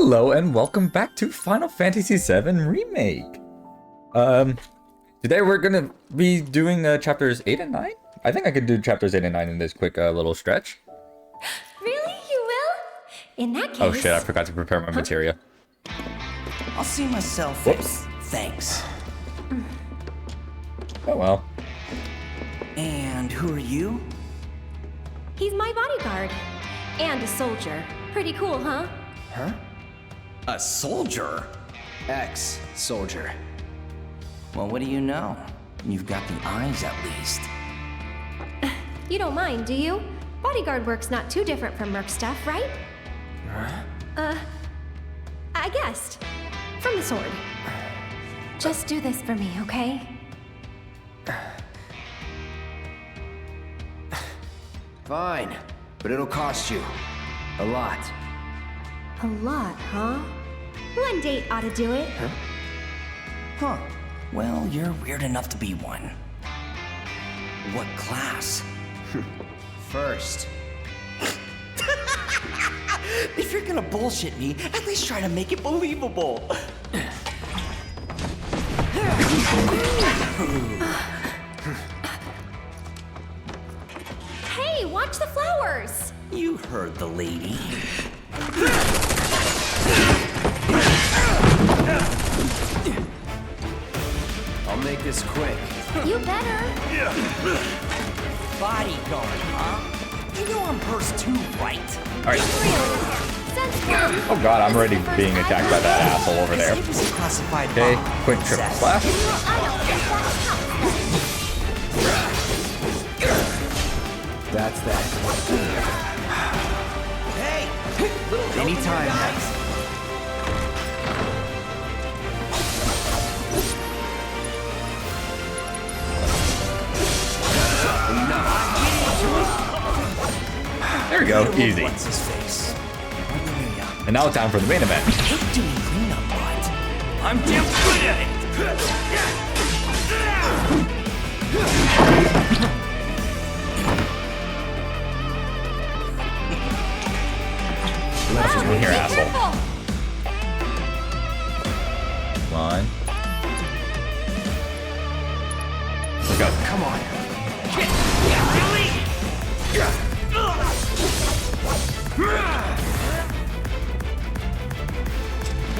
Hello and welcome back to Final Fantasy VII Remake. Today we're gonna be doing chapters 8 and 9. I think I could do chapters 8 and 9 in this quick little stretch. Really? You will? In that case... Oh shit, I forgot to prepare my materia. I'll see myself. Whoops. Thanks. Oh well. And who are you? He's my bodyguard. And a soldier. Pretty cool, huh? Huh? A soldier? Ex-soldier. Well, what do you know? You've got the eyes, at least. You don't mind, do you? Bodyguard work's not too different from merc stuff, right? Huh? I guessed. From the sword. Just do this for me, okay? Fine, but it'll cost you. A lot. A lot, huh? One date ought to do it. Huh. Well, you're weird enough to be one. What class? First. If you're gonna bullshit me, at least try to make it believable. Hey, watch the flowers! You heard the lady. I'll make this quick. You better. Bodyguard, huh? You know I'm hers too, right? Alright. Sense Oh god, I'm already being attacked by that asshole over there. This is a classified Okay, bomb. quick triple slash. That's that. Hey! Anytime. There we go, easy. What's his face? And now it's time for the main event. I hate doing cleanup, but I'm damn good at it! Let's just win here, asshole. Come on. Let's go. Come on.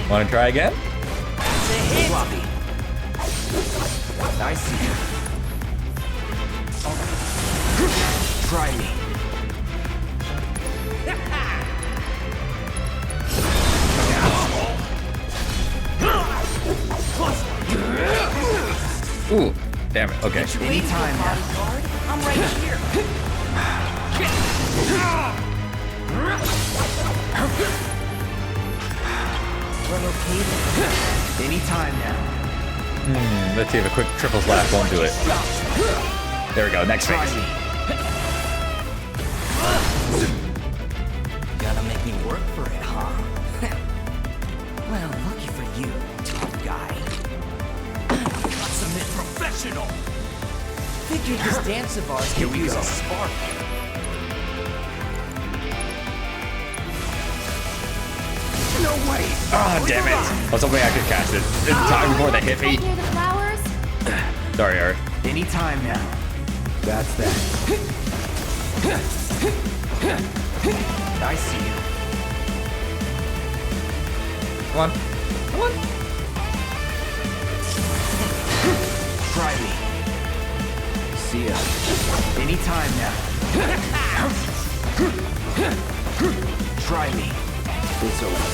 Wanna try again? Floppy. I see you. Try me. Ooh, damn it, okay. Anytime now. Bodyguard, I'm right here. Run okay? Anytime now. Let's see if a quick triple slash won't do it. There we go, next Try phase. me. Gotta make me work for it, huh? Well, lucky for you, tough guy. Consummate professional! Figured this dance of ours Here could we use go. a spark. No way. Ah, damn it. I was hoping I could catch it in time before they hit me. Right near the flowers? Sorry, Aerith. Anytime now. That's that. I see you. Come on. Come on. Try me. See ya. Anytime now. Try me. It's over.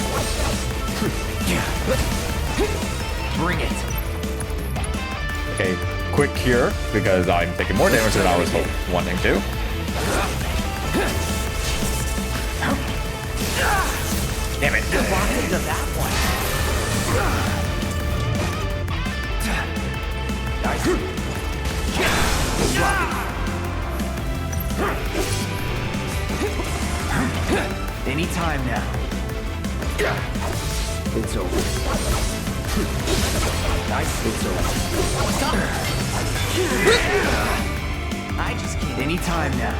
Bring it. Okay, quick cure, because I'm taking more damage than I was wanting to. Damn it. Walk into that one. Anytime now. It's over. Nice. It's over. I just can't. Anytime now.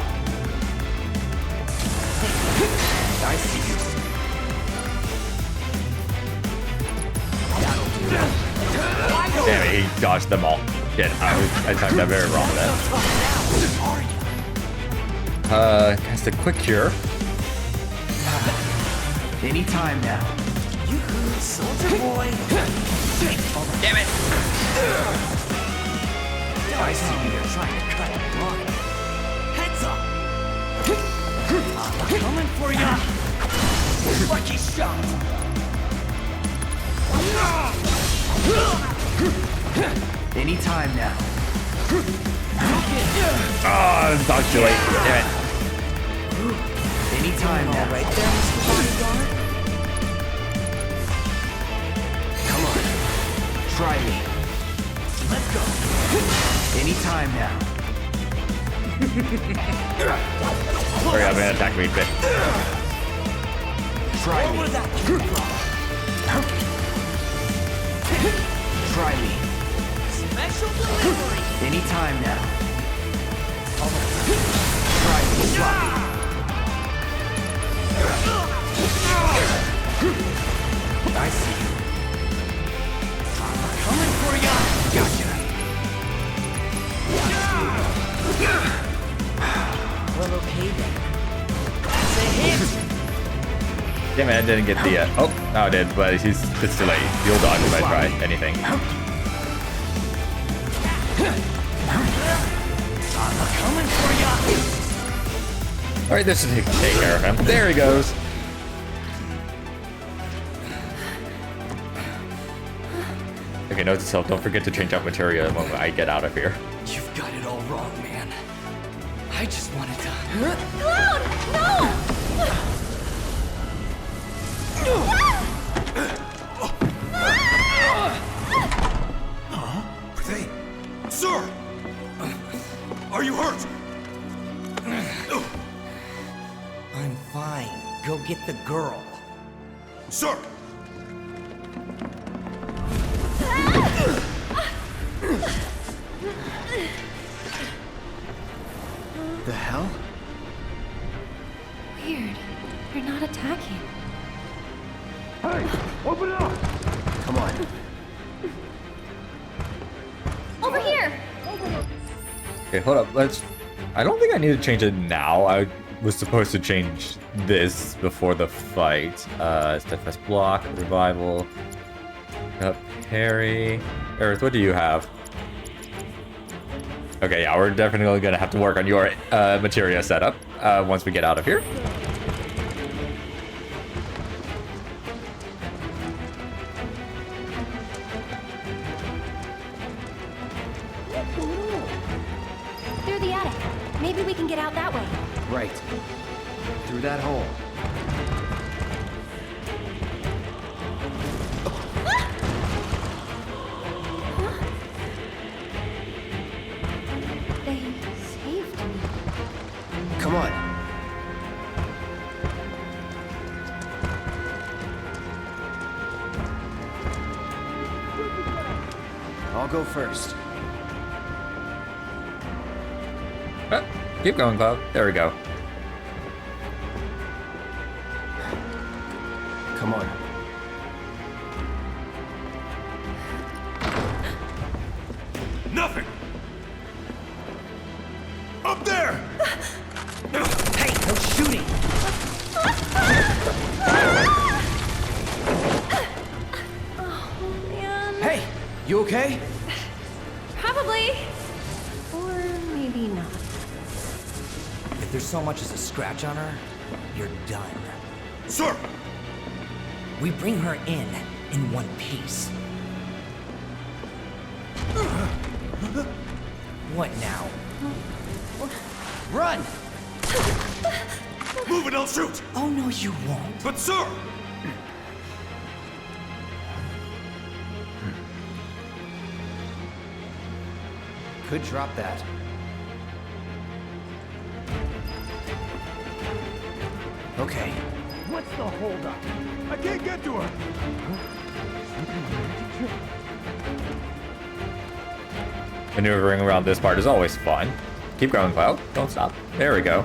I see you. Damn it, he dodged them all. Shit, I timed that very wrong then. Cast a quick cure. Anytime now. You soldier boy. Damn it! I see you're trying to cut a line. Heads up. I'm coming for ya. Lucky shot. Anytime now. Oh, dodge too late. Damn it. Anytime now. Right there, Mr. Bodyguard. Come on. Try me. Let's go. Anytime now. Hurry up and attack me, bitch. Try me. Try me. Special delivery. Anytime now. Try me. Sloppy. I see you. I'm coming for ya. Gotcha. Well, okay then. That's a hit. Damn it, I didn't get the, oh, no, I did, but it's too late. You'll dodge if I try anything. I'm coming for ya. Alright, this should take care of him. There he goes. Okay, note to self, don't forget to change out materia when I get out of here. You've got it all wrong, man. I just wanted to... Cloud! No! Hey, sir! Are you hurt? I'm fine. Go get the girl. Sir! The hell? Weird. You're not attacking. Hey, open it up! Come on. Over here! Okay, hold up, I don't think I need to change it now. I was supposed to change this before the fight. Steadfast block, revival. Parry. Aerith, what do you have? Okay, yeah, we're definitely gonna have to work on your materia setup once we get out of here. Through the attic. Maybe we can get out that way. Right. Through that hole. They saved me. Come on. I'll go first. Keep going, Cloud. There we go. Come on. Nothing! Up there! Hey, no shooting! Oh, man. Hey, you okay? Probably. Or maybe not. If there's so much as a scratch on her, you're done. Sir! We bring her in one piece. What now? Run! Move it, I'll shoot! Oh no, you won't. But sir! Could drop that. Okay. What's the holdup? I can't get to her! Maneuvering around this part is always fun. Keep going, Cloud. Don't stop. There we go.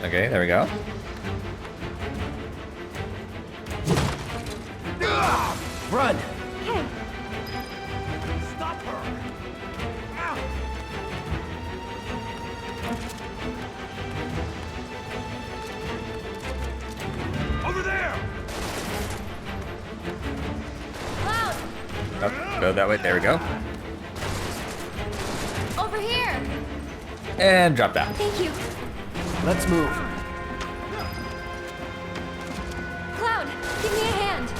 Okay, there we go. Run! Okay. Stop her! Over there! Cloud! Oh, go that way. There we go. Over here! And drop down. Thank you. Let's move. Cloud, give me a hand.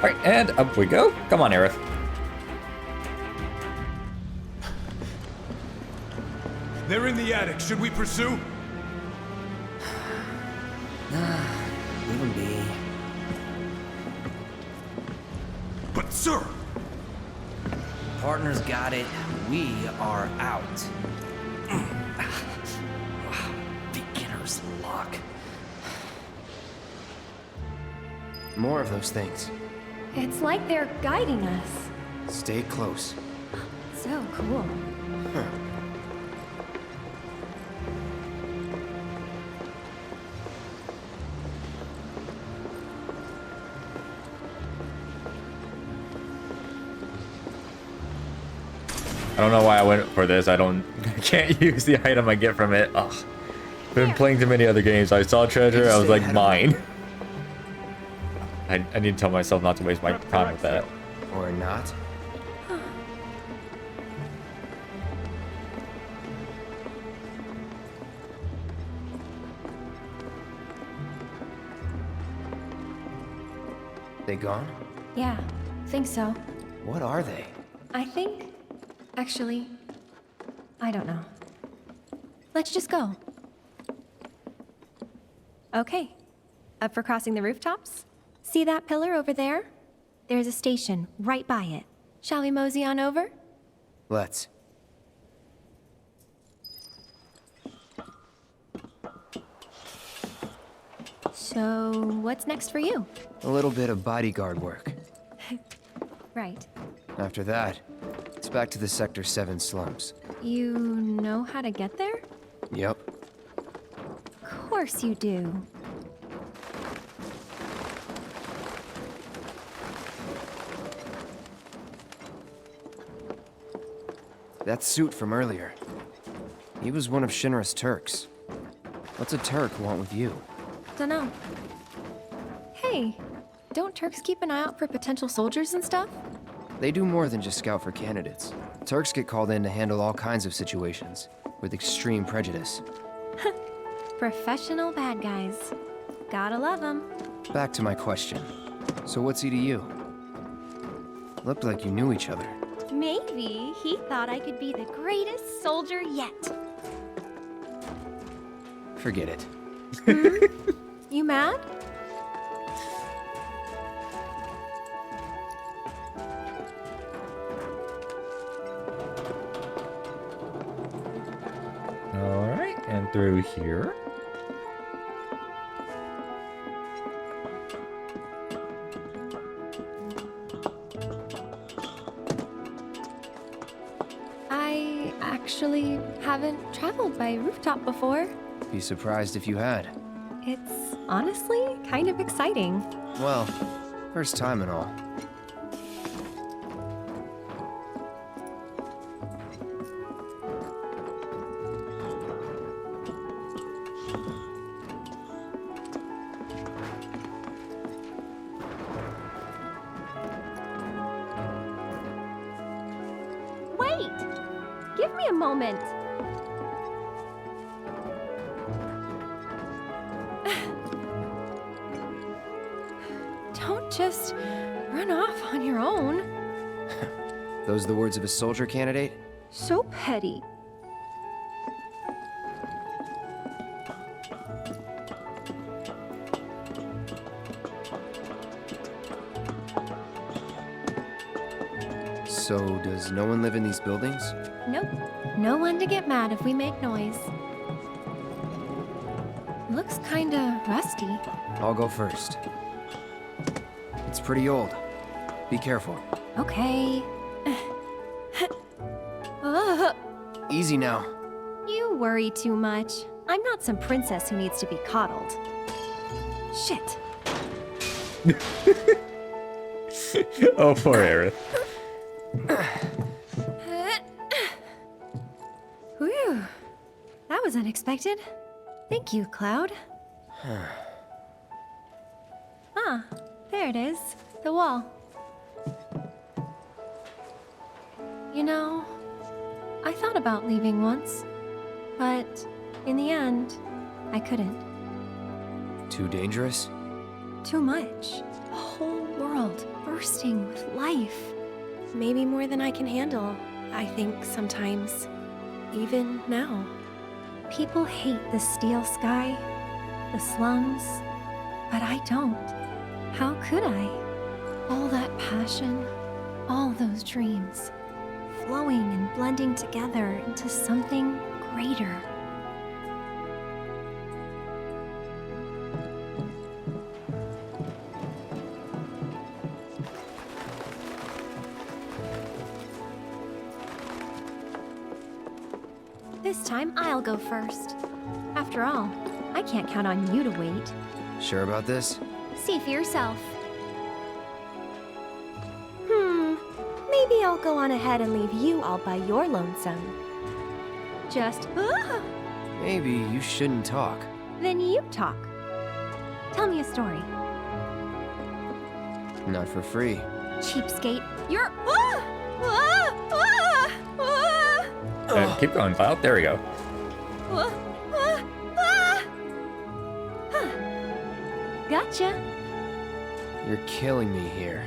All right, and up we go. Come on, Aerith. They're in the attic. Should we pursue? Leave him be. But sir! Partners got it. We are out. Beginner's luck. More of those things. It's like they're guiding us. Stay close. So cool. I don't know why I went for this. I can't use the item I get from it. Ugh. Been playing too many other games. I saw treasure. I was like, mine. I need to tell myself not to waste my time with that. Or not. They gone? Yeah, think so. What are they? I think... Actually, I don't know. Let's just go. Okay. Up for crossing the rooftops? See that pillar over there? There's a station right by it. Shall we mosey on over? Let's. So, what's next for you? A little bit of bodyguard work. Right. After that, it's back to the Sector 7 slums. You know how to get there? Yep. Of course you do. That suit from earlier. He was one of Shinra's Turks. What's a Turk want with you? Dunno. Hey, don't Turks keep an eye out for potential soldiers and stuff? They do more than just scout for candidates. Turks get called in to handle all kinds of situations, with extreme prejudice. Professional bad guys. Gotta love them. Back to my question. So what's he to you? Looked like you knew each other. Maybe he thought I could be the greatest soldier yet. Forget it. You mad? Alright, and through here. I actually haven't traveled by rooftop before. Be surprised if you had. It's honestly kind of exciting. Well, first time and all. Wait! Give me a moment. Don't just run off on your own. Those the words of a soldier candidate? So petty. So, does no one live in these buildings? Nope. No one to get mad if we make noise. Looks kinda rusty. I'll go first. It's pretty old. Be careful. Okay. Easy now. You worry too much. I'm not some princess who needs to be coddled. Shit. Oh, poor Aerith. Whew. That was unexpected. Thank you, Cloud. Ah, there it is. The wall. You know, I thought about leaving once, but in the end, I couldn't. Too dangerous? Too much. A whole world bursting with life. Maybe more than I can handle, I think sometimes. Even now. People hate the steel sky, the slums, but I don't. How could I? All that passion, all those dreams, flowing and blending together into something greater. This time I'll go first. After all, I can't count on you to wait. Sure about this? See for yourself. Maybe I'll go on ahead and leave you all by your lonesome. Just, Maybe you shouldn't talk. Then you talk. Tell me a story. Not for free. Cheapskate. You're, Keep going, Cloud. There we go. Gotcha. You're killing me here.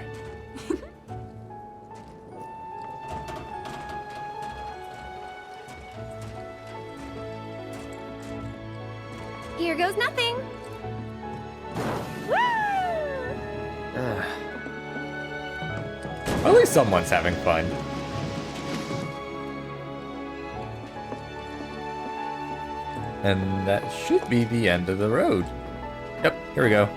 Here goes nothing. At least someone's having fun. And that should be the end of the road. Yep, here we go.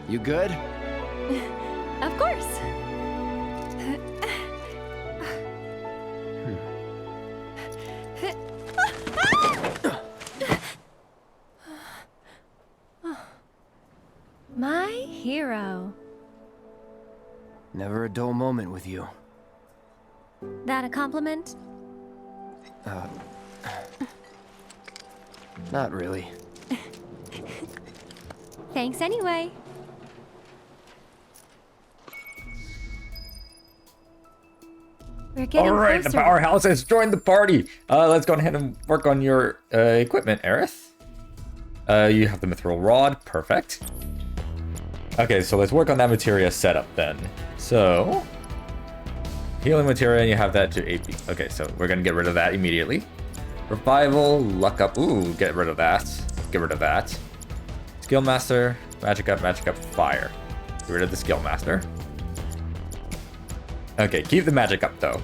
You good? Of course. My hero. Never a dull moment with you. That a compliment? Not really. Thanks anyway. We're getting Alright, the closer. powerhouse has joined the party. Let's go ahead and work on your equipment, Aerith. You have the mithril rod, perfect. Okay, so let's work on that materia setup then. So, healing materia, and you have that to AP. Okay, so we're gonna get rid of that immediately. Revival, luck up. Ooh, get rid of that. Get rid of that. Skill master, magic up, fire. Get rid of the skill master. Okay, keep the magic up though.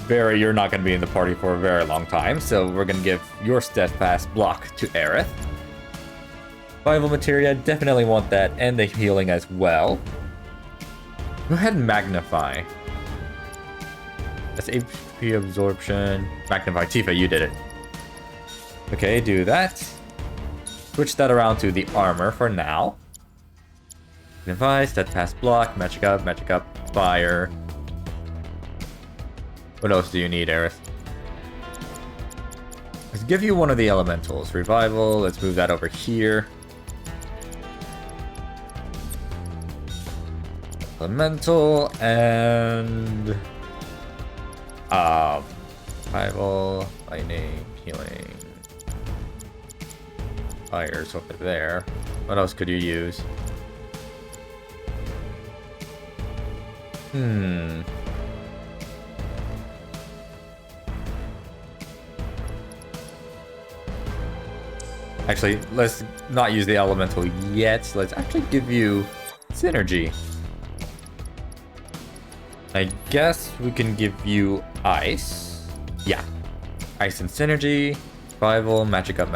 Barry, you're not going to be in the party for a very long time, so we're going to give your steadfast block to Aerith. Survival materia, definitely want that, and the healing as well. Go ahead and magnify. That's HP absorption. Magnify. Tifa, you did it. Okay, do that. Switch that around to the armor for now. Magnify, steadfast block, magic up, fire. What else do you need, Aerith? Let's give you one of the elementals. Revival, let's move that over here. Elemental and revival, lightning, healing. Fire's over there. What else could you use? Actually, let's not use the elemental yet. Let's actually give you synergy. I guess we can give you ice. Yeah. Ice and synergy, survival, magic up,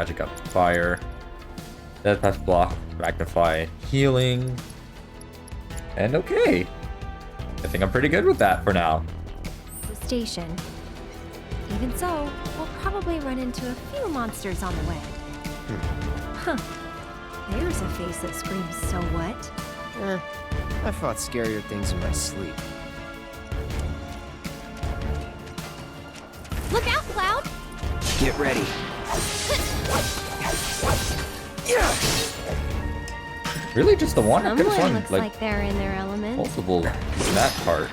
fire, death pass block, magnify, healing. And okay. I think I'm pretty good with that for now. The station. Even so, we'll probably run into a few monsters on the way. Huh. There's a face that screams, so what? I fought scarier things in my sleep. Look out, Cloud! Get ready. Really, just the one? I could have Someone sworn looks like they're in their element. multiple in that part.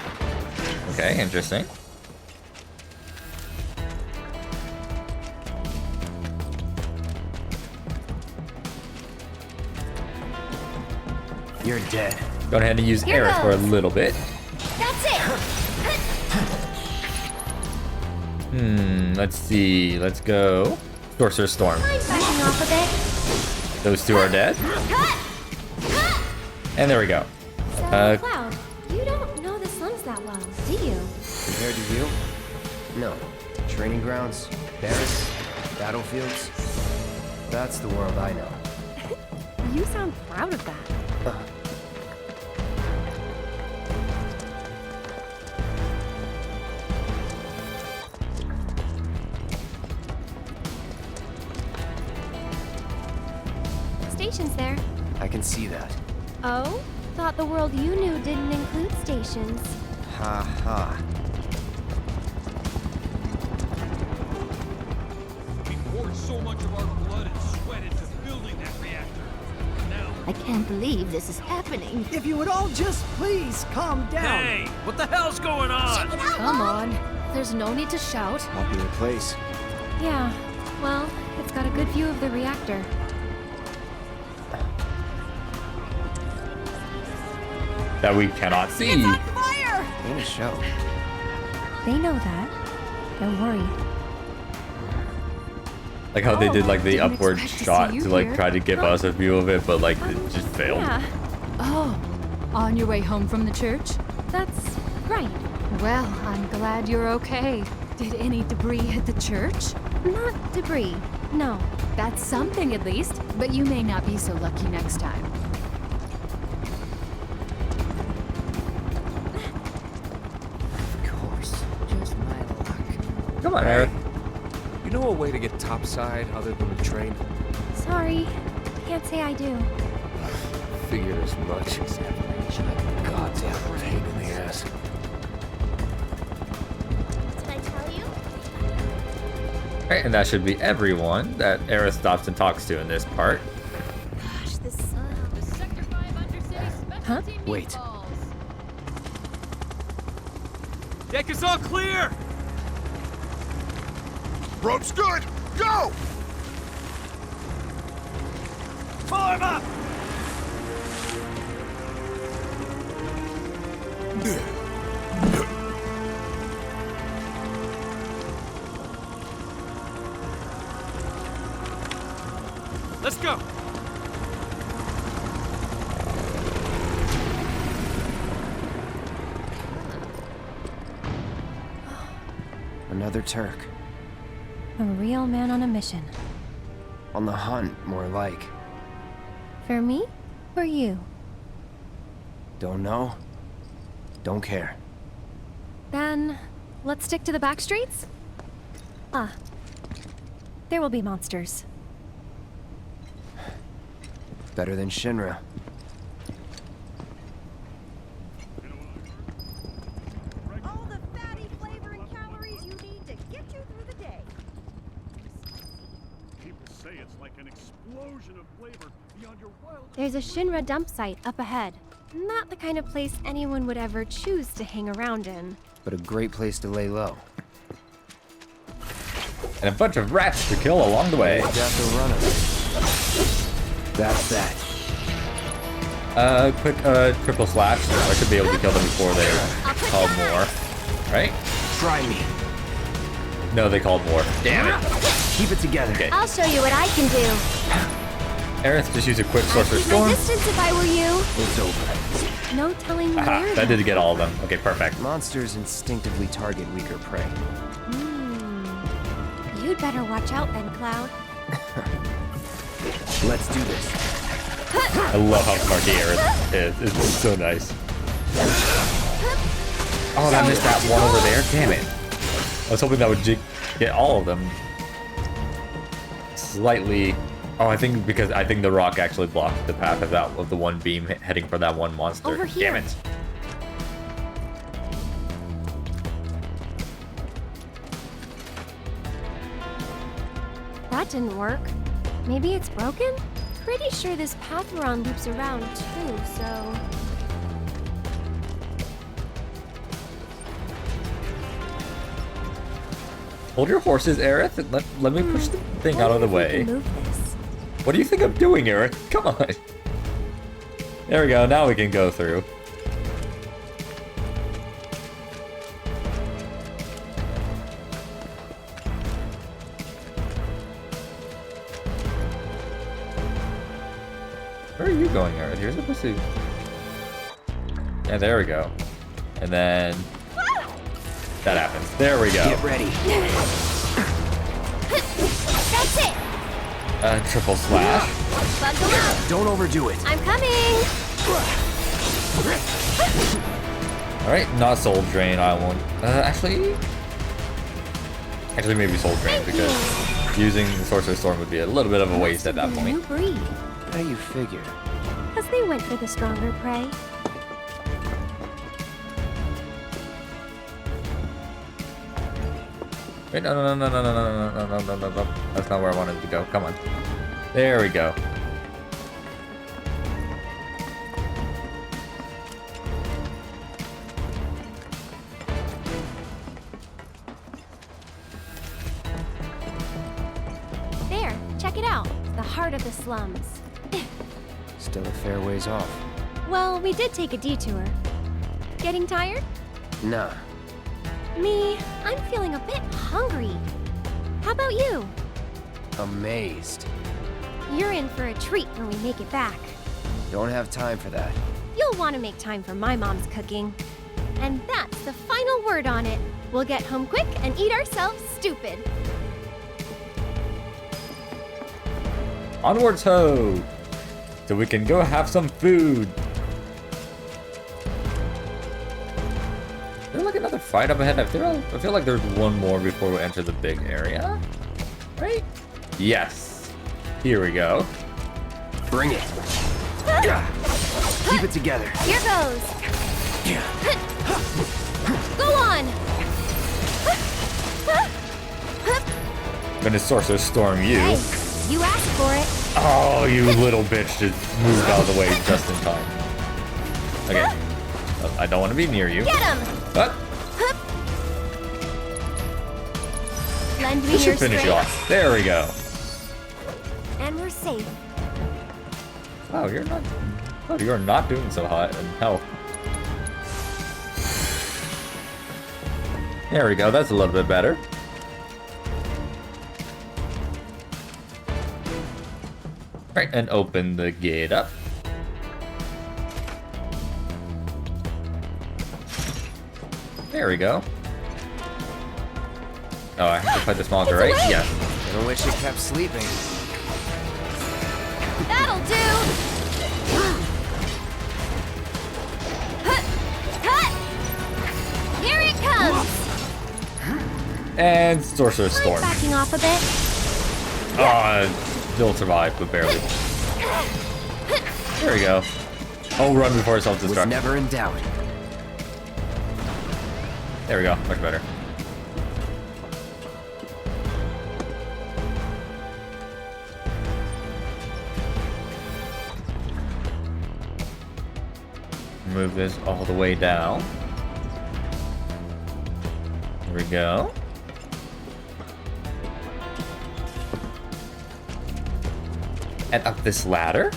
Okay, interesting. You're dead. Go ahead and use Here Aerith for a goes. little bit. That's it! Let's see. Let's go. Sorcerer's Storm. I'm backing off a bit. Those two are dead. And there we go. So, Cloud, you don't know the slums that well, do you? Compared to you? No. Training grounds, barracks, battlefields. That's the world I know. You sound proud of that. Station's there. I can see that. Oh? Thought the world you knew didn't include stations. Ha ha. We poured so much of our blood and sweat into building that reactor. Now, I can't believe this is happening. If you would all just please calm down. hey, what the hell's going on? Come on. There's no need to shout. Popular place. Yeah, well, it's got a good view of the reactor. That we cannot see. Ain't a show. They know that. Don't worry. Like how they did like the didn't upward expect to see shot you to like here. try to give us a view of it, but like it just failed. Yeah, Oh, on your way home from the church? that's right. Well, I'm glad you're okay. Did any debris hit the church? Not debris. No. That's something at least, but you may not be so lucky next time. Of course. Just my luck. Come on, Aerith. You know a way to get topside other than the train? Sorry. Can't say I do. Figured as much. She's like a goddamn pain in the ass. Did I tell you? Alright, and that should be everyone that Aerith stops and talks to in this part. Gosh, this... Huh? Wait. Deck is all clear! Rope's good! Go! Pull him up! Let's go! Another Turk. A real man on a mission. On the hunt, more like. For me? Or you? Don't know. Don't care. Then, let's stick to the back streets? Ah. There will be monsters. Better than Shinra. All the fatty flavor and calories you need to get you through the day. People say it's like an explosion of flavor beyond your wildest... There's a Shinra dump site up ahead. Not the kind of place anyone would ever choose to hang around in. But a great place to lay low. And a bunch of rats to kill along the way. Got to run 'em. That's that. Quick, triple slash. I should be able to kill them before they call more. Right? Try me. No, they called more. Damn it. Keep it together. Okay. I'll show you what I can do. Aerith, just use a quick I'd Sorcerer's keep my Storm. distance if I were you. It's over. No telling Aha, where that did they'll get all of them. Okay, perfect. Monsters instinctively target weaker prey. You'd better watch out then, Cloud. Let's do this. I love how smart the Aerith is. It's so nice. Oh, I missed that one over there. Damn it. I was hoping that would get all of them. Slightly. Oh, I think because I think the rock actually blocked the path of the one beam heading for that one monster. Over here. Damn it. That didn't work. Maybe it's broken? Pretty sure this path we're on loops around too, so... Hold your horses, Aerith, and let me push the thing out of the way. Move this. What do you think I'm doing, Aerith? Come on. There we go. Now we can go through. Where are you going, Aerith? You're supposed to... Yeah, there we go. And then... That happens. There we go. Get ready. That's it! Triple slash. Buckle up! Don't overdo it. I'm coming! Alright, not Soul Drain, I won't. Actually, maybe Soul Drain, because using the Sorcerer's Storm would be a little bit of a waste at that New point. breed. How do you figure? Because they went for the stronger prey. Wait, no. That's not where I wanted to go. Come on. There we go. There, check it out. The heart of the slums. Still a fair ways off. Well, we did take a detour. Getting tired? Nah. Me, I'm feeling a bit hungry. How about you? Amazed. You're in for a treat when we make it back. Don't have time for that. You'll want to make time for my mom's cooking. And that's the final word on it. We'll get home quick and eat ourselves stupid. Onwards ho! So we can go have some food. Is there like another fight up ahead? I feel like there's one more before we enter the big area. Right? Yes. Here we go. Bring it. Keep it together. Here goes. Go on. I'm gonna Sorcerer's Storm you. Hey, you asked for it. Oh, you little bitch just moved out of the way just in time. Okay. I don't want to be near you. Get him. But Lend me this your should finish you strength. off. There we go. And we're safe. Wow, you're not doing so hot in health. There we go. That's a little bit better. Right, and open the gate up. There we go. Oh, I have to fight this monster, right? Yes. I wish it kept sleeping. That'll do. Cut. Here it comes. And Sorcerer's Mind Storm. backing off a bit. Still survive, but barely. There we go. Oh, run before Was self-destruct. never in doubt. There we go. Much better. Move this all the way down. There we go. And up this ladder.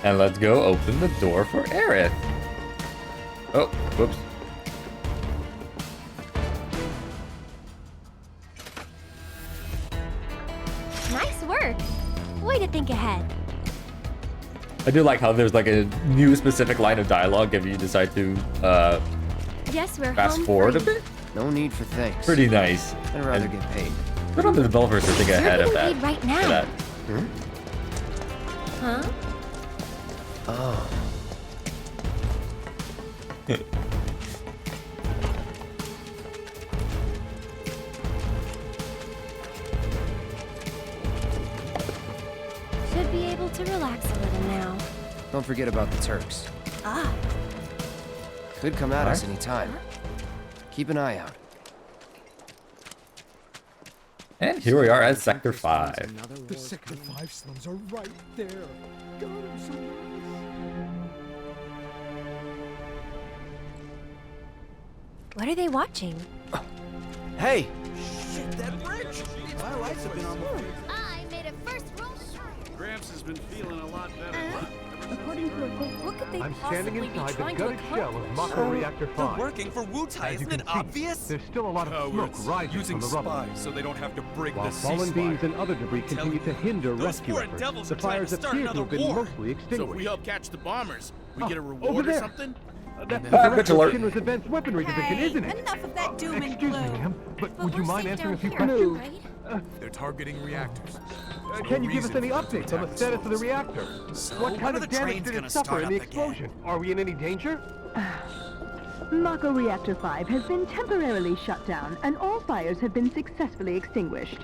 And let's go open the door for Aerith. Oh, whoops. Nice work. Way to think ahead. I do like how there's like a new specific line of dialogue if you decide to Yes, we're fast home forward a free. bit. No need for thanks. Pretty nice. I'd rather And get paid. good on the developers to think You're ahead of getting that. paid right now. for that. Huh? Oh. Should be able to relax a little now. Don't forget about the Turks. Ah, Could come at us anytime. Keep an eye out. And here we are at Sector 5. The Sector 5 slums are right there. God, I'm so nervous. what are they watching? Hey! Shit, that bridge! My lights have been on the floor. I made a first roll. Gramps has been feeling a lot better. According to a What could they I'm possibly standing be inside the trying to gutted shell of accomplish? Mako Reactor 5. Working for Wu-Tai, As you isn't can it see, obvious? there's still a lot of smoke rising using from the rubble. spies so they don't have to break While the fallen ceasefire. beams and other debris continue to hinder Those rescue foreign efforts, devils the are trying to fires start appear to another have been war. mostly So if extinguished. we help catch the bombers, we get a over reward or there. something? That's the Glitch director of alert. Shinra's Advanced Weaponry Division, isn't it? Enough of that doom and Excuse me, gloom. ma'am, but would you we're mind safe answering a down few here, questions? right? They're targeting reactors. Can you give us any updates on the status of the reactor? So, What when kind are of the damage trains did gonna it suffer start in the up again? explosion? Are we in any danger? Mako Reactor 5 has been temporarily shut down, and all fires have been successfully extinguished.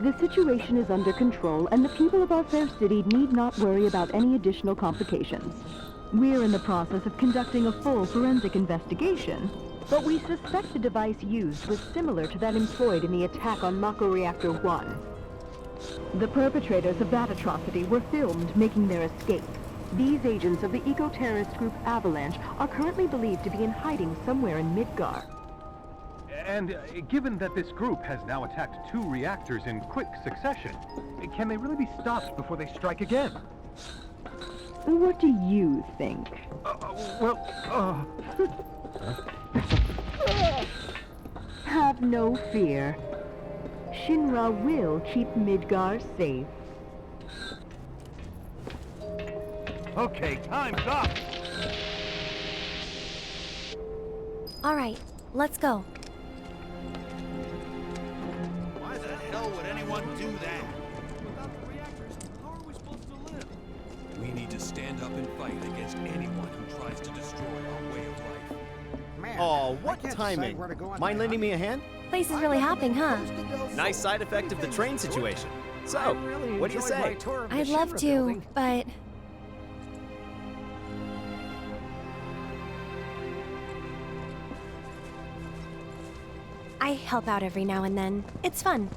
The situation is under control, and the people of our fair city need not worry about any additional complications. We're in the process of conducting a full forensic investigation, but we suspect the device used was similar to that employed in the attack on Mako Reactor 1. The perpetrators of that atrocity were filmed making their escape. These agents of the eco-terrorist group Avalanche are currently believed to be in hiding somewhere in Midgar. And given that this group has now attacked 2 reactors in quick succession, can they really be stopped before they strike again? What do you think? Have no fear. Shinra will keep Midgar safe. Okay, time's up! All right, let's go. Why the hell would anyone do that? Without the reactors, how are we supposed to live? We need to stand up and fight against anyone who tries to destroy our way of life. Oh, what timing! Mind lending me a hand? Place is really hopping, huh? Nice side effect of the train situation. So, what do you say? I'd love to, but I help out every now and then. It's fun.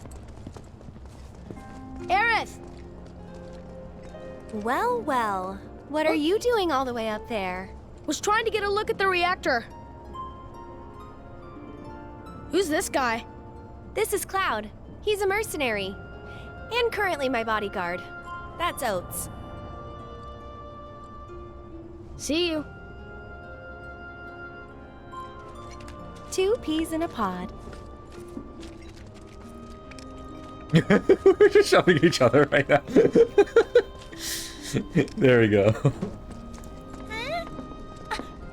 Aerith! Well, well. What are you doing all the way up there? Was trying to get a look at the reactor. Who's this guy? This is Cloud. He's a mercenary. And currently my bodyguard. That's Oates. See you. 2 peas in a pod. We're just shoving each other right now. There we go.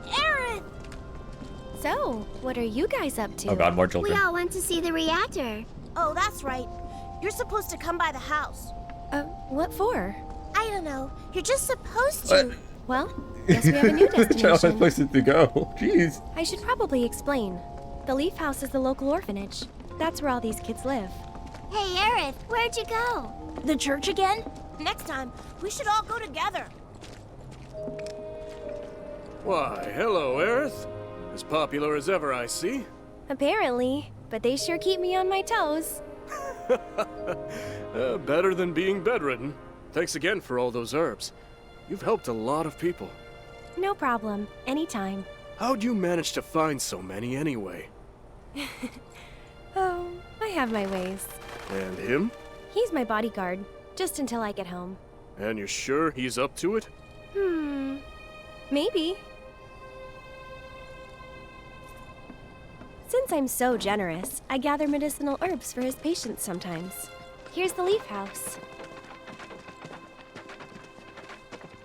Aerith! So, what are you guys up to? Oh god, more children. all went to see the reactor. Oh, that's right. You're supposed to come by the house. What for? I don't know. You're just supposed to. What? Well, guess we have a new Child has destination. places to go. Jeez. I should probably explain. The Leaf House is the local orphanage. That's where all these kids live. Hey, Aerith, where'd you go? The church again? Next time, we should all go together. Why, hello, Aerith. As popular as ever, I see. Apparently, but they sure keep me on my toes. Better than being bedridden. Thanks again for all those herbs. You've helped a lot of people. No problem. Anytime. How'd you manage to find so many anyway? Oh, I have my ways. And him? He's my bodyguard, just until I get home. And you're sure he's up to it? Maybe. Since I'm so generous, I gather medicinal herbs for his patients sometimes. Here's the leaf house.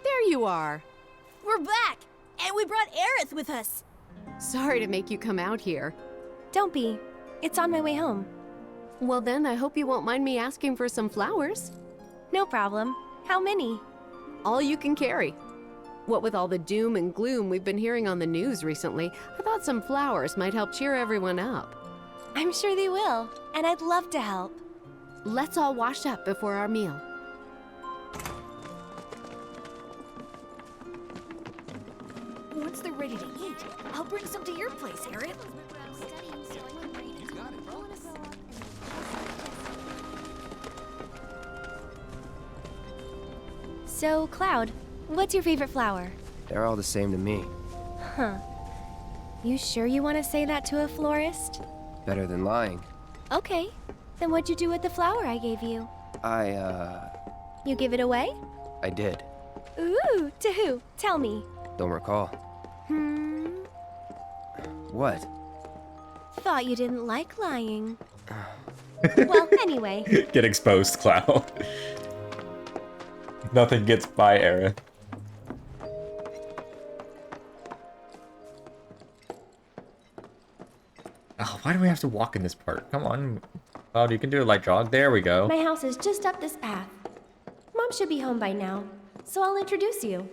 There you are. We're back! And we brought Aerith with us. Sorry to make you come out here. Don't be. It's on my way home. Well then, I hope you won't mind me asking for some flowers. No problem. How many? All you can carry. What with all the doom and gloom we've been hearing on the news recently, I thought some flowers might help cheer everyone up. I'm sure they will, and I'd love to help. Let's all wash up before our meal. Once they're ready to eat, I'll bring some to your place, Aerith. So, Cloud, what's your favorite flower? They're all the same to me. Huh. You sure you want to say that to a florist? Better than lying. Okay. Then what'd you do with the flower I gave you? You give it away? I did. Ooh, to who? Tell me. Don't recall. What? Thought you didn't like lying. Well, anyway. Get exposed, Cloud. Nothing gets by Aerith. Oh, why do we have to walk in this part? Come on. Cloud, you can do a light jog. There we go. My house is just up this path. Mom should be home by now, so I'll introduce you.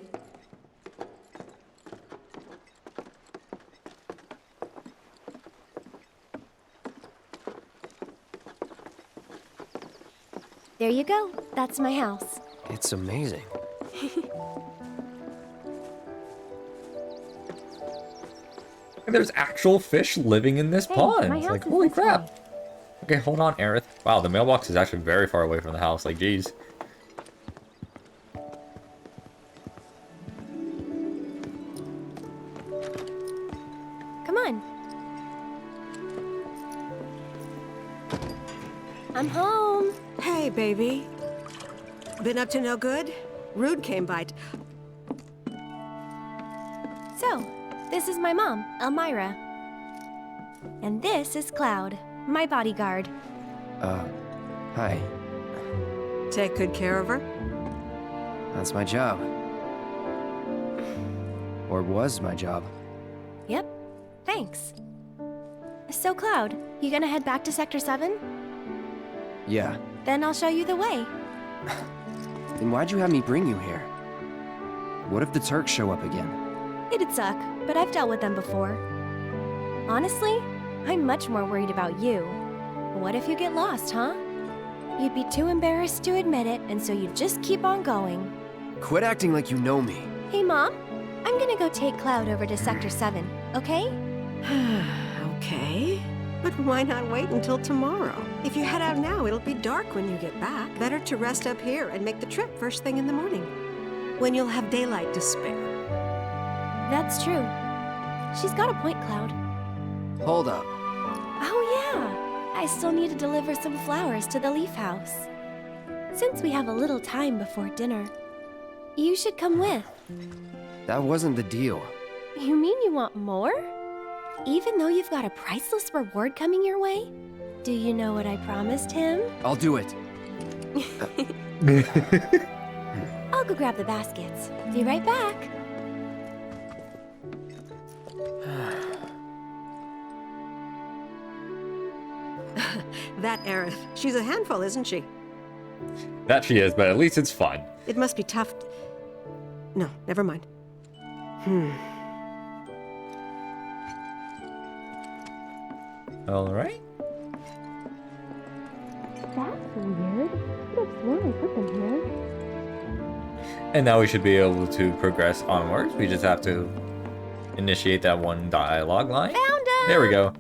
There you go. That's my house. It's amazing. And there's actual fish living in this pond. my house Like, is holy this crap. way. Okay, hold on, Aerith. Wow, the mailbox is actually very far away from the house. Like, geez. Come on. I'm home. Hey, baby. Been up to no good? Rude came by. So, this is my mom, Elmira. And this is Cloud, my bodyguard. Hi. Take good care of her? That's my job. Or was my job. Yep, thanks. So, Cloud, you gonna head back to Sector 7? Yeah. Then I'll show you the way. Then why'd you have me bring you here? What if the Turks show up again? It'd suck, but I've dealt with them before. Honestly, I'm much more worried about you. What if you get lost, huh? You'd be too embarrassed to admit it, and so you'd just keep on going. Quit acting like you know me. Hey, Mom, I'm gonna go take Cloud over to Sector 7, okay? Okay. But why not wait until tomorrow? If you head out now, it'll be dark when you get back. Better to rest up here and make the trip first thing in the morning, when you'll have daylight to spare. That's true. She's got a point, Cloud. Hold up. Oh, yeah. I still need to deliver some flowers to the leaf house. Since we have a little time before dinner, you should come with. That wasn't the deal. You mean you want more? Even though you've got a priceless reward coming your way? Do you know what I promised him? I'll do it. I'll go grab the baskets. Be right back. That Aerith. She's a handful, isn't she? That she is, but at least it's fun. It must be tough. No, never mind. All right. That's weird. Could have sworn I put them here. And now we should be able to progress onwards. We just have to initiate that one dialogue line. Found him! There we go.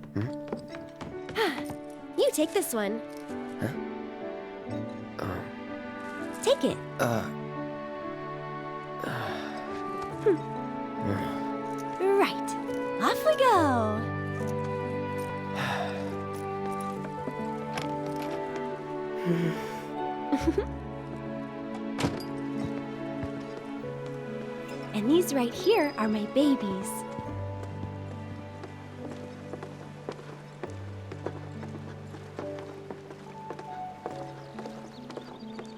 You take this one. Take it. Right. Off we go. And these right here are my babies.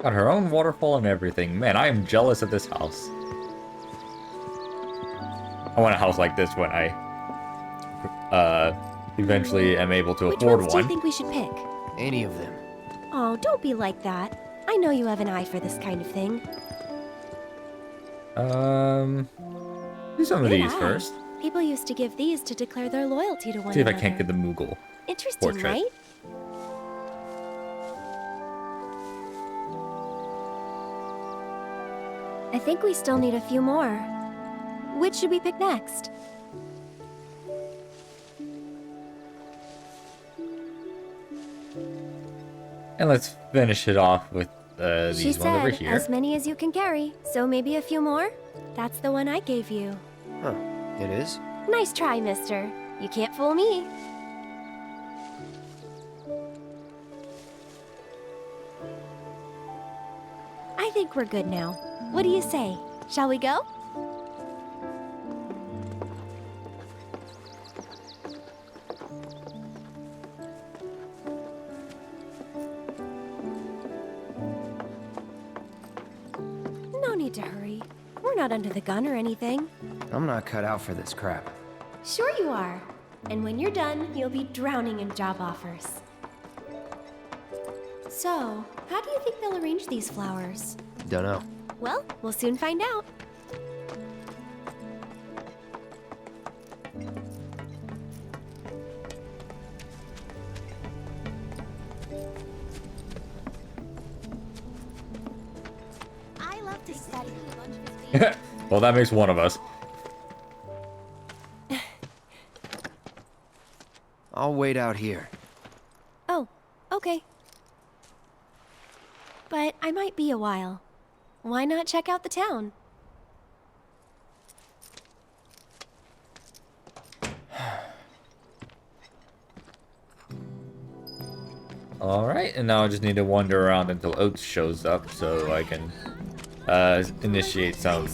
Got her own waterfall and everything. Man, I am jealous of this house. I want a house like this when I eventually am able to Which afford ones one. do you think we should pick? Any of them. Oh, don't be like that. I know you have an eye for this kind of thing. Do some of Good these eye. first. People used to give these to declare their loyalty to one See if another. I can't get the Moogle Interesting, portrait. right? I think we still need a few more. Which should we pick next? And let's finish it off with She these ones over said, here. as many as you can carry, so maybe a few more? That's the one I gave you. Huh. It is? Nice try, mister. You can't fool me. I think we're good now. What do you say? Shall we go? No need to hurry. We're not under the gun or anything. I'm not cut out for this crap. Sure you are. And when you're done, you'll be drowning in job offers. So, how do you think they'll arrange these flowers? Dunno. Well, we'll soon find out. I love to study. Well, that makes one of us. I'll wait out here. Oh, okay. But I might be a while. Why not check out the town? Alright, and now I just need to wander around until Oates shows up so I can initiate some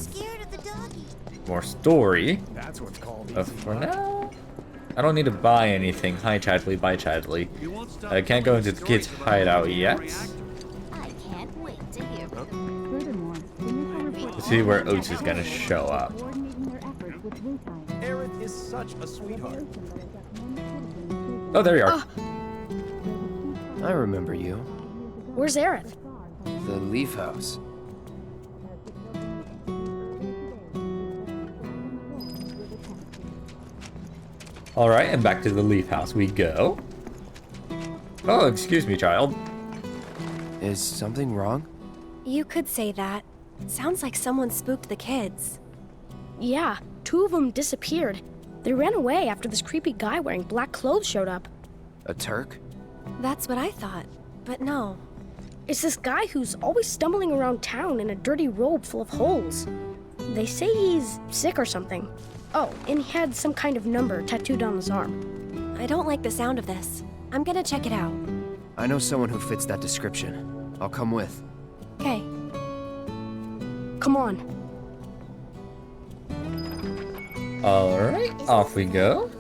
more story. That's what's called But for now, I don't need to buy anything. Hi, Chadley. Bye, Chadley. I can't go into the kids' hideout yet. I can't wait to hear To see where Oates is gonna show up. Aerith is such a sweetheart. Oh, there you are. I remember you. Where's Aerith? The Leaf House. Alright, and back to the Leaf House we go. Oh, excuse me, child. Is something wrong? You could say that. Sounds like someone spooked the kids. Yeah, 2 of them disappeared. They ran away after this creepy guy wearing black clothes showed up. A Turk? That's what I thought, but no. It's this guy who's always stumbling around town in a dirty robe full of holes. They say he's sick or something. Oh, and he had some kind of number tattooed on his arm. I don't like the sound of this. I'm gonna check it out. I know someone who fits that description. I'll come with. Okay. Come on. Alright, off we go.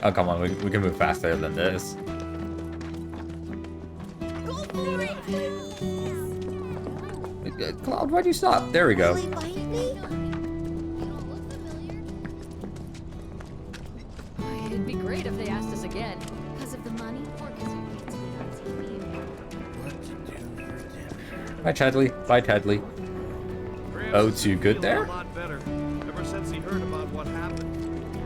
Oh, come on, we can move faster than this. Cloud, why'd you stop? There we go. It'd be great if they asked us again. Because of the money or because you need to be on TV? Bye, Chadley. Bye, Chadley. Oates, you good there? A lot better. Ever since he heard about what happened.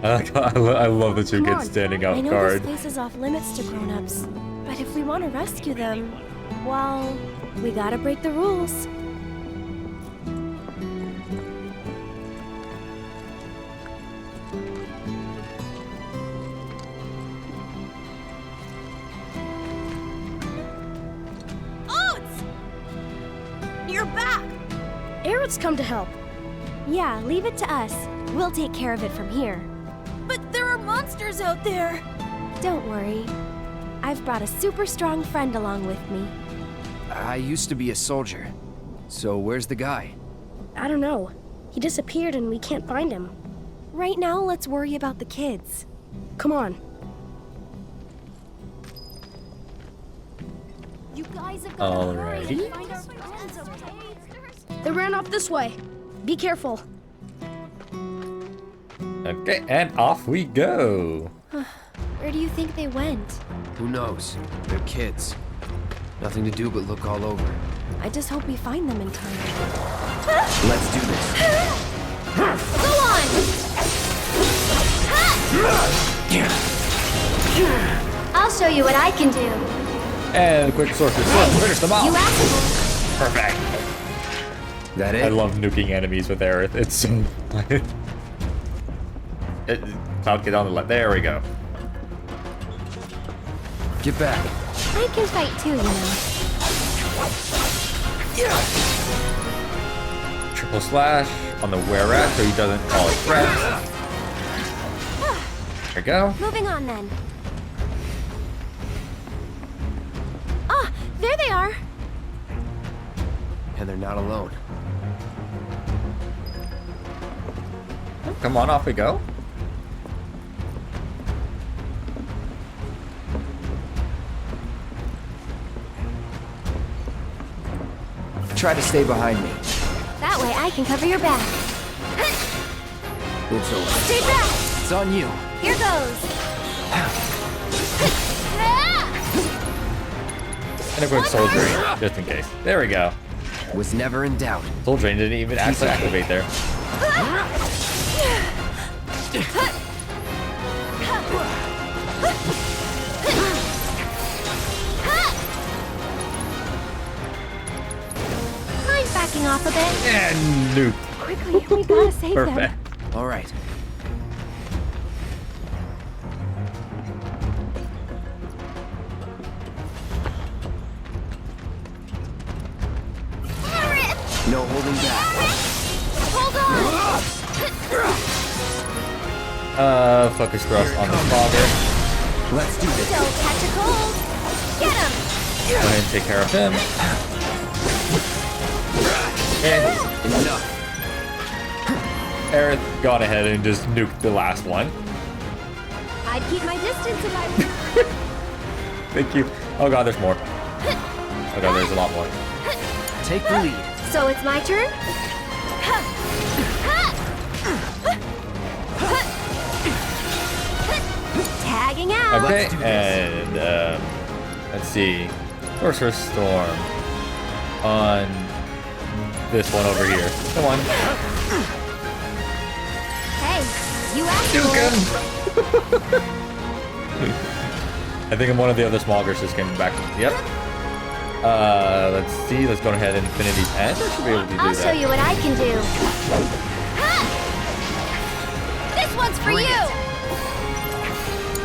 I love the two Come kids on. standing I out know guard. this place is off limits to grown-ups, but if we want to rescue them, well, we gotta break the rules. Oates! You're back! Aerith's come to help. Yeah, leave it to us. We'll take care of it from here. But there are monsters out there! Don't worry. I've brought a super strong friend along with me. I used to be a soldier. So where's the guy? I don't know. He disappeared and we can't find him. Right now, let's worry about the kids. Come on. You guys have got to hurry Alrighty. and find our friends, okay? They ran off this way. Be careful. Okay, and off we go. Where do you think they went? Who knows? They're kids. Nothing to do but look all over. I just hope we find them in time. Let's do this. Go on! I'll show you what I can do. And quick sorcerer sword, finish them off. You asked. Perfect. That it? I love nuking enemies with Aerith. It's so fun. Cloud, get on the left. There we go. Get back. I can fight too, you know. Triple slash on the were-rat so he doesn't call it threat. There we go. Moving on then. Ah, there they are. And they're not alone. Come on, off we go. Try to stay behind me. That way I can cover your back. It's over. Stay back. It's on you. Here goes. And a quick soul drain, just in case. There we go. Was never in doubt. Soul drain didn't even actually activate there. Mind backing off a bit? And nuke. Quickly, we gotta save Perfect. them. All right. No holding back. Hold on! Focus thrust on the fogger. Let's do this. Don't catch a cold. Get him! Go ahead and take care of him. And Enough. Aerith got ahead and just nuked the last one. I'd keep my distance if I Thank you. Oh god, there's more. Oh god, there's a lot more. Take the lead. So it's my turn? Tagging out! Okay, and let's see. Sorcerer's Storm on this one over here. Come on. Hey, you asked Duke for him! it. I think one of the other smoggers just came back. Yep. Let's see. Let's go ahead and Infinity's End. I should be able to do I'll that. show you what I can do. Ha! This one's for Bring you!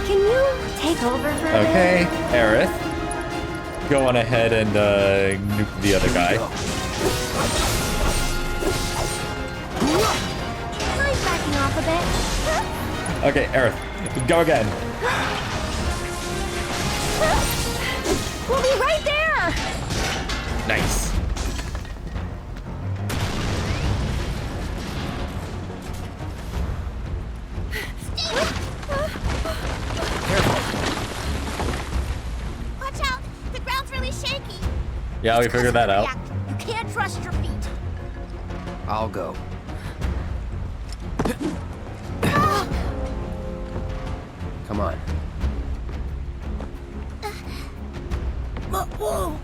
Can you take over for a bit? Okay, Aerith. Go on ahead and nuke the other guy. Mind backing off a bit? Okay, Aerith. Go again. We'll be right there! Nice. Watch out! The ground's really shaky. Yeah, we figured that out. You can't trust your feet. I'll go. Come on. Whoa!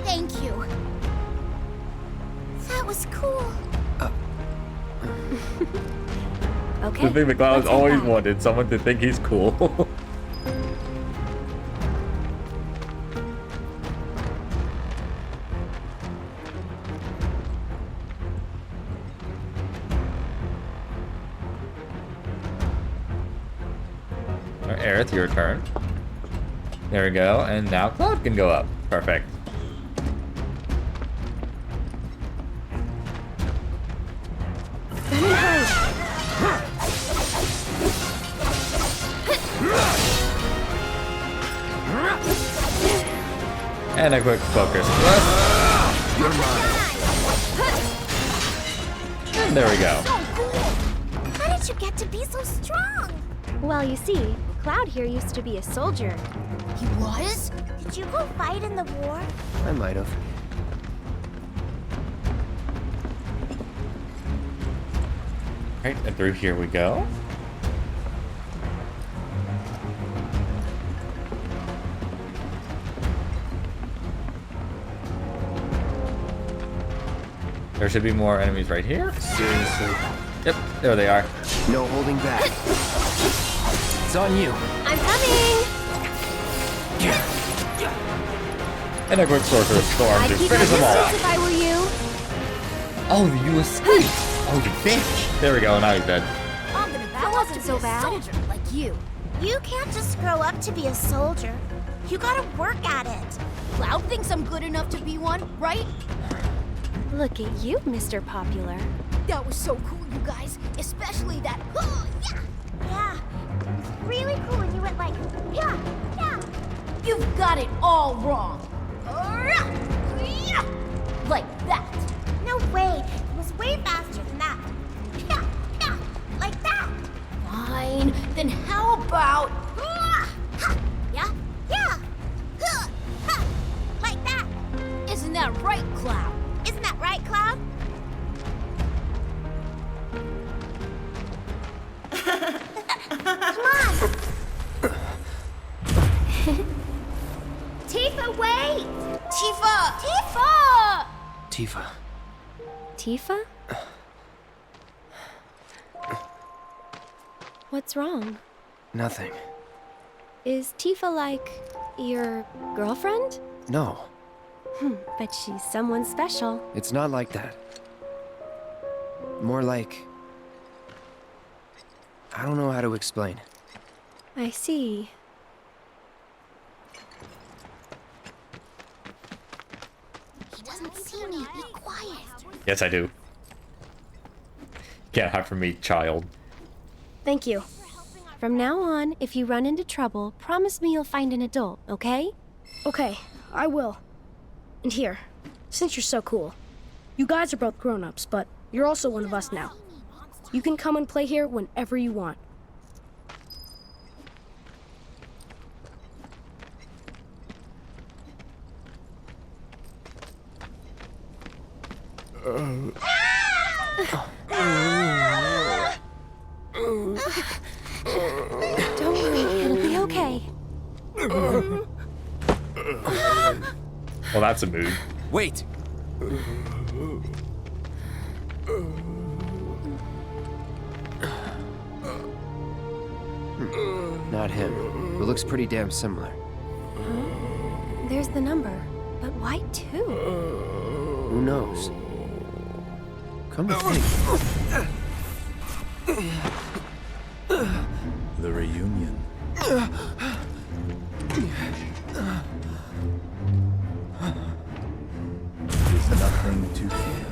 Thank you. That was cool. Okay. The thing the Cloud's let's head always back. wanted, someone to think he's cool. Alright, Aerith, your turn. There we go, and now Cloud can go up. Perfect. And a quick focus thrust. And there we go. How did you get to be so strong? Well, you see, Cloud here used to be a soldier. He was? Did you go fight in the war? I might have. Alright, and through here we go. There should be more enemies right here. Seriously? Yep, there they are. No holding back. It's on you. I'm coming! And a quick sorcerer storm I'd to keep my finish them all distance off. if I were you. Oh, you escaped! Oh, you bitch! There we go, now he's dead. That wasn't so bad. Soldier like you. You can't just grow up to be a soldier. You gotta work at it. Cloud thinks I'm good enough to be one, right? Look at you, Mr. Popular. That was so cool, you guys. Especially that. Yeah. Yeah. It was really cool when you went like, yeah, yeah. You've got it all wrong. Like that. No way. It was way faster than that. Yeah, yeah. Like that. Fine. Then how about? Yeah, yeah. Like that. Isn't that right, Cloud? Isn't that right, Cloud? Come on! Tifa, wait! Tifa! Tifa! Tifa. Tifa? What's wrong? Nothing. Is Tifa like your girlfriend? No, But she's someone special. it's not like that. More like... I don't know how to explain. I see. He doesn't see me. Be quiet. Yes, I do. Can't hide from me, child. Thank you. From now on, if you run into trouble, promise me you'll find an adult, okay? Okay, I will. And here, since you're so cool, you guys are both grown-ups, but you're also one of us now. You can come and play here whenever you want. Don't worry, it'll be okay. Well, that's a mood. Wait! Not him. It looks pretty damn similar. There's the number. But why two? Who knows? Come to think. The reunion. There's nothing to fear.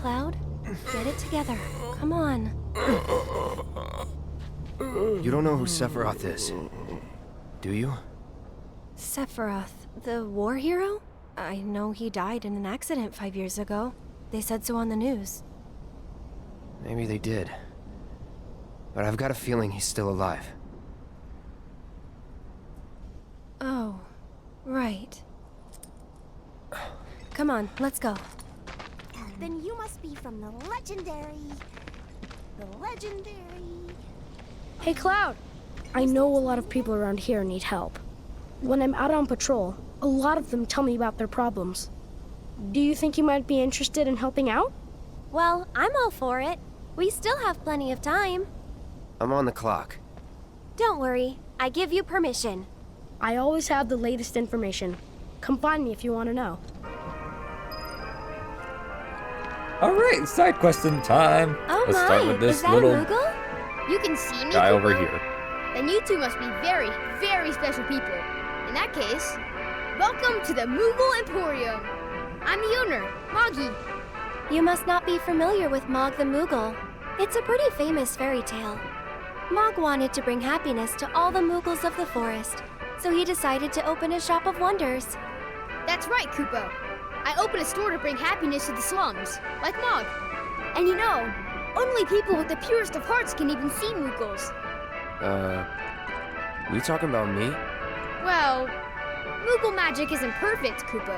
Cloud, get it together. Come on. You don't know who Sephiroth is, do you? Sephiroth, the war hero? I know he died in an accident 5 years ago. They said so on the news. Maybe they did. But I've got a feeling he's still alive. Oh, right. Come on, let's go. Then you must be from the legendary... Hey, Cloud! I know a lot of people around here need help. When I'm out on patrol, a lot of them tell me about their problems. Do you think you might be interested in helping out? Well, I'm all for it. We still have plenty of time. I'm on the clock. Don't worry, I give you permission. I always have the latest information. Come find me if you want to know. Alright, side questing time. Oh Let's start with this is that little a Moogle? You can see me, guy over people? here. Then you two must be very, very special people. In that case, welcome to the Moogle Emporium. I'm the owner, Moggy. You must not be familiar with Mog the Moogle. It's a pretty famous fairy tale. Mog wanted to bring happiness to all the Moogles of the forest, so he decided to open a shop of wonders. That's right, Kupo. I opened a store to bring happiness to the slums, like Mog. And you know, only people with the purest of hearts can even see Moogles. You talking about me? Well, Moogle magic isn't perfect, Kupo.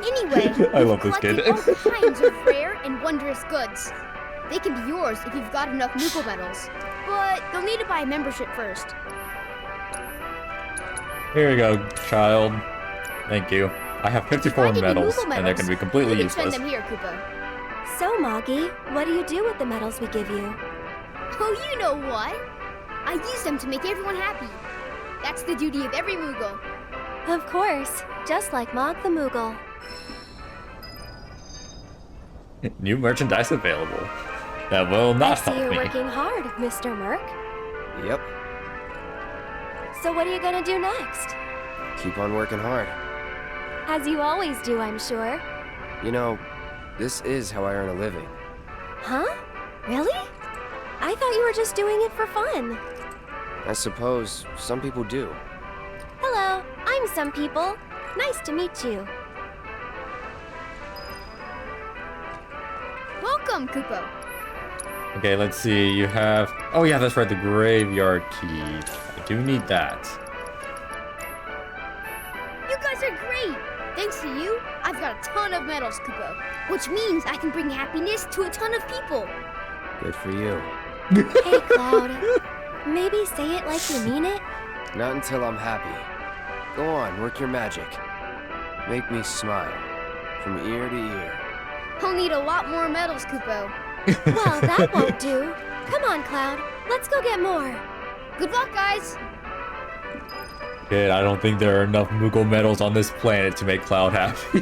Anyway, I love this kid. all kinds of rare and wondrous goods. They can be yours if you've got enough Moogle medals, but you'll need to buy a membership first. Here you go, child. Thank you. I have 54 medals, and they're going to be completely you can useless. spend them here, Kupo. So, Moggy, what do you do with the medals we give you? Oh, you know what? I use them to make everyone happy. That's the duty of every Moogle. Of course, just like Mog the Moogle. New merchandise available. That will not I see help you're me. working hard, Mr. Merc. Yep. So what are you gonna do next? Keep on working hard. As you always do, I'm sure. You know, this is how I earn a living. Huh? Really? I thought you were just doing it for fun. I suppose some people do. Hello, I'm Some People. Nice to meet you. Welcome, Kupo. Okay, let's see. You have... Oh, yeah, that's right. The graveyard key. I do need that. You guys are great! Thanks to you, I've got a ton of medals, Kupo. Which means I can bring happiness to a ton of people. Good for you. Hey, Cloud. Maybe say it like you mean it? Not until I'm happy. Go on, work your magic. Make me smile. From ear to ear. I'll need a lot more medals, Kupo. Well, that won't do. Come on, Cloud. Let's go get more. Good luck, guys. Kid, I don't think there are enough Moogle medals on this planet to make Cloud happy.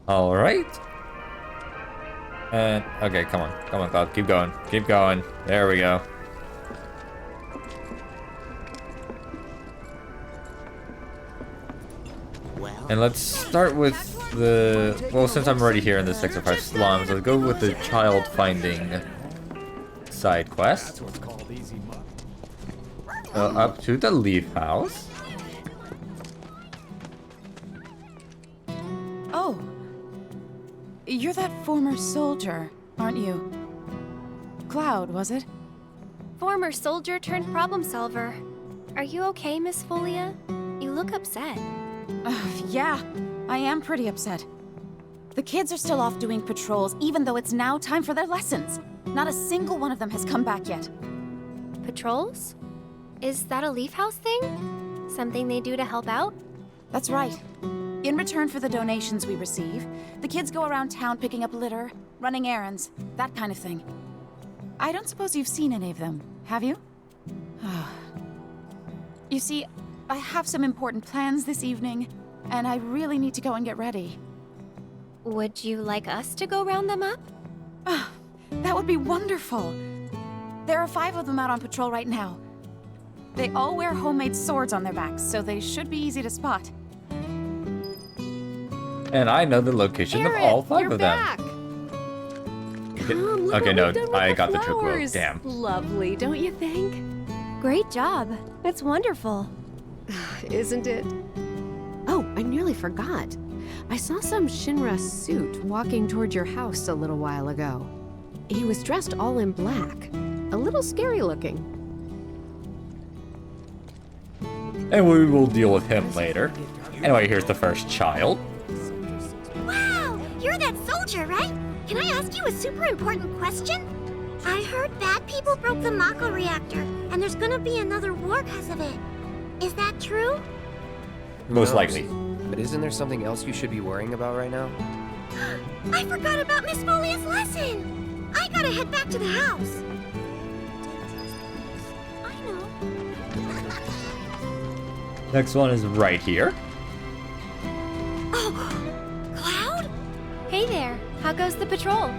Alright. And, okay, come on. Come on, Cloud. Keep going. Keep going. There we go. And let's start with the... Well, since I'm already here in the Sector 5 slums, let's go with the child finding side quest. Up to the Leaf House. Oh. You're that former soldier, aren't you? Cloud, was it? Former soldier turned problem solver. Are you okay, Miss Folia? You look upset. Yeah, I am pretty upset. The kids are still off doing patrols, even though it's now time for their lessons. Not a single one of them has come back yet. Patrols? Is that a Leaf House thing? Something they do to help out? That's right. In return for the donations we receive, the kids go around town picking up litter, running errands, that kind of thing. I don't suppose you've seen any of them, have you? You see, I have some important plans this evening, and I really need to go and get ready. Would you like us to go round them up? That would be wonderful. There are 5 of them out on patrol right now. They all wear homemade swords on their backs, so they should be easy to spot. And I know the location of all 5 of them. Come, look Okay, what no, we've done with I the got the trick wrong. flowers. Damn. Lovely, don't you think? Great job. It's wonderful. Isn't it? Oh, I nearly forgot. I saw some Shinra suit walking toward your house a little while ago. He was dressed all in black. A little scary looking. And we will deal with him later. Anyway, here's the first child. Wow, you're that soldier, right? Can I ask you a super important question? I heard bad people broke the Mako reactor, and there's gonna be another war because of it. Is that true? Most likely. But isn't there something else you should be worrying about right now? I forgot about Miss Folia's lesson! I gotta head back to the house. I know. Next one is right here. Oh, Cloud? Hey there. How goes the patrol?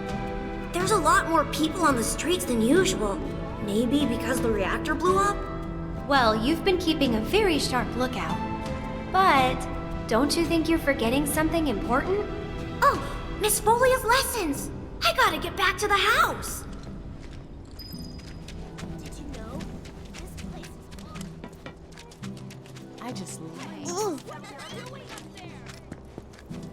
There's a lot more people on the streets than usual. Maybe because the reactor blew up? Well, you've been keeping a very sharp lookout. But don't you think you're forgetting something important? Oh, Miss Folia's lessons! I gotta get back to the house! Did you know? This place is I just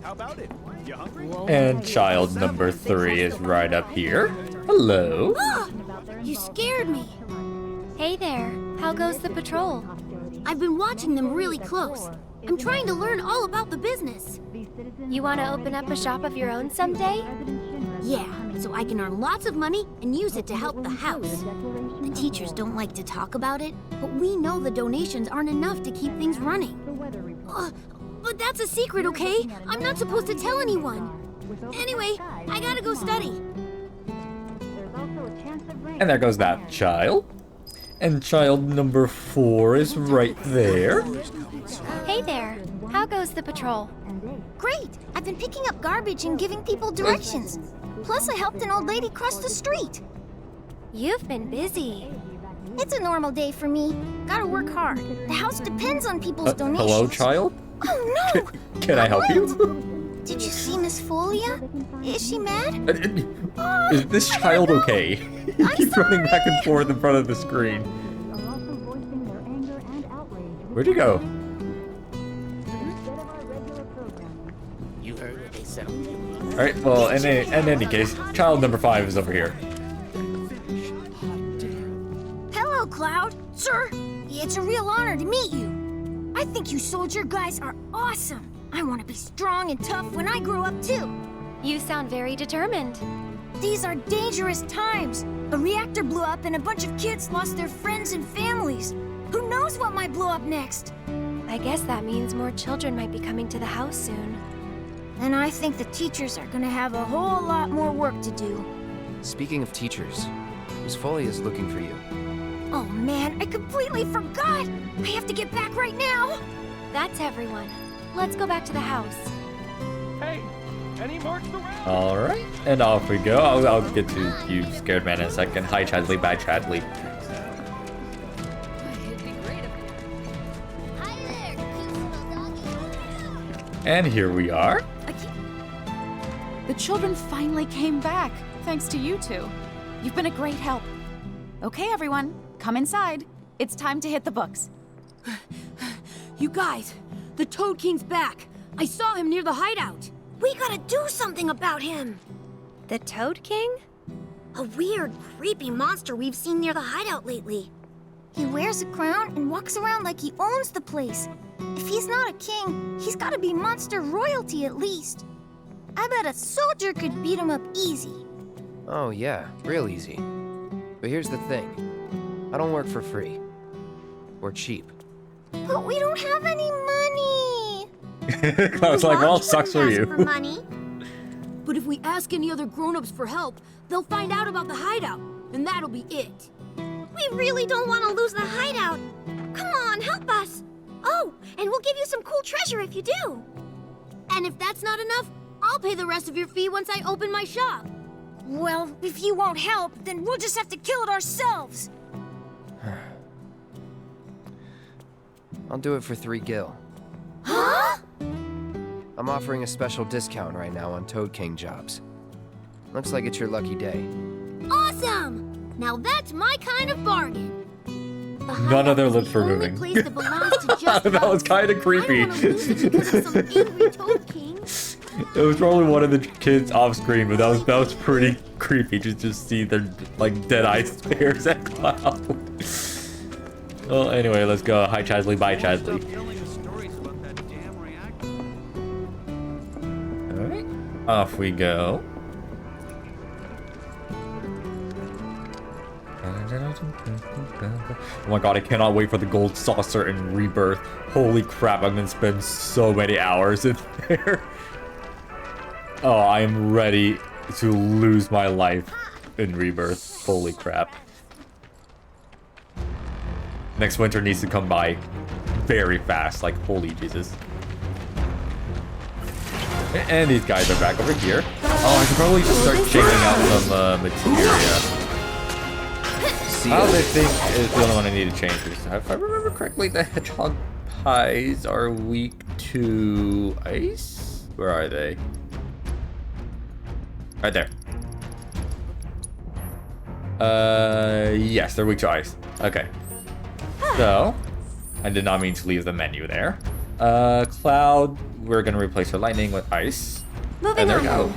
How about it? You hungry? And child number 3 is right up here. Hello. You scared me. Hey there, how goes the patrol? I've been watching them really close. I'm trying to learn all about the business. You want to open up a shop of your own someday? Yeah, so I can earn lots of money and use it to help the house. The teachers don't like to talk about it, but we know the donations aren't enough to keep things running. But that's a secret, okay? I'm not supposed to tell anyone. Anyway, I gotta go study. And there goes that child. And child number 4 is right there. Hey there, how goes the patrol? Great! I've been picking up garbage and giving people directions. Plus, I helped an old lady cross the street. You've been busy. It's a normal day for me. Gotta work hard. The house depends on people's donations. Hello, child? Oh no! Can I help you? Did you see Miss Folia? Is she mad? Is this child okay? He keeps running back and forth in front of the screen. Where'd you go? You heard what they said. Alright, well, in any case, child number 5 is over here. Hello, Cloud. Sir, it's a real honor to meet you. I think you soldier guys are awesome. I want to be strong and tough when I grow up, too. You sound very determined. These are dangerous times. A reactor blew up and a bunch of kids lost their friends and families. Who knows what might blow up next? I guess that means more children might be coming to the house soon. And I think the teachers are gonna have a whole lot more work to do. Speaking of teachers, Miss Foley is looking for you. Oh man, I completely forgot! I have to get back right now! That's everyone. Let's go back to the house. Hey, any marks around? Alright, and off we go. I'll get to you, scared man, in a second. Hi, Chadley. Bye, Chadley. And here we are. The children finally came back, thanks to you two. You've been a great help. Okay, everyone, come inside. It's time to hit the books. You guys, the Toad King's back. I saw him near the hideout. We gotta do something about him. The Toad King? A weird, creepy monster we've seen near the hideout lately. He wears a crown and walks around like he owns the place. If he's not a king, he's gotta be monster royalty at least. I bet a soldier could beat him up easy. Oh yeah, real easy. But here's the thing. I don't work for free. Or cheap. But we don't have any money. I was like, well, sucks for you. For money. But if we ask any other grown-ups for help, they'll find out about the hideout, and that'll be it. We really don't want to lose the hideout. Come on, help us. Oh, and we'll give you some cool treasure if you do. And if that's not enough, I'll pay the rest of your fee once I open my shop. Well, if you won't help, then we'll just have to kill it ourselves. I'll do it for 3 gil. Huh? I'm offering a special discount right now on Toad King jobs. Looks like it's your lucky day. Awesome! Now that's my kind of bargain. None of their lips were moving. That belongs to just that was kind of creepy. It was probably one of the kids off screen, but that was pretty creepy to just see their like dead eye stares at Cloud. Well, anyway, let's go. Hi, Chadley. Bye, Chadley. Alright, off we go. Oh my god, I cannot wait for the gold saucer and Rebirth. Holy crap, I'm gonna spend so many hours in there. Oh, I am ready to lose my life in Rebirth. Holy crap. Next winter needs to come by very fast, like holy Jesus. And these guys are back over here. Oh, I should probably just start checking out some materia. Cloud, I think, is the only one I need to change. If I remember correctly, the hedgehog pies are weak to ice? Where are they? Right there. Yes, they're weak to ice. Okay. So, I did not mean to leave the menu there. Cloud, we're gonna replace her lightning with ice. Moving and there on. we go.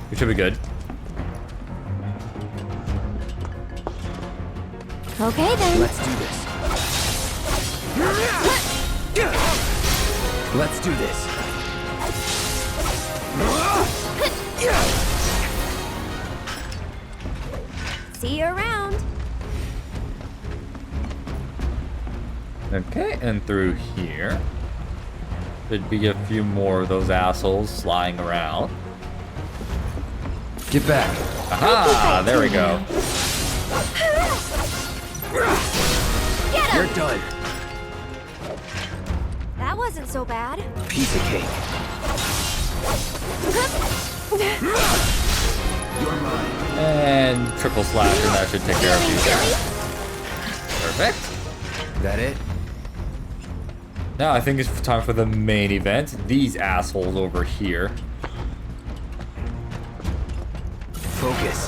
We should be good. Okay then. Let's do this. Let's do this. See you around. Okay, and through here. Should be a few more of those assholes lying around. Get back. Aha! There we go. Get him! You're done. That wasn't so bad. Piece of cake. You're mine. And triple slash, and that should take care of you. Perfect. That it? Now I think it's time for the main event. These assholes over here. Focus.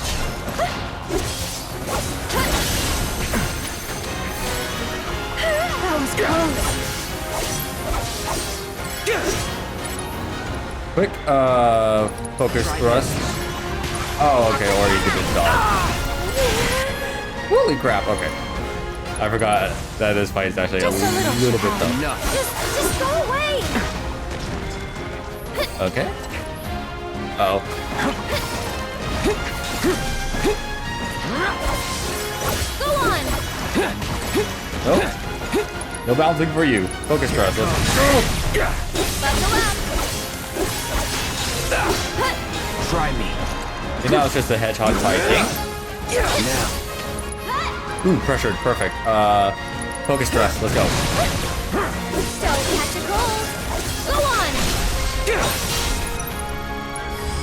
That was close. Quick, focus thrust. Oh, okay, or you did dodge. Holy crap, okay. I forgot that this fight is actually a little bit tough. Just go away. Okay. Uh-oh. Go on. Nope. No bouncing for you. Focus thrust. Let's go. Buckle up. Try me. And now it's just a hedgehog fighting. Now. Ooh, pressured. Perfect. Focus thrust. Let's go. Don't catch a cold. Go on.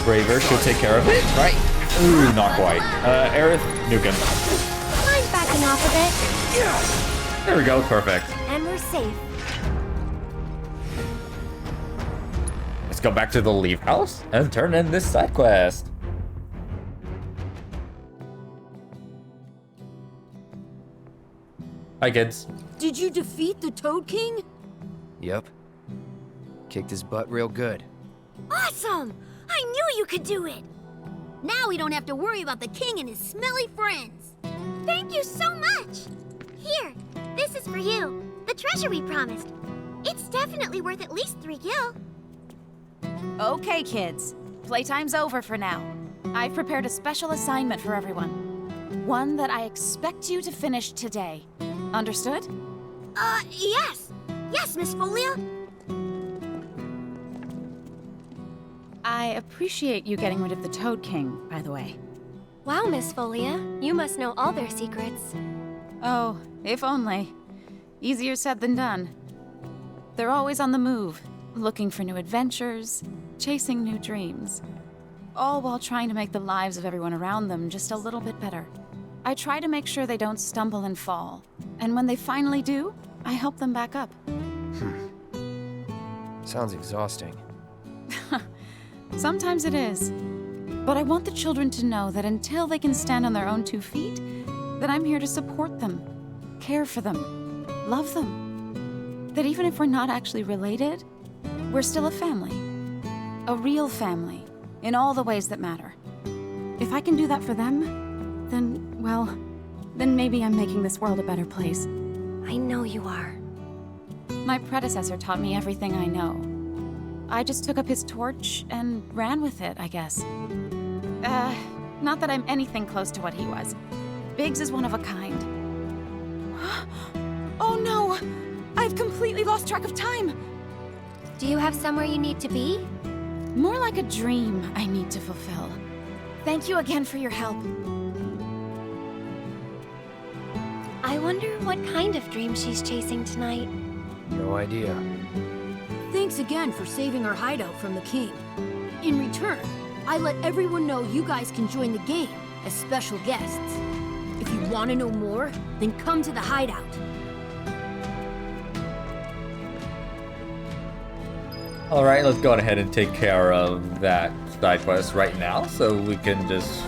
Braver should take care of it, right? Ooh, not quite. Aerith, nuke him. Mine's backing off a bit. There we go. Perfect. And we're safe. Let's go back to the Leaf House and turn in this side quest. Hi, kids. Did you defeat the Toad King? Yep. Kicked his butt real good. Awesome! I knew you could do it! Now we don't have to worry about the king and his smelly friends. Thank you so much! Here, this is for you. The treasure we promised. It's definitely worth at least 3 gil. Okay, kids. Playtime's over for now. I've prepared a special assignment for everyone. One that I expect you to finish today. Understood? Yes. Yes, Miss Folia. I appreciate you getting rid of the Toad King, by the way. Wow, Miss Folia. You must know all their secrets. Oh, if only. Easier said than done. They're always on the move, looking for new adventures, chasing new dreams. All while trying to make the lives of everyone around them just a little bit better. I try to make sure they don't stumble and fall. And when they finally do, I help them back up. Sounds exhausting. Sometimes it is. But I want the children to know that until they can stand on their own 2 feet, that I'm here to support them, care for them, love them. That even if we're not actually related, we're still a family. A real family, in all the ways that matter. If I can do that for them, then, well, then maybe I'm making this world a better place. I know you are. My predecessor taught me everything I know. I just took up his torch and ran with it, I guess. Not that I'm anything close to what he was. Biggs is one of a kind. Oh no! I've completely lost track of time! Do you have somewhere you need to be? More like a dream I need to fulfill. Thank you again for your help. I wonder what kind of dream she's chasing tonight. No idea. Thanks again for saving our hideout from the king. In return, I let everyone know you guys can join the game as special guests. If you want to know more, then come to the hideout. Alright, let's go ahead and take care of that side quest right now, so we can just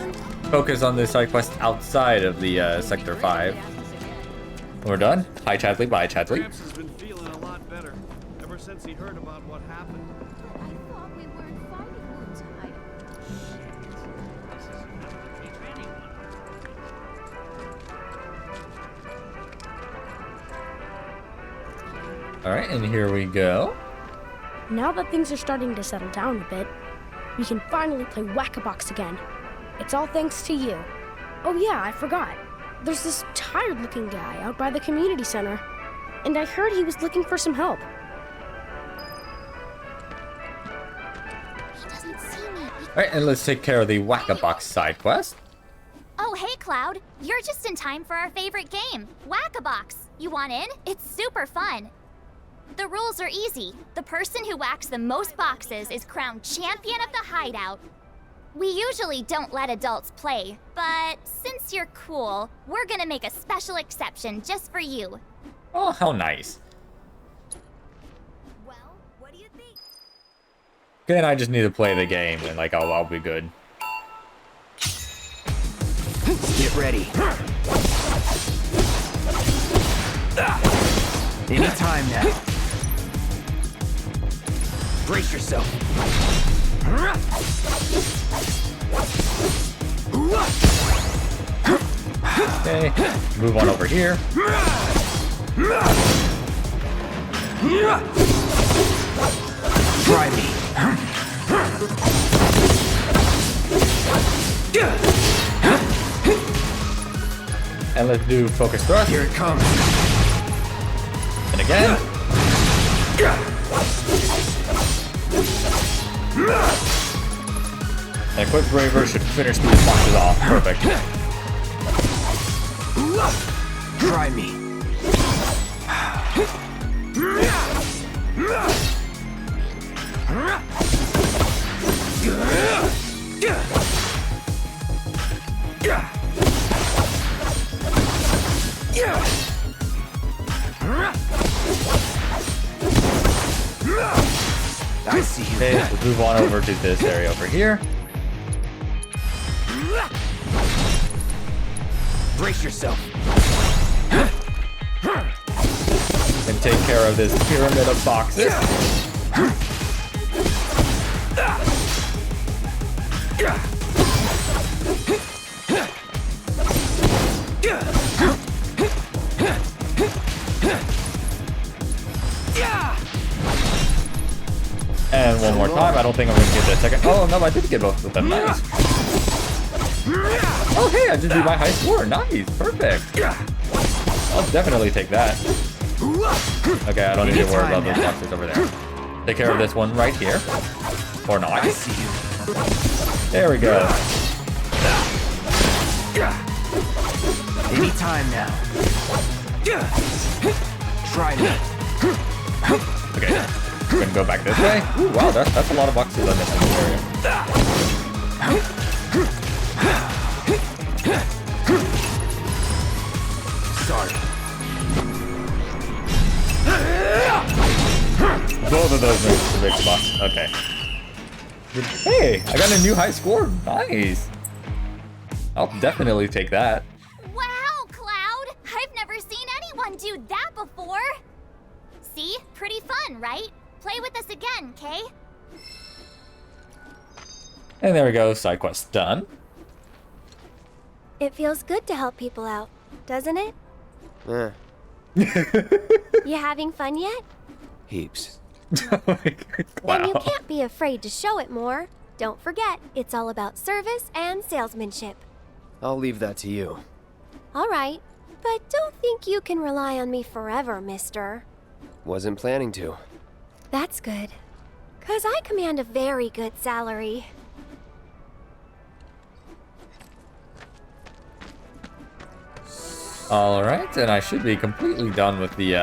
focus on the side quest outside of the Sector 5. When we're done, hi Chadley, bye Chadley. Gramps has been feeling a lot better ever since he heard about what happened. I thought we weren't fighting moon tide. Alright, and here we go. Now that things are starting to settle down a bit, we can finally play Whack-A-Box again. It's all thanks to you. Oh yeah, I forgot. There's this tired-looking guy out by the community center, and I heard he was looking for some help. He doesn't see me. Alright, and let's take care of the Whack-A-Box side quest. Oh, hey, Cloud. You're just in time for our favorite game, Whack-A-Box. You want in? It's super fun. The rules are easy. The person who whacks the most boxes is crowned champion of the hideout. We usually don't let adults play, but since you're cool, we're gonna make a special exception just for you. Oh, how nice. Well, what do you think? Okay, and I just need to play the game, and like I'll be good. Get ready. Anytime now. Brace yourself. Okay, move on over here. Try me. And let's do focus thrust. Here it comes. And again. And a quick braver should finish these boxes off. Perfect. Try me. I see you. Okay, let's move on over to this area over here. Brace yourself. And take care of this pyramid of boxes. And one more time. I don't think I'm gonna get that second. Oh no, I did get both of them. Nice. Oh hey, I just beat my high score. Nice, perfect. I'll definitely take that. Okay, I don't need to worry about those boxes over there. Take care of this one right here. Or not. There we go. Anytime now. Try me. Okay. We're gonna go back this way. Ooh, wow, that's a lot of boxes on this area. Sorry. Both of those are the big box. Okay. Hey, I got a new high score. Nice. I'll definitely take that. Wow, Cloud! I've never seen anyone do that before. See? Pretty fun, right? Play with us again, Kay? And there we go, side quest done. It feels good to help people out, doesn't it? Eh, You having fun yet? heaps. Then you can't be afraid to show it more. Don't forget, it's all about service and salesmanship. I'll leave that to you. All right, but don't think you can rely on me forever, mister. Wasn't planning to. That's good, 'cause I command a very good salary. Alright, and I should be completely done with the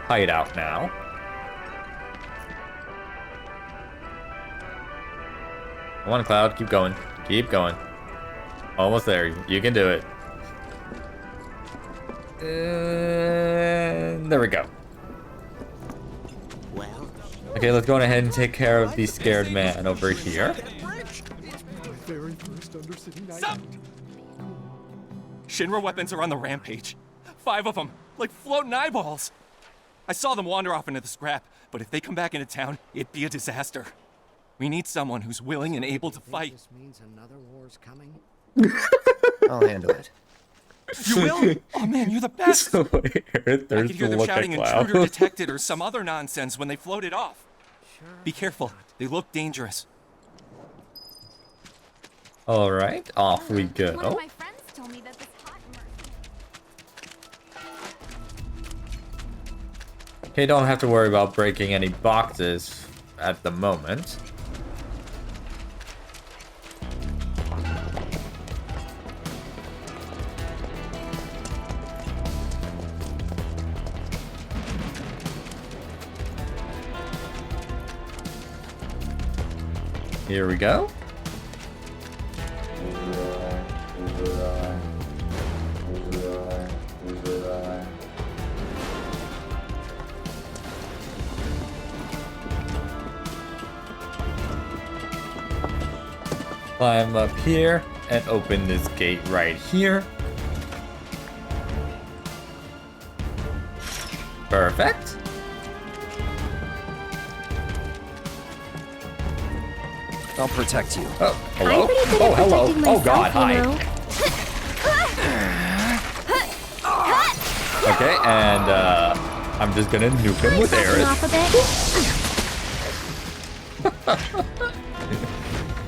hideout now. Come on, Cloud, keep going. Keep going. Almost there. You can do it. There we go. Okay, let's go on ahead and take care of the scared man over here. Stop! Shinra weapons are on the rampage. 5 of them, like floating eyeballs. I saw them wander off into the scrap, but if they come back into town, it'd be a disaster. We need someone who's willing and able to fight. This means another war's coming. I'll handle it. You will? Oh man, you're the best! So Aerith, I could hear them shouting intruder detected or some other nonsense when they floated off. Be careful, they look dangerous. Alright, off we go. One of my friends told me that this hot Okay, don't have to worry about breaking any boxes at the moment. Here we go. Climb up here and open this gate right here. Perfect. I'll protect you. Oh, hello? Oh, hello. Oh, God, hi. Okay, and I'm just gonna nuke him with Aerith.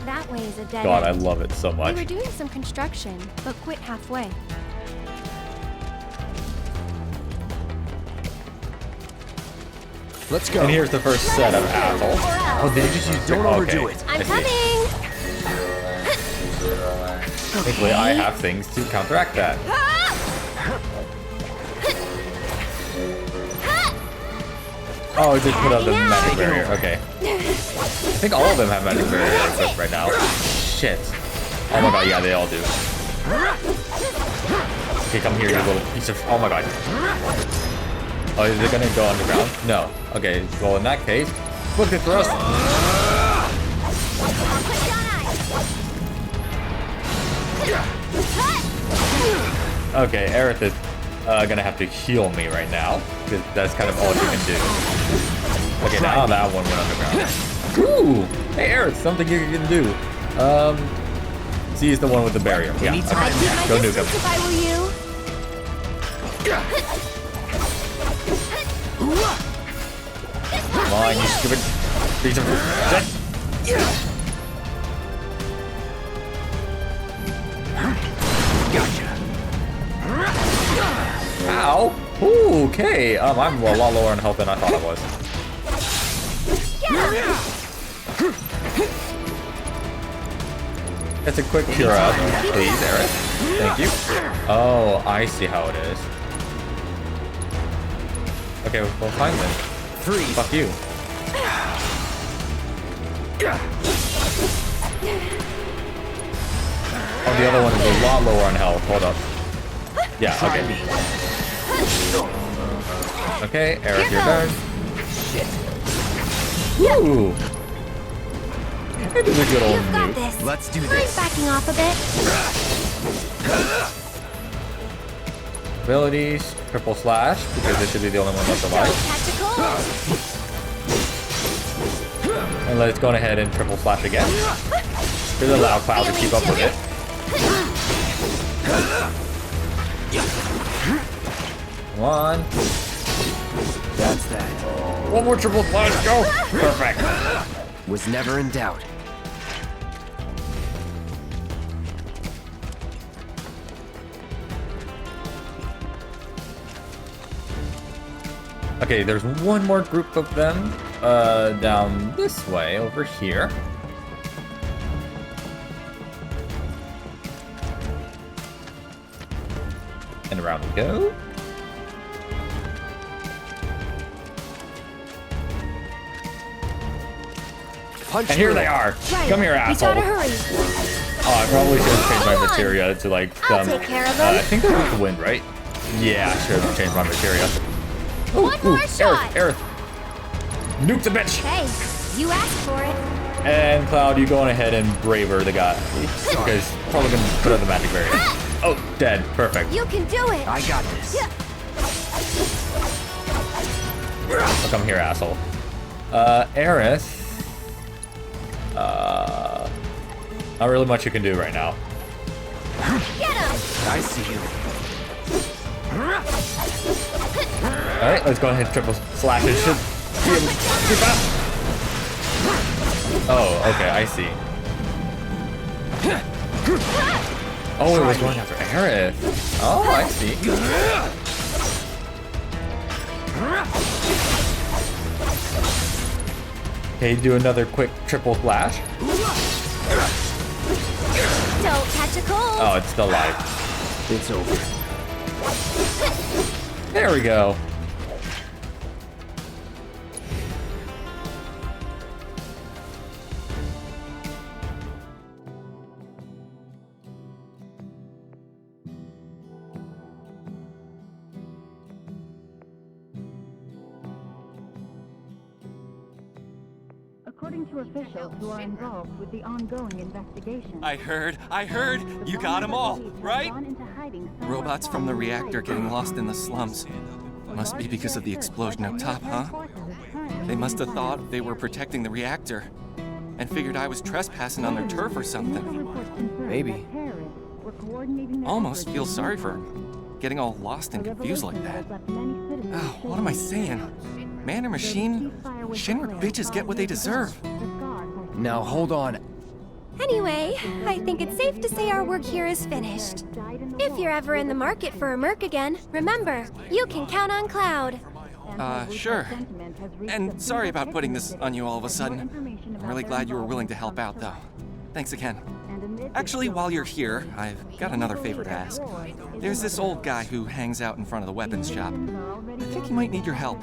That way is a dead God, I end. love it so They much. were doing some construction, but quit halfway. Let's go. And here's the first set of apples. Oh, they just used Don't overdo it. I'm I see. coming! Thankfully, I have things to counteract that. Oh, I just put up the magic barrier. Okay. I think all of them have magic barrier equipped right now. Shit. Oh my god, yeah, they all do. Okay, come here, you little piece of... Oh my god. Oh, is it gonna go underground? No. Okay, well in that case, look at thrust. Okay, Aerith is gonna have to heal me right now, because that's kind of all she can do. Okay, now that one went underground. Ooh! Hey Aerith, something you can do. Seize the one with the barrier. Yeah, okay. Go nuke him. If I were you. Come on, you stupid piece of shit. Ow! Ooh, okay. I'm a lot lower in health than I thought I was. It's a quick cure up, please, Aerith. Thank you. Oh, I see how it is. Okay, well, fine then. Freeze. Fuck you. Oh, the other one is a lot lower on health. Hold up. Yeah, okay. Okay, Aerith, your turn. Woo! It is a good old You've got nuke. this. Let's do Mind this. backing off a bit. Abilities, triple slash, because this should be the only one left alive. And let's go ahead and triple slash again. Really allow Cloud to keep up with it. One. That's that. One more triple slash, go! Perfect. Was never in doubt. Okay, there's one more group of them down this way, over here. And around we go. Punch and here through they it. are. Right. Come here, We asshole. gotta hurry. Oh, I probably should have changed my materia to like I'll some. take care of them. I think that's the wind, right? Yeah, I should have changed my materia. One more shot. Aerith. Nuke the bitch. Hey, you asked for it. And Cloud, you going ahead and braver the guy. Because probably gonna put out the magic barrier. Oh, dead. Perfect. You can do it. I got this. Oh, come here, asshole. Aerith. Not really much you can do right now. Get him. I see you. Alright, let's go ahead and triple slash it. Should be able to keep up. Oh, okay, I see. Oh, it was going after Aerith. Oh, I see. Okay, do another quick triple slash. Don't catch a cold. Oh, it's still alive. It's over. There we go. According to officials who are involved with the ongoing investigation, I heard. You got them all, right? Robots from the reactor getting lost in the slums. Must be because of the explosion up top, huh? They must have thought they were protecting the reactor and figured I was trespassing on their turf or something. Maybe. Almost feel sorry for them, getting all lost and confused like that. Oh, what am I saying? Man or machine? Shinra bitches get what they deserve. Now hold on. Anyway, I think it's safe to say our work here is finished. If you're ever in the market for a merc again, remember, you can count on Cloud. Sure. And sorry about putting this on you all of a sudden. I'm really glad you were willing to help out, though. Thanks again. Actually, while you're here, I've got another favor to ask. There's this old guy who hangs out in front of the weapons shop. I think he might need your help.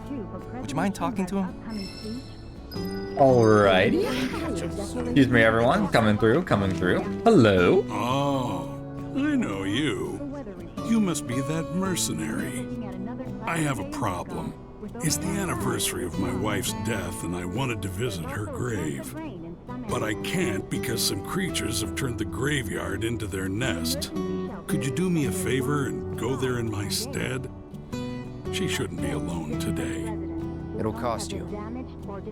Would you mind talking to him? Alrighty. Excuse me, everyone. Coming through. Hello. Oh, I know you. You must be that mercenary. I have a problem. It's the anniversary of my wife's death, and I wanted to visit her grave. But I can't because some creatures have turned the graveyard into their nest. Could you do me a favor and go there in my stead? She shouldn't be alone today. It'll cost you.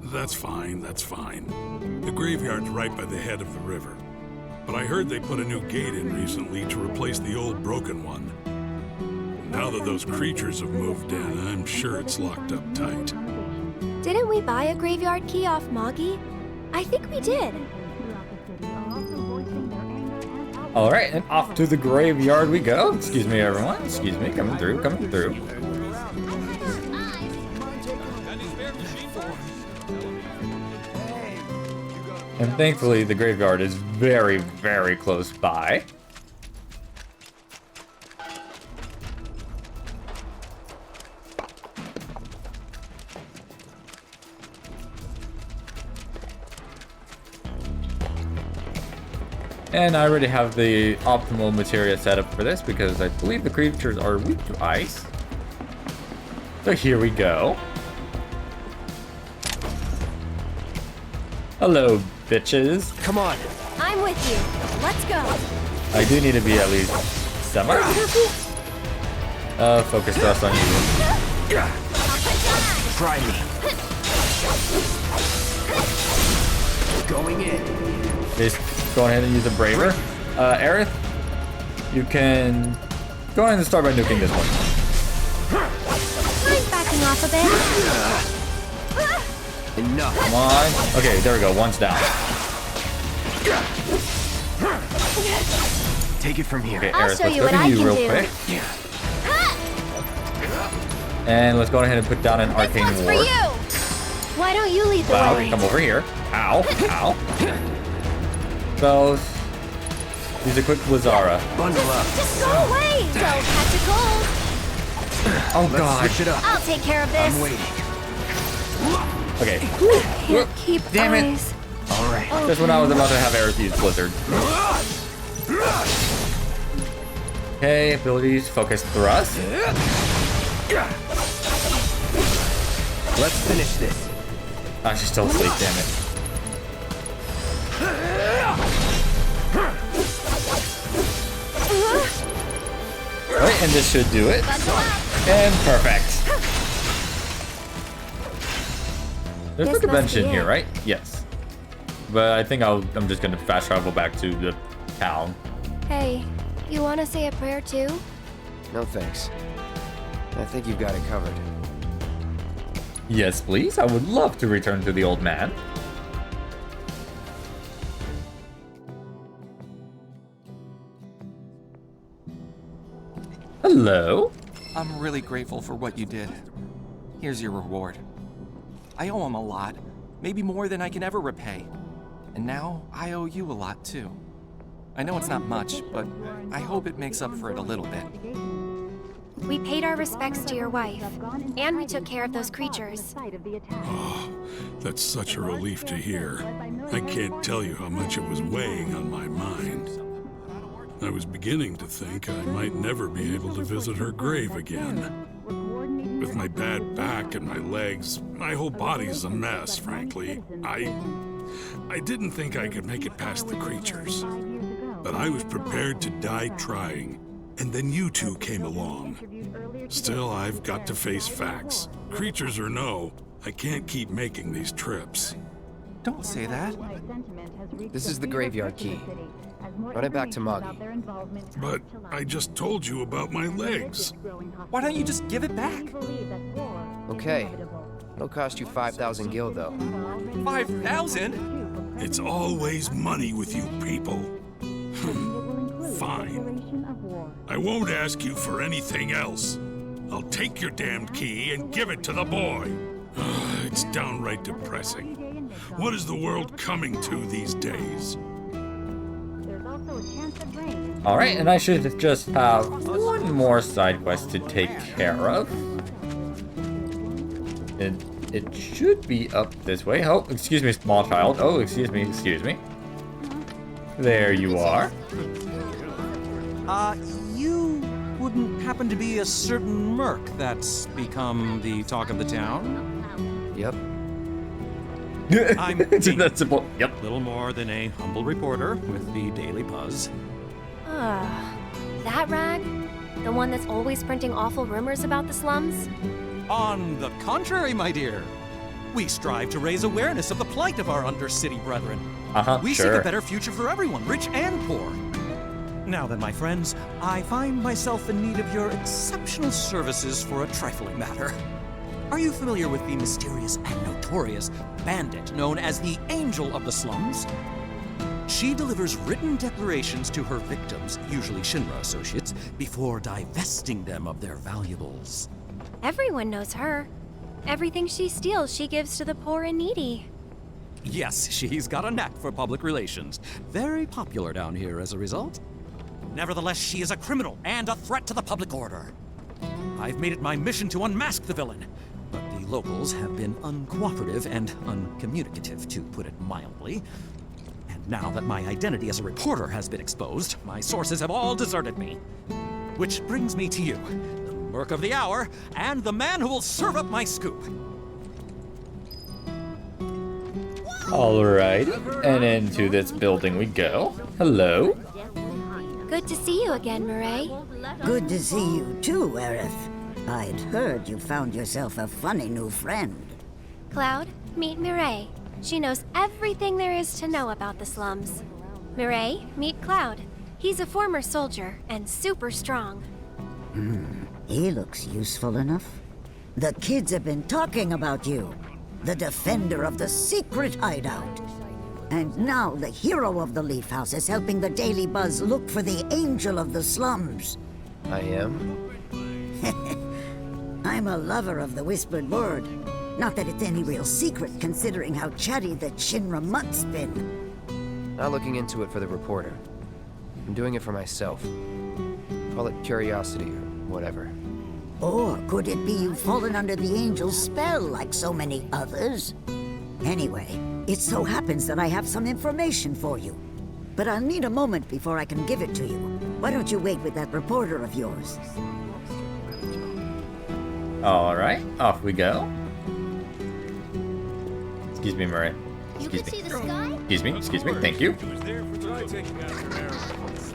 That's fine. The graveyard's right by the head of the river. But I heard they put a new gate in recently to replace the old broken one. Now that those creatures have moved in, I'm sure it's locked up tight. Didn't we buy a graveyard key off Moggy? I think we did. Alright, and off to the graveyard we go. Excuse me, everyone. Excuse me. Coming through. And thankfully, the graveyard is very, very close by. And I already have the optimal materia set up for this because I believe the creatures are weak to ice. So here we go. Hello, bitches. Come on. I'm with you. Let's go. I do need to be at least semi. Focus thrust on you. Try me. Going in. Just go ahead and use a braver. Aerith, you can go ahead and start by nuking this one. I'm backing off a bit. Enough. Come on. Okay, there we go. One's down. Take it from here. Okay, I'll Aerith, show let's you go what to I you can real do. quick. And let's go ahead and put down an arcane This one's for ward. you. Why don't you lead the Wow, way? come over here. Ow, ow. So, use a quick Blizzara. Bundle up. Just go away. Don't catch a cold. Oh Let's god. switch it up. I'll take care of this. I'm waiting. Okay. Can't keep Damn it. eyes. All right. Just when I was about to have Aerith use Blizzard. Okay, abilities, focus thrust. Let's finish this. Ah, she's still asleep, damn it. Alright, and this should do it. And perfect. There's a convention here, right? Yes. But I think I'm just gonna fast travel back to the town. Hey, you want to say a prayer too? No thanks. I think you've got it covered. Yes, please. I would love to return to the old man. Hello? I'm really grateful for what you did. Here's your reward. I owe him a lot, maybe more than I can ever repay. And now I owe you a lot too. I know it's not much, but I hope it makes up for it a little bit. We paid our respects to your wife, and we took care of those creatures. Oh, that's such a relief to hear. I can't tell you how much it was weighing on my mind. I was beginning to think I might never be able to visit her grave again. With my bad back and my legs, my whole body's a mess, frankly. I didn't think I could make it past the creatures. But I was prepared to die trying, and then you two came along. Still, I've got to face facts. Creatures or no, I can't keep making these trips. Don't say that. This is the graveyard key. Run it back to Moggy. But I just told you about my legs. Why don't you just give it back? Okay. It'll cost you 5,000 gil, though. 5,000? It's always money with you people. Fine. I won't ask you for anything else. I'll take your damned key and give it to the boy. It's downright depressing. What is the world coming to these days? Alright, and I should just have one more side quest to take care of. And it should be up this way. Oh, excuse me, small child. Oh, excuse me, excuse me. There you are. You wouldn't happen to be a certain merc that's become the talk of the town? Yep. I'm that simple. Yep. Little more than a humble reporter with the Daily Buzz. That rag? The one that's always printing awful rumors about the slums? On the contrary, my dear. We strive to raise awareness of the plight of our undercity brethren. We seek a better future for everyone, rich and poor. Now then, my friends, I find myself in need of your exceptional services for a trifling matter. Are you familiar with the mysterious and notorious bandit known as the Angel of the Slums? She delivers written declarations to her victims, usually Shinra associates, before divesting them of their valuables. Everyone knows her. Everything she steals, she gives to the poor and needy. Yes, she's got a knack for public relations. Very popular down here as a result. Nevertheless, she is a criminal and a threat to the public order. I've made it my mission to unmask the villain, but the locals have been uncooperative and uncommunicative, to put it mildly. And now that my identity as a reporter has been exposed, my sources have all deserted me. Which brings me to you, the merc of the hour, and the man who will serve up my scoop. Alright, and into this building we go. Hello. Good to see you again, Mireille. Good to see you too, Aerith. I'd heard you found yourself a funny new friend. Cloud, meet Mireille. She knows everything there is to know about the slums. Mireille, meet Cloud. He's a former soldier and super strong. He looks useful enough. The kids have been talking about you. The defender of the secret hideout. And now the hero of the Leaf House is helping the Daily Buzz look for the Angel of the Slums. I am? I'm a lover of the whispered word. Not that it's any real secret, considering how chatty the Shinra mutt's been. Not looking into it for the reporter. I'm doing it for myself. Call it curiosity or whatever. Or could it be you've fallen under the Angel's spell like so many others? Anyway, it so happens that I have some information for you. But I'll need a moment before I can give it to you. Why don't you wait with that reporter of yours? Alright, off we go. Excuse me, Murray. You can see the sky? Excuse me, thank you.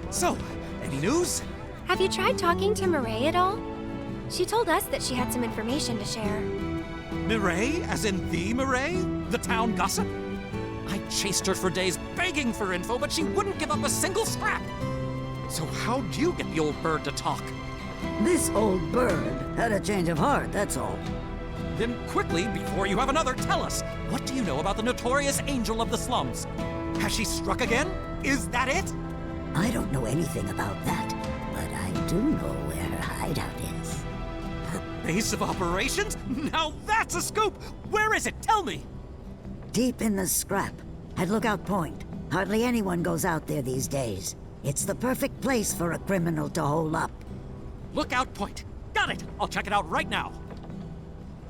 So, any news? Have you tried talking to Murray at all? She told us that she had some information to share. Mireille, as in the Mireille? The town gossip? I chased her for days begging for info, but she wouldn't give up a single scrap. So how'd you get the old bird to talk? This old bird had a change of heart, that's all. Then quickly, before you have another, tell us, what do you know about the notorious angel of the slums? Has she struck again? Is that it? I don't know anything about that, but I do know where her hideout is. Her base of operations? Now that's a scoop! Where is it? Tell me! Deep in the scrap, at Lookout Point. Hardly anyone goes out there these days. It's the perfect place for a criminal to hole up. Lookout Point. Got it! I'll check it out right now.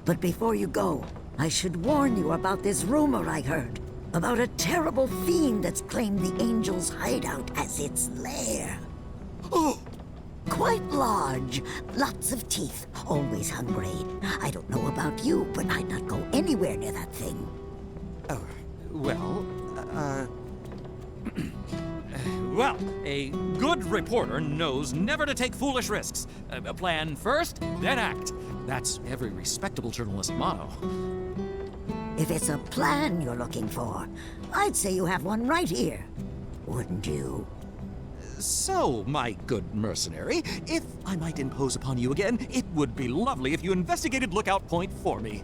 But before you go, I should warn you about this rumor I heard. About a terrible fiend that's claimed the Angel's hideout as its lair. Oh! Quite large, lots of teeth, always hungry. I don't know about you, but I'd not go anywhere near that thing. Oh, well, well, a good reporter knows never to take foolish risks. Plan first, then act. That's every respectable journalist motto. If it's a plan you're looking for, I'd say you have one right here. Wouldn't you? So, my good mercenary, if I might impose upon you again, it would be lovely if you investigated Lookout Point for me.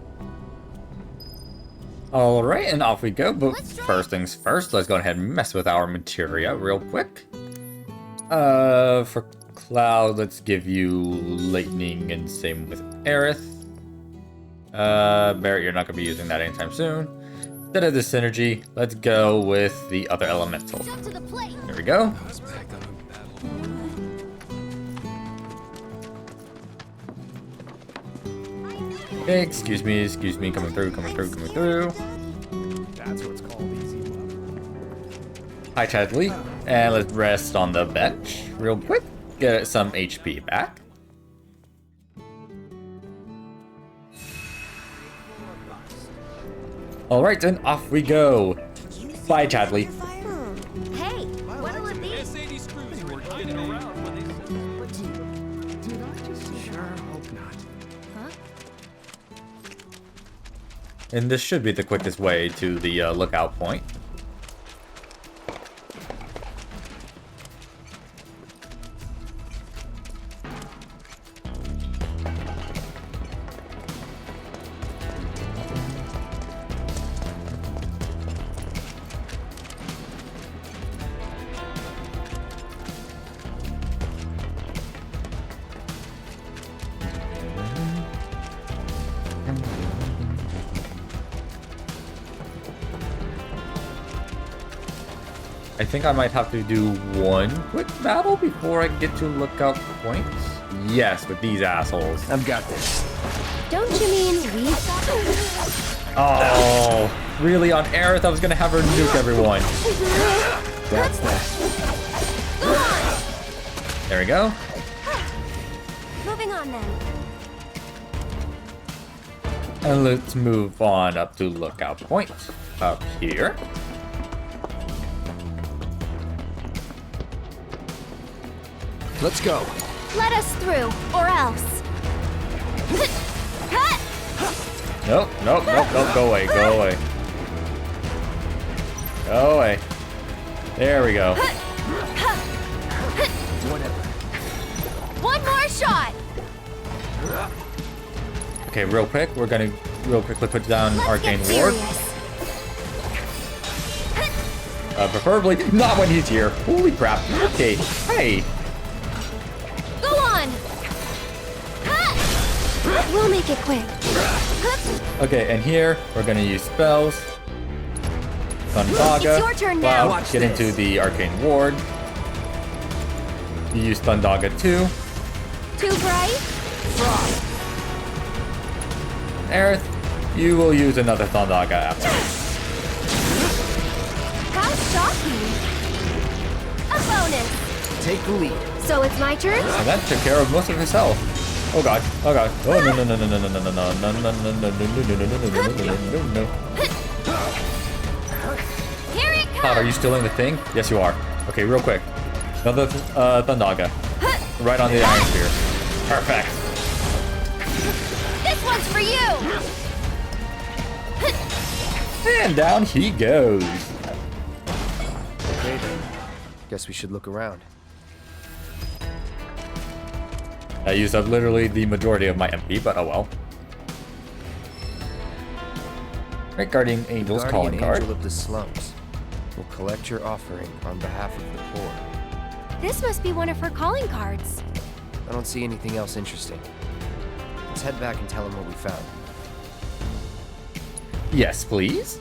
Alright, and off we go. But first things first, let's go ahead and mess with our materia real quick. For Cloud, let's give you lightning, and same with Aerith. Barrett, you're not going to be using that anytime soon. Instead of the synergy, let's go with the other elemental. There we go. Okay, excuse me, coming through. That's what's called easy love. Hi, Chadley. And let's rest on the bench real quick. Get some HP back. Alright, then off we go. Bye, Chadley. Hey, what'll it be? SAD screws were hiding around when they Did I just sure hope not? And this should be the quickest way to the lookout point. I think I might have to do one quick battle before I get to lookout points. Yes, with these assholes. I've got this. Don't you mean we? Oh, really? On Aerith, I was gonna have her nuke everyone. That's that. There we go. Moving on then. And let's move on up to lookout point up here. Let's go. Let us through, or else. Nope. Go away. Go away. There we go. Whatever. One more shot. Okay, real quick, we're gonna real quickly put down Arcane Ward. Preferably not when he's here. Holy crap. Okay, hey. Go on. We'll make it quick. Okay, and here we're gonna use spells. Thundaga. It's your turn now. Cloud, get into the Arcane Ward. You use Thundaga too. Too bright? Aerith, you will use another Thundaga after. How shocking. A bonus. take the lead. So it's my turn? And that took care of most of herself. Oh god. Oh god. Oh no no no no no no no no no no no no no no no. Here it Cloud, are you still in the thing? Yes, you are. Okay, real quick. Another Thundaga. Right on the Iron Spear. Perfect. This one's for you! And down he goes. Okay then. Guess we should look around. I used up literally the majority of my MP, but oh well. Right, Guardian Angel's calling card. Angel of the Slums will collect your offering on behalf of the poor. This must be one of her calling cards. I don't see anything else interesting. Let's head back and tell him what we found. Yes, please.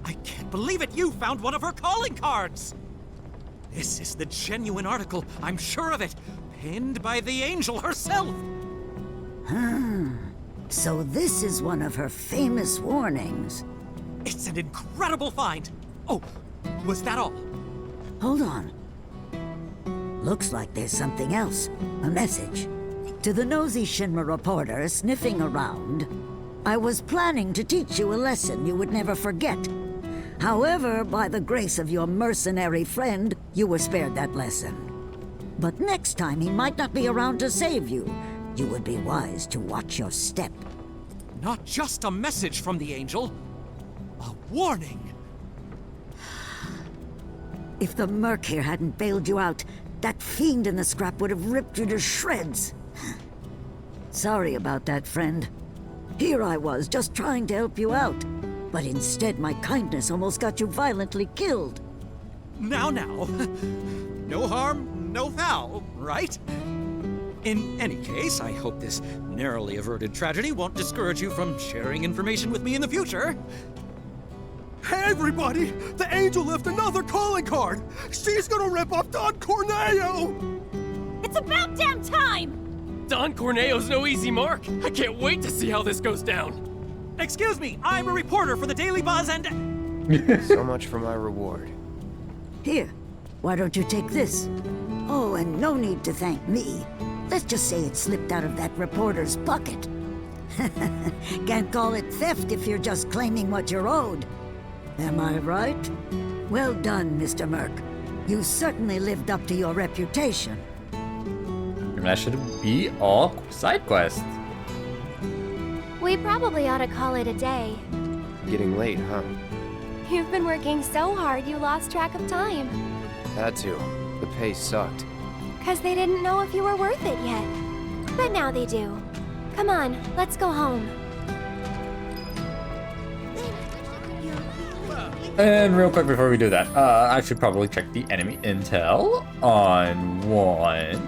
I can't believe it! You found one of her calling cards! This is the genuine article, I'm sure of it. Pinned by the angel herself! So this is one of her famous warnings. It's an incredible find! Oh, was that all? Hold on. Looks like there's something else. A message. To the nosy Shinra reporter sniffing around, I was planning to teach you a lesson you would never forget. However, by the grace of your mercenary friend, you were spared that lesson. But next time he might not be around to save you. You would be wise to watch your step. Not just a message from the angel, a warning. If the Merc here hadn't bailed you out, that fiend in the scrap would have ripped you to shreds. Sorry about that, friend. Here I was, just trying to help you out. But instead, my kindness almost got you violently killed. Now. No harm, no foul, right? In any case, I hope this narrowly averted tragedy won't discourage you from sharing information with me in the future. Hey everybody! The angel left another calling card! She's gonna rip off Don Corneo! It's about damn time! Don Corneo's no easy mark. I can't wait to see how this goes down. Excuse me, I'm a reporter for the Daily Buzz and... So much for my reward. Here, why don't you take this? Oh, and no need to thank me. Let's just say it slipped out of that reporter's pocket. Can't call it theft if you're just claiming what you're owed. Am I right? Well done, Mr. Merc. You certainly lived up to your reputation. And that should be all side quests. We probably ought to call it a day. Getting late, huh? You've been working so hard you lost track of time. Had to. The pay sucked. 'Cause they didn't know if you were worth it yet. But now they do. Come on, let's go home. And real quick before we do that, I should probably check the enemy intel on one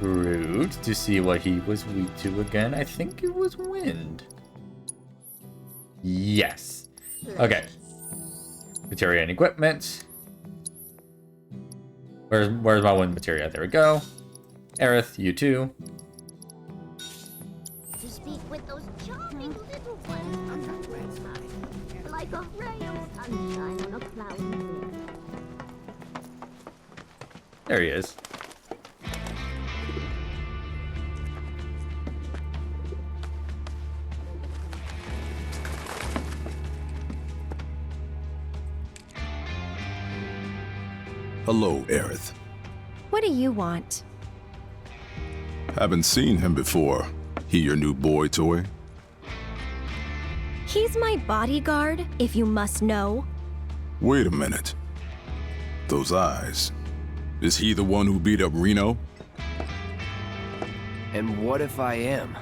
Root to see what he was weak to again. I think it was wind. Yes. Okay. Materia and equipment. Where's my wind materia? There we go. Aerith, you too. To speak with those charming little ones on the website, like a ray of sunshine on a cloudy day. There he is. Hello, Aerith. What do you want? Haven't seen him before. He your new boy toy? He's my bodyguard, if you must know. Wait a minute. Those eyes. Is he the one who beat up Reno? And what if I am?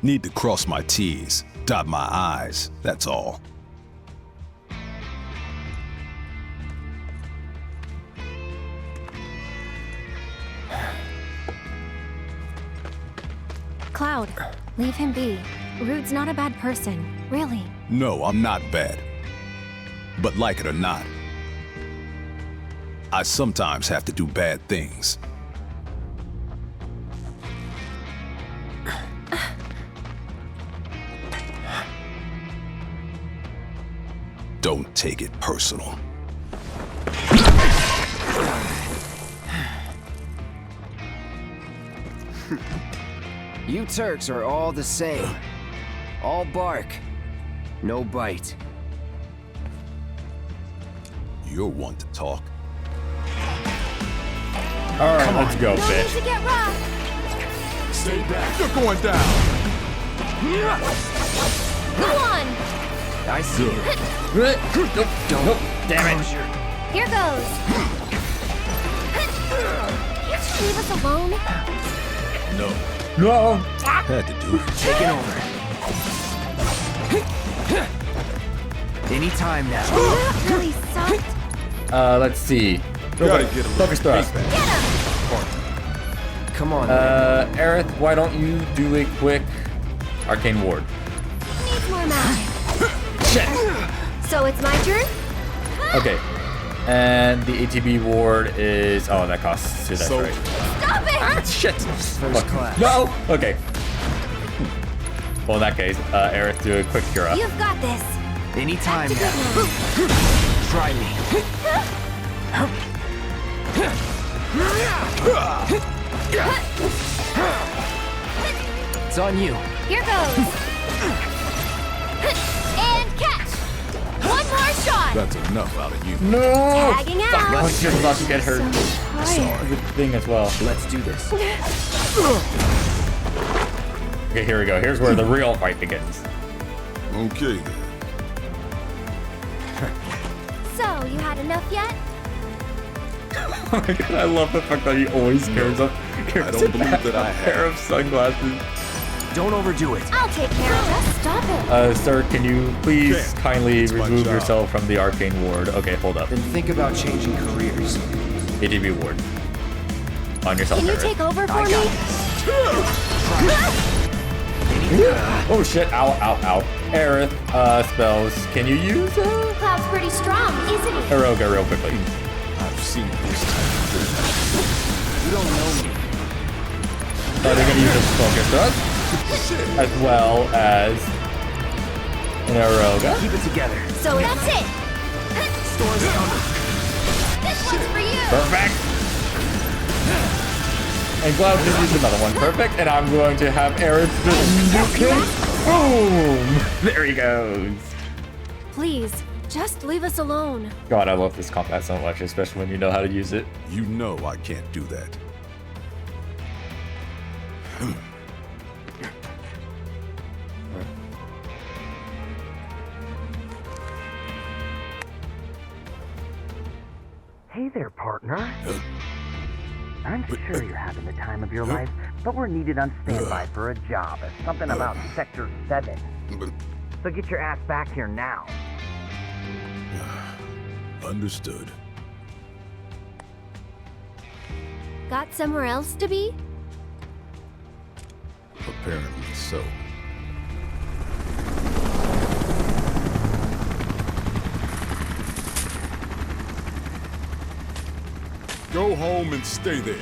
Need to cross my T's, dot my I's, that's all. Cloud, leave him be. Rude's not a bad person, really. No, I'm not bad. But like it or not, I sometimes have to do bad things. Don't take it personal. You Turks are all the same. All bark, no bite. You're one to talk. Alright, let's go, No need bitch. to get rough. Stay back. You're going down. Go on. I see you. Nope. Damn it. Here goes. Can't you leave us alone? No. No. Had to do it. Taking over. Anytime now. That really sucked. Let's see. Gotta get a Focus thrust. Come on. Aerith, why don't you do a quick arcane ward? Needs more magic. Shit. So it's my turn? Okay. And the ATB ward is... Oh, that costs 2, that's right. Stop it! Ah, shit. Fuck. class. No! Okay. Well, in that case, Aerith, do a quick cure up. You've got this. Anytime now. Try me. It's on you. Here goes. And catch. One more shot. That's enough out of you. No! Tagging Fuck, out. I was just about to get hurt. Tired. Good thing as well. Let's do this. Okay, here we go. Here's where the real fight begins. Okay then. So, you had enough yet? Oh my god, I love the fact that he always carries up I don't believe that I a pair have. of sunglasses. Don't overdo it. I'll take care of it. Stop it. Sir, can you please Okay. kindly It's my remove job. yourself from the arcane ward? Okay, hold up. Then think about changing careers. ATB ward. On yourself, Can you Aerith. take over for I me? got this. Oh shit, ow, ow, ow. Aerith, spells. Can you use, Cloud's pretty strong, isn't he? Eroga real quickly? I've seen this type of thing. You don't know me. They're gonna use a focus thrust, as well as an Eroga. Keep it together. So that's it. Storm's coming. This one's for you. Perfect. And Cloud just used another one. Perfect. And I'm going to have Aerith just nuke him. Boom! There he goes. Please, just leave us alone. God, I love this combat so much, especially when you know how to use it. You know I can't do that. Hey there, partner. I'm sure you're having the time of your life, but we're needed on standby for a job at something about Sector 7. So get your ass back here now. Understood. Got somewhere else to be? Apparently so. Go home and stay there.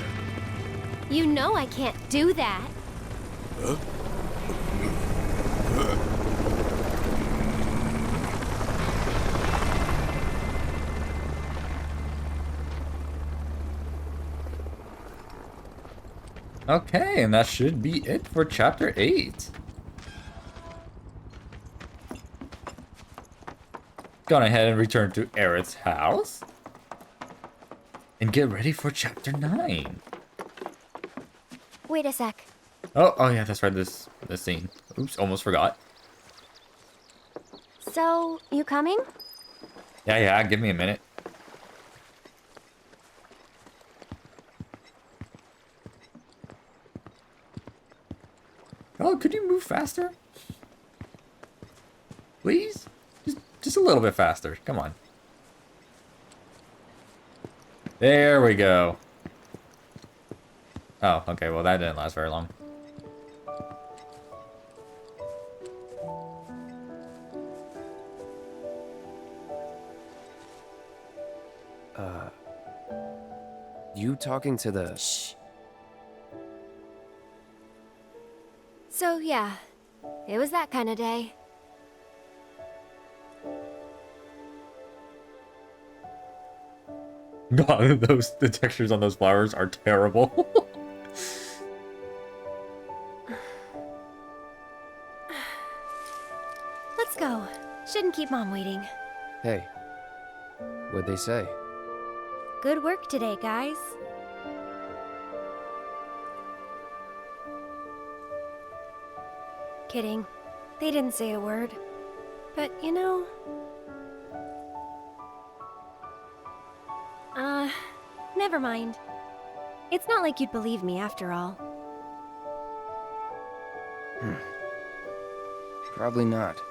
You know I can't do that. Huh? Okay, and that should be it for Chapter 8. Gone ahead and return to Aerith's house. And get ready for Chapter 9. Wait a sec. Oh yeah, that's right, this scene. Oops, almost forgot. So, you coming? Yeah, give me a minute. Oh, could you move faster? Please? Just a little bit faster. Come on. There we go. Oh, okay, well that didn't last very long. You talking to the... Shh. So, yeah. It was that kind of day. God, the textures on those flowers are terrible. Let's go. Shouldn't keep Mom waiting. Hey, what'd they say? Good work today, guys. Kidding. They didn't say a word. But, you know... never mind. It's not like you'd believe me after all. Probably not.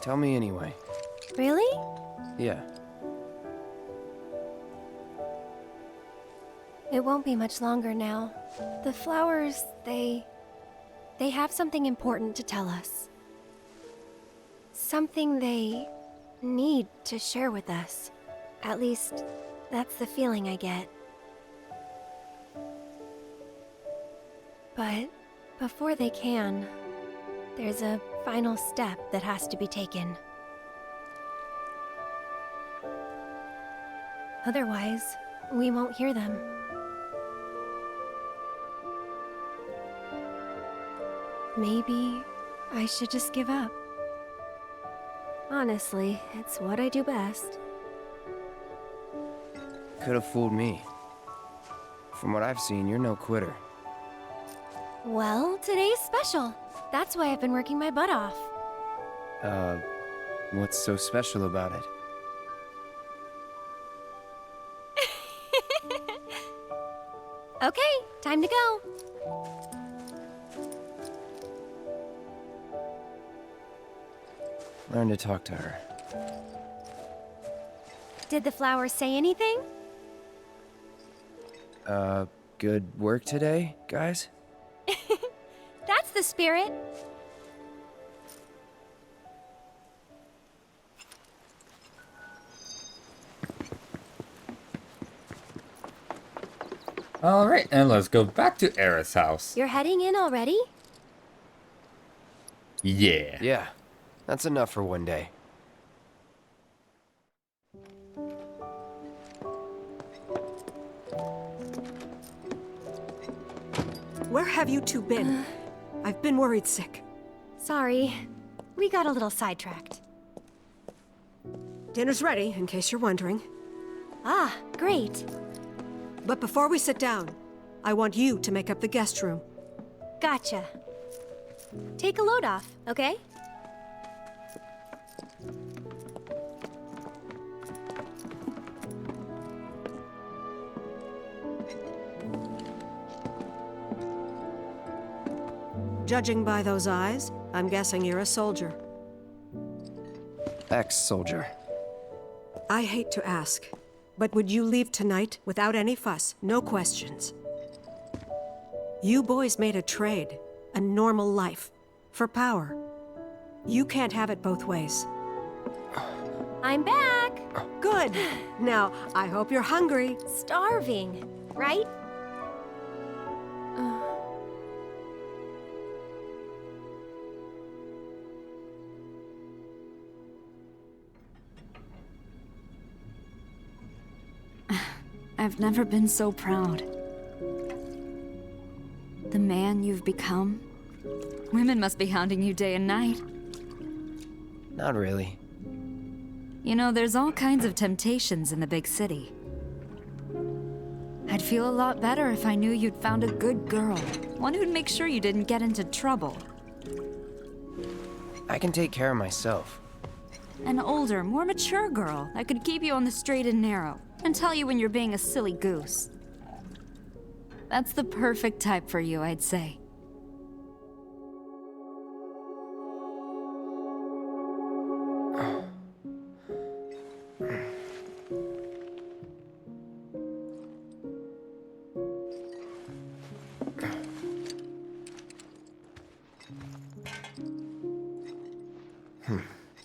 Tell me anyway. Really? Yeah. It won't be much longer now. The flowers, they have something important to tell us. Something they need to share with us. At least, that's the feeling I get. But before they can, there's a final step that has to be taken. Otherwise, we won't hear them. Maybe I should just give up. Honestly, it's what I do best. Could have fooled me. From what I've seen, you're no quitter. Well, today's special. That's why I've been working my butt off. What's so special about it? Okay, time to go. Learn to talk to her. Did the flowers say anything? Good work today, guys? That's the spirit. Alright, and let's go back to Aerith's house. You're heading in already? Yeah. Yeah, that's enough for one day. Where have you two been? I've been worried sick. Sorry. We got a little sidetracked. Dinner's ready, in case you're wondering. Ah, great. But before we sit down, I want you to make up the guest room. Gotcha. Take a load off, okay? Judging by those eyes, I'm guessing you're a soldier. Ex-soldier. I hate to ask, but would you leave tonight without any fuss, no questions? You boys made a trade, a normal life, for power. You can't have it both ways. I'm back! Good! Now, I hope you're hungry. Starving, right? I've never been so proud. The man you've become. Women must be hounding you day and night. Not really. You know, there's all kinds of temptations in the big city. I'd feel a lot better if I knew you'd found a good girl. One who'd make sure you didn't get into trouble. I can take care of myself. An older, more mature girl that could keep you on the straight and narrow and tell you when you're being a silly goose. That's the perfect type for you, I'd say.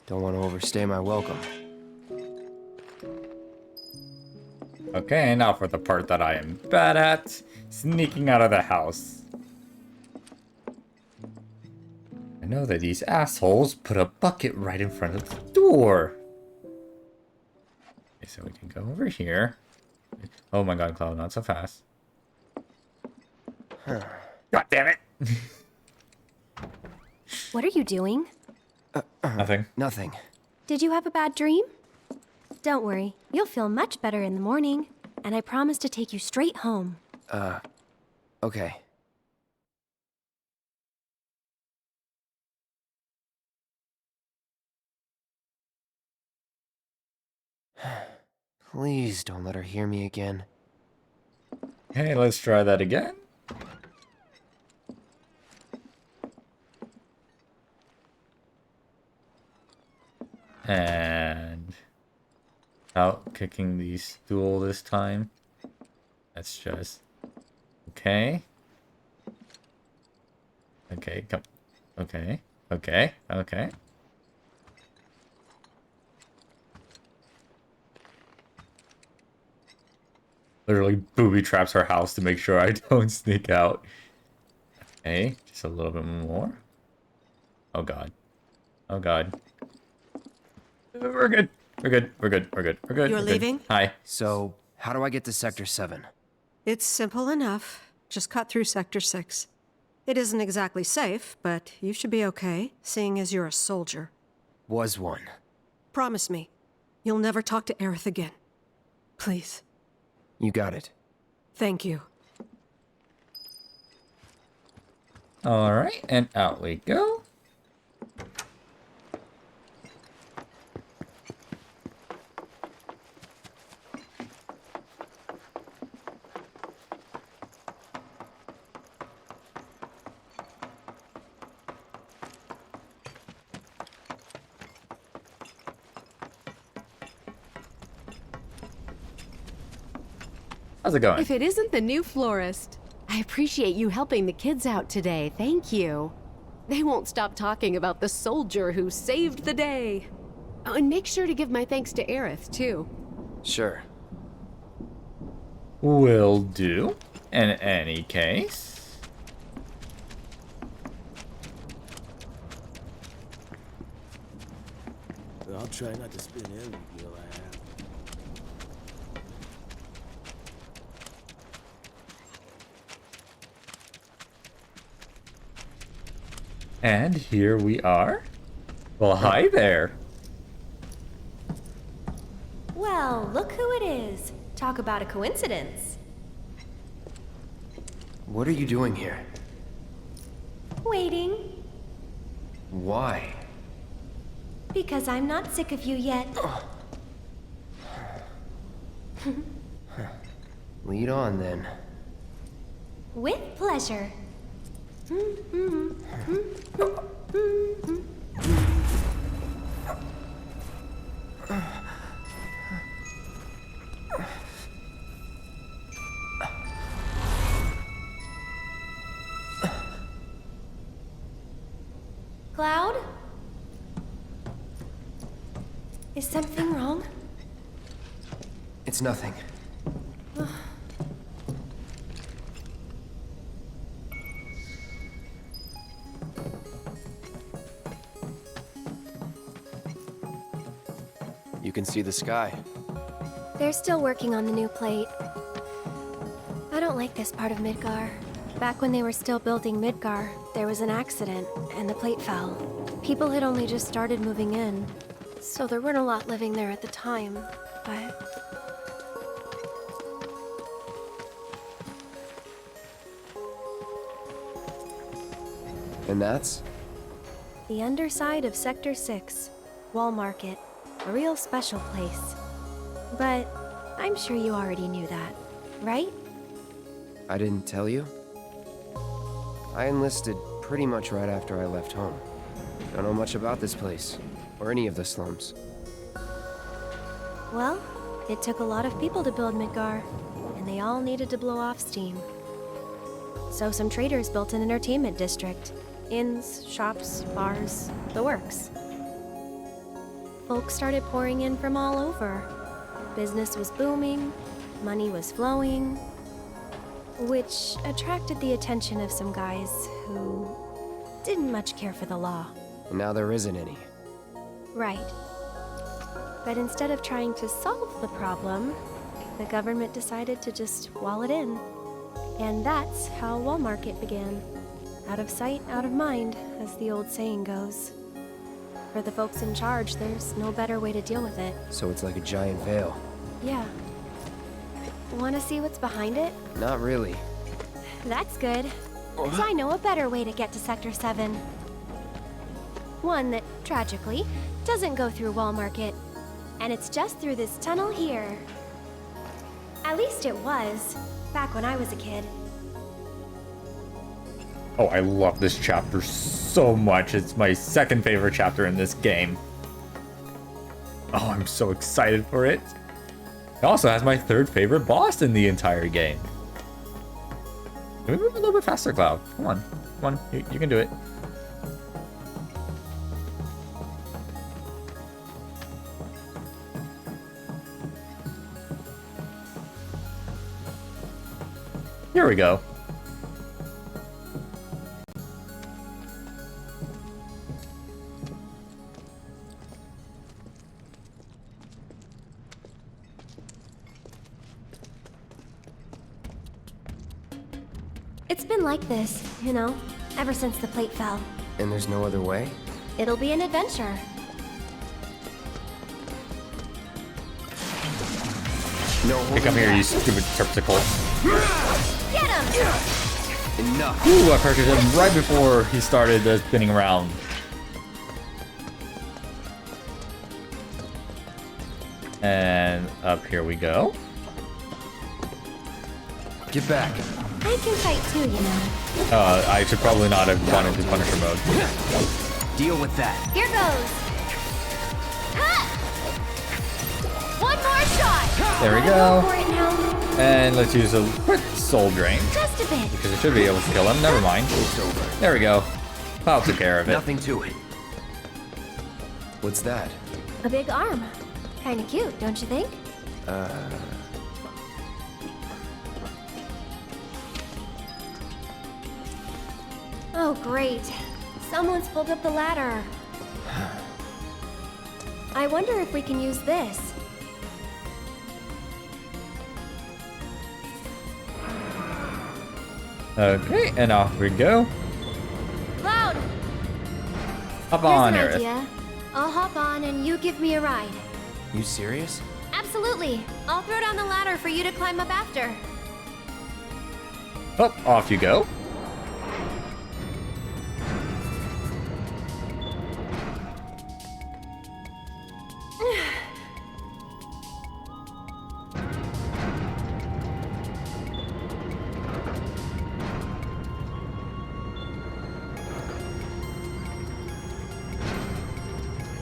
Don't want to overstay my welcome. Okay, now for the part that I am bad at. Sneaking out of the house. I know that these assholes put a bucket right in front of the door. Okay, so we can go over here. Oh my god, Cloud, not so fast. God damn it! What are you doing? Nothing. Nothing. Did you have a bad dream? Don't worry, you'll feel much better in the morning, and I promise to take you straight home. Okay. Please don't let her hear me again. Okay, let's try that again. And out kicking the stool this time. That's just okay. Okay, come. Okay, okay, okay. Literally booby traps her house to make sure I don't sneak out. Okay, just a little bit more. Oh god. Oh god. We're good. We're good. We're good. We're good. We're good. You're we're good. leaving? Hi. So, how do I get to Sector 7? It's simple enough. Just cut through Sector 6. It isn't exactly safe, but you should be okay, seeing as you're a soldier. Was one. Promise me, you'll never talk to Aerith again. Please. You got it. Thank you. Alright, and out we go. How's it going? If it isn't the new florist. I appreciate you helping the kids out today. Thank you. They won't stop talking about the soldier who saved the day. Oh, and make sure to give my thanks to Aerith, too. Sure. Will do. In any case. I'll try not to spin every deal I have. And here we are. Well, hi there. Well, look who it is. Talk about a coincidence. What are you doing here? Waiting. Why? Because I'm not sick of you yet. Lead on, then. With pleasure. Cloud? Is something wrong? It's nothing. You can see the sky. They're still working on the new plate. I don't like this part of Midgar. Back when they were still building Midgar, there was an accident, and the plate fell. People had only just started moving in, so there weren't a lot living there at the time, but... And that's? The underside of Sector 6, Wall Market. A real special place. But I'm sure you already knew that, right? I didn't tell you? I enlisted pretty much right after I left home. Don't know much about this place, or any of the slums. Well, it took a lot of people to build Midgar, and they all needed to blow off steam. So some traders built an entertainment district. Inns, shops, bars, the works. Folks started pouring in from all over. Business was booming, money was flowing, which attracted the attention of some guys who didn't much care for the law. And now there isn't any. Right. But instead of trying to solve the problem, the government decided to just wall it in. And that's how Wall Market began. Out of sight, out of mind, as the old saying goes. For the folks in charge, there's no better way to deal with it. So it's like a giant veil. Yeah. Want to see what's behind it? Not really. That's good. So I know a better way to get to Sector 7. One that, tragically, doesn't go through Wall Market. And it's just through this tunnel here. At least it was, back when I was a kid. Oh, I love this chapter so much. It's my second favorite chapter in this game. Oh, I'm so excited for it. It also has my third favorite boss in the entire game. Can we move a little bit faster, Cloud? Come on. Come on. You can do it. Here we go. It's been like this, you know, ever since the plate fell. And there's no other way? It'll be an adventure. No, hey, come here, you stupid terpsichore. Get him! Enough. Ooh, I purchased him right before he started spinning around. And up here we go. Get back. I can fight too, you know. I should probably not have gone into Punisher mode. Deal with that. Here goes. Ha! One more shot. There we go. And let's use a quick soul drain. Just a bit. Because it should be able to kill him. Never mind. It's over. There we go. Cloud took care of it. Nothing to it. What's that? A big arm. Kinda cute, don't you think? Oh, great. Someone's pulled up the ladder. I wonder if we can use this. Okay, and off we go. Cloud! Hop on, Here's an Aerith. idea. I'll hop on and you give me a ride. You serious? Absolutely. I'll throw down the ladder for you to climb up after. Oh, off you go.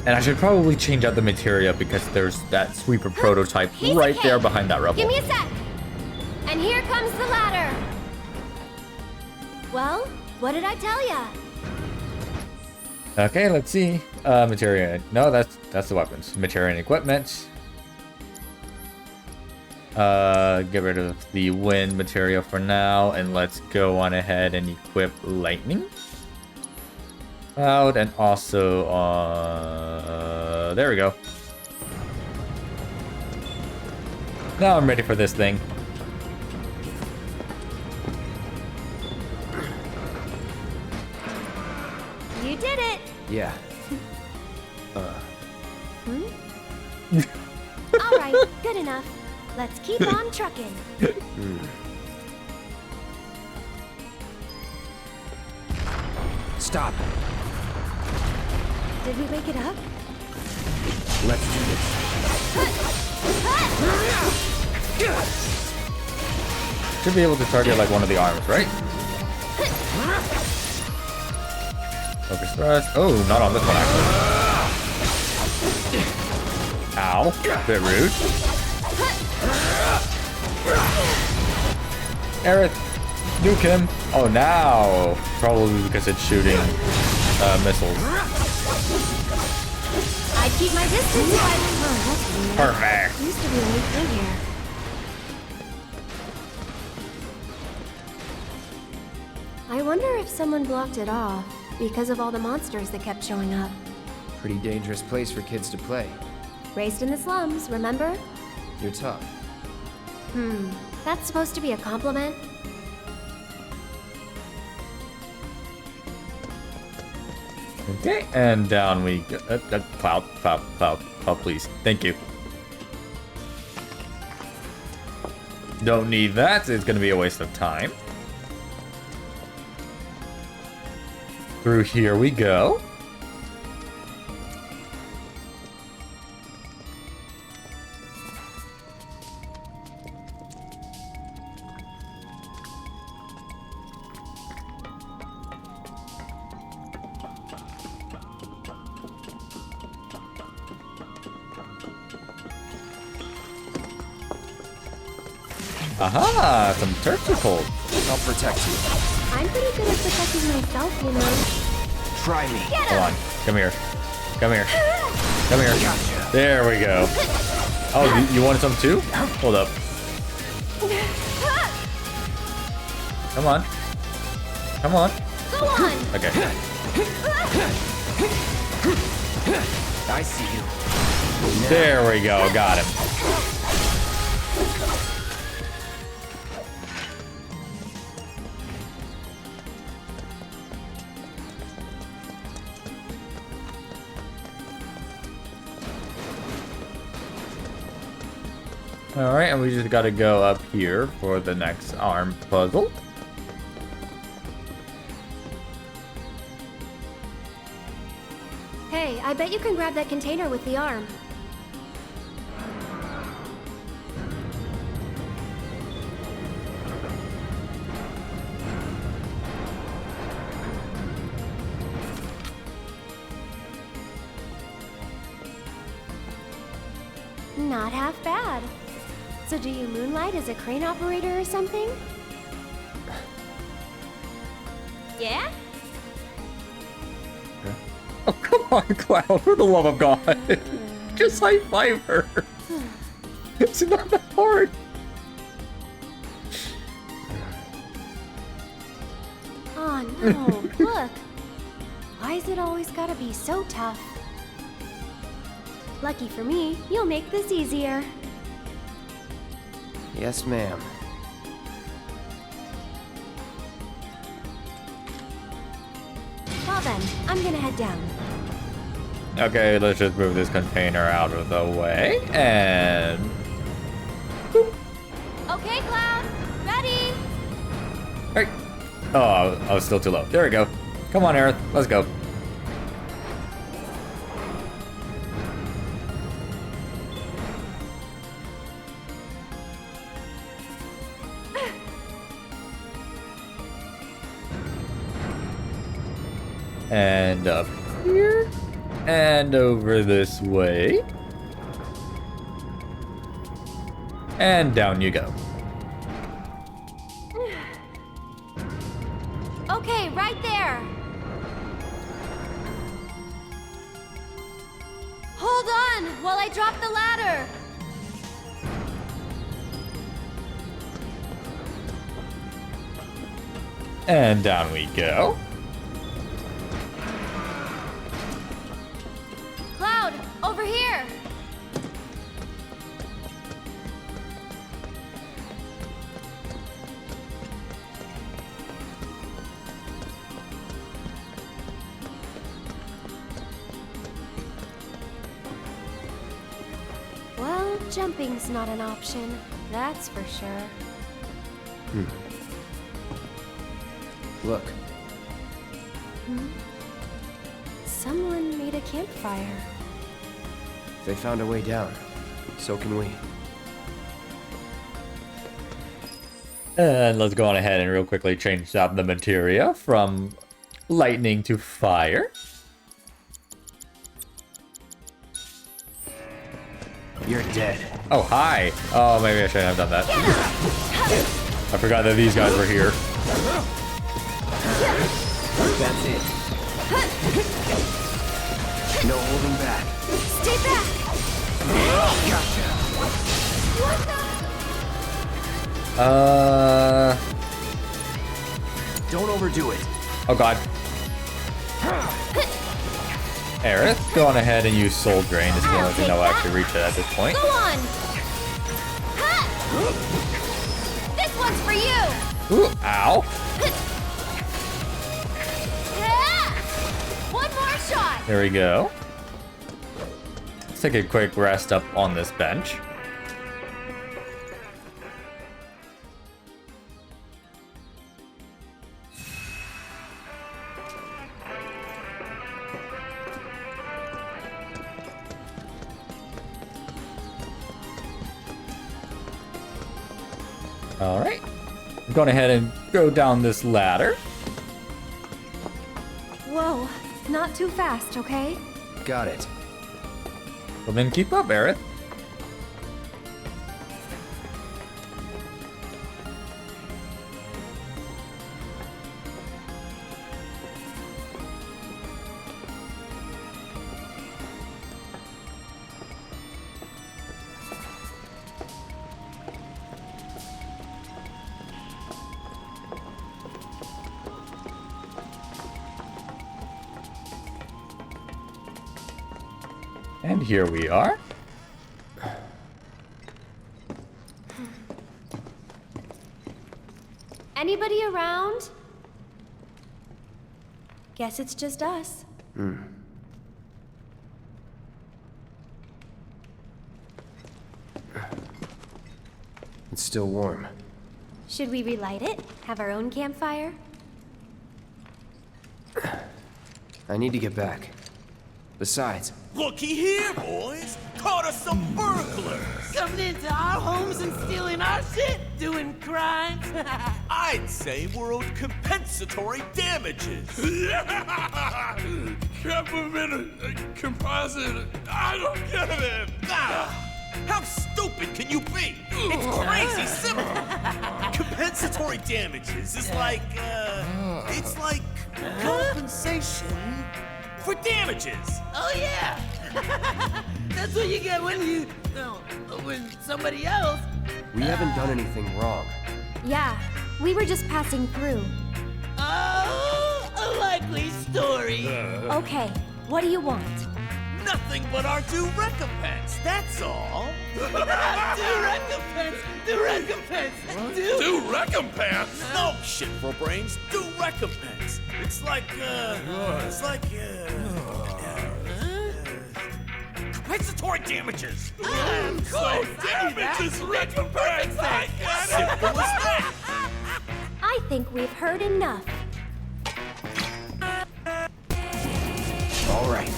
And I should probably change out the materia because there's that sweeper prototype right there behind that rubble. Give me a sec. And here comes the ladder. Well, what did I tell ya? Okay, let's see. Materia. No, that's the weapons. Materia and equipment. Get rid of the wind materia for now, and let's go on ahead and equip lightning. Cloud, and also there we go. Now I'm ready for this thing. You did it. Yeah. All right, good enough. Let's keep on trucking. Stop. Did we wake it up? Let's do this. Should be able to target like one of the arms, right? Focus thrust. Oh, not on this one actually. Ow. Bit rude. Aerith, nuke him. Oh, now. Probably because it's shooting missiles. I keep my distance, but... Oh, that's weird. Perfect. Used to be a neat thing here. I wonder if someone blocked it off. because of all the monsters that kept showing up. Pretty dangerous place for kids to play. Raised in the slums, remember? You're tough. That's supposed to be a compliment? Okay, and down we go. Cloud, please. Thank you. Don't need that. It's going to be a waste of time. Through here we go. Aha, some terpsichore. I'll protect you. I'm pretty good at protecting myself, you know. Try me. Hold on. Come here. Come here. Come here. There we go. Oh, you wanted some too? Hold up. Come on. Come on. Go on. Okay. I see you. There we go. Got him. Alright, and we just gotta go up here for the next arm puzzle. Hey, I bet you can grab that container with the arm. Not half bad. So do you moonlight as a crane operator or something? Yeah? Oh, come on, Cloud, for the love of God. Just high five her. It's not that hard. Oh no, look. Why is it always gotta be so tough? Lucky for me, you'll make this easier. Yes, ma'am. Well then, I'm gonna head down. Okay, let's just move this container out of the way, and... Okay, Cloud, ready? Hey. Oh, I was still too low. There we go. Come on, Aerith, let's go. And up here, and over this way, and down you go. Okay, right there. Hold on while I drop the ladder. And down we go. Cloud, over here. Well, jumping's not an option, that's for sure. Look. Someone made a campfire. They found a way down. So can we. And let's go on ahead and real quickly change out the materia from lightning to fire. You're dead. Oh, hi. Oh, maybe I shouldn't have done that. I forgot that these guys were here. That's it. No holding back. Stay back! Gotcha. What the? Don't overdo it. Oh, God. Aerith, go on ahead and use Soul Drain. This is the only thing that will actually reach it at this point. Go on! Ha! This one's for you! Ooh, ow. One more shot! There we go. Let's take a quick rest up on this bench. Alright. I'm going ahead and go down this ladder. Whoa, not too fast, okay? Got it. Well then keep up, Aerith. And here we are. Anybody around? Guess it's just us. It's still warm. Should we relight it? Have our own campfire? I need to get back. Besides, Looky here, boys! Caught us some burglars! Coming into our homes and stealing our shit, doing crimes. I'd say we're owed compensatory damages. Compliment composite. I don't get it. How stupid can you be? It's crazy simple. Compensatory damages is like, it's like compensation for damages. Oh yeah! That's what you get when you, when somebody else. we haven't done anything wrong. Yeah, we were just passing through. Oh, a likely story. Okay, what do you want? Nothing but our due recompense, that's all. Due recompense! Due recompense! Due recompense? No shit for brains, due recompense. It's like, compensatory damages. Of course, Damages recompense. I get it. Simple as that. I think we've heard enough. All right.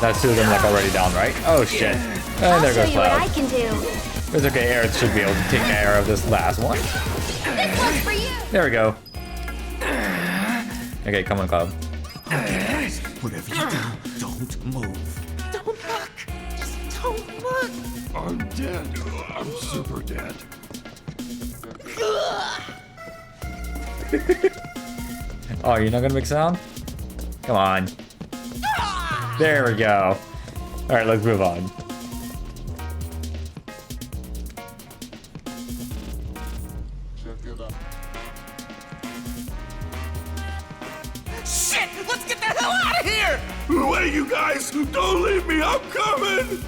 That's two of them like already down, right? Oh shit. And I'll there show goes you what I Cloud. can do. It's okay, Aerith should be able to take care of this last one. This one's for you! There we go. Okay, come on, Cloud. Whatever you do, don't move. Don't look! Just don't look! I'm dead. I'm super dead. Oh, you're not gonna make sound? Come on. There we go. Alright, let's move on. Shit! Let's get the hell out of here! Wait, you guys! Don't leave me! I'm coming!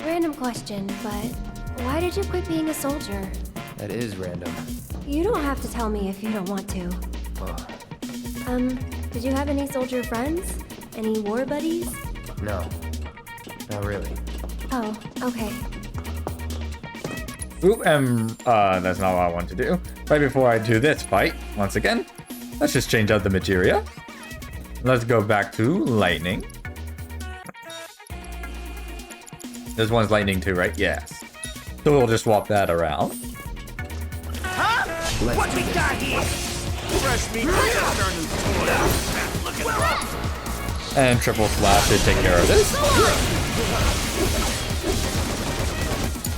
Random question, but why did you quit being a soldier? That is random. You don't have to tell me if you don't want to. Oh, Did you have any soldier friends? Any war buddies? no. Not really. Oh, okay. Ooh, that's not what I want to do. Right before I do this fight, once again, let's just change out the materia. Let's go back to lightning. This one's lightning too, right? Yes. So we'll just swap that around. Huh? What we got here? Fresh meat turn into Look at that. And triple slash should take care of this.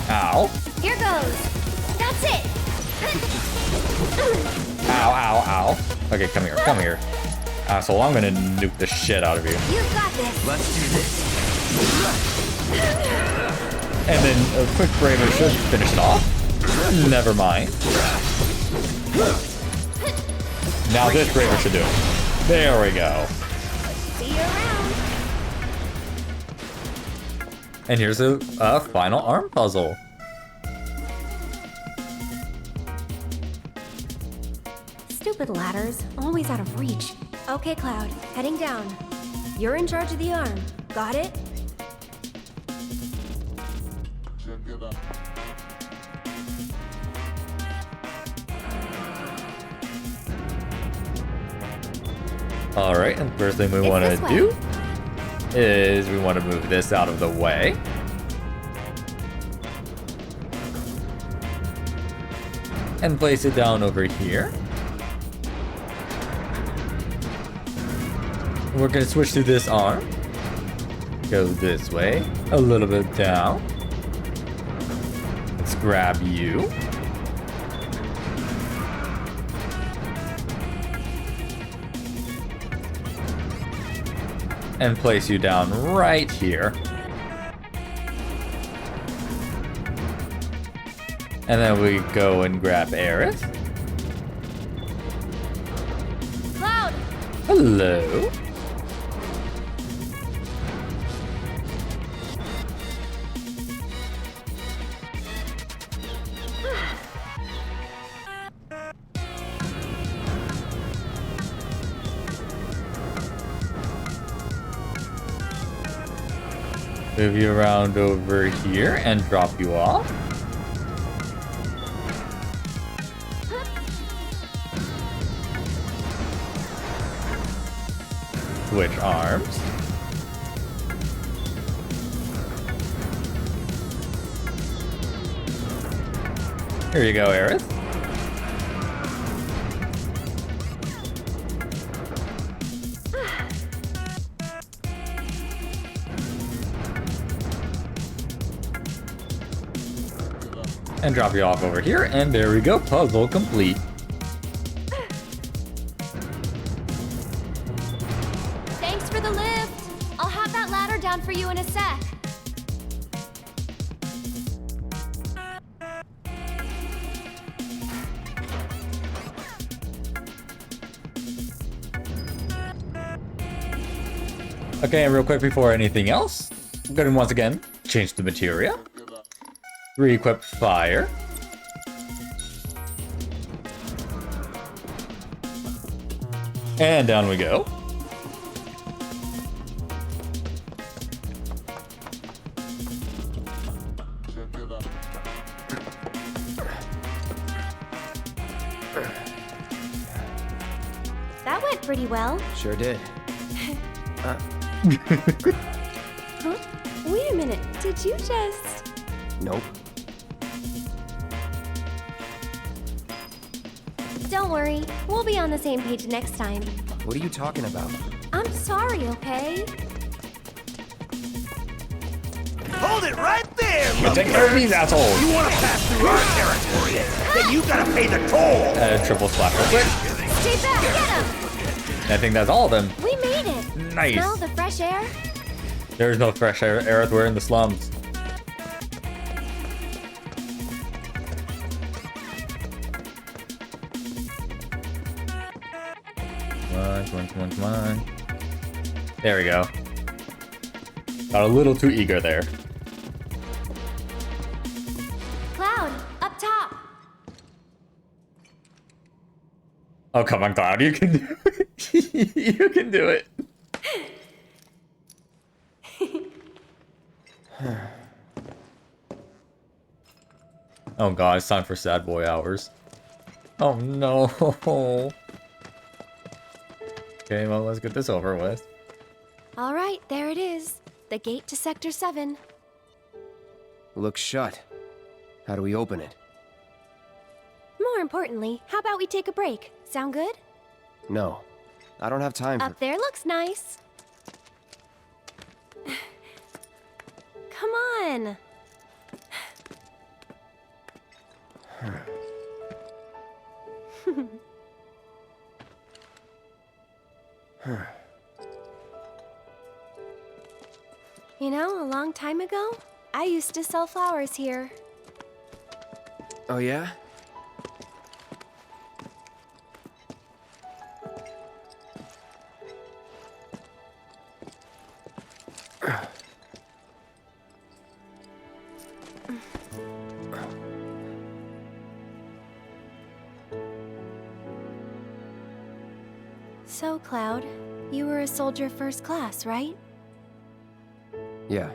Ow. Here goes. That's it. Ow, ow, ow. Okay, come here, come here. Asshole, I'm gonna nuke the shit out of you. You've got this. Let's do this. And then a quick braver should finish it off. Never mind. Now this Braver should do it. There we go. See you around. And here's a final arm puzzle. Stupid ladders, always out of reach. Okay, Cloud, heading down. You're in charge of the arm. Got it? Alright, and first thing we want to do is we want to move this out of the way. And place it down over here. And we're going to switch to this arm. Go this way, a little bit down. Let's grab you. And place you down right here. And then we go and grab Aerith. Cloud! Hello. Move you around over here and drop you off. Switch arms. Here you go, Aerith. And drop you off over here, and there we go, puzzle complete. Thanks for the lift. I'll have that ladder down for you in a sec. Okay, and real quick before anything else, I'm gonna once again change the materia. Re-equip fire. And down we go. That went pretty well. Sure did. Huh? Wait a minute. Did you just... Nope. Don't worry. We'll be on the same page next time. What are you talking about? I'm sorry, okay? Hold it right there, You take care of these assholes. You want to pass through our territory? Then you gotta pay the toll. Triple splash real quick. Stay back, get him! I think that's all of them. We made it. Nice. Smell the fresh air? There's no fresh air, Aerith. We're in the slums. Come on. There we go. Got a little too eager there. Cloud, up top. Oh, come on, Cloud. You can do it. You can do it. Oh god, it's time for sad boy hours. Oh no. Okay, well, let's get this over with. All right, there it is. The gate to Sector 7. Looks shut. How do we open it? More importantly, how about we take a break? Sound good? No. I don't have time for... Up there looks nice. Come on. You know, a long time ago, I used to sell flowers here. Oh, yeah? So, Cloud, you were a soldier first class, right? Yeah.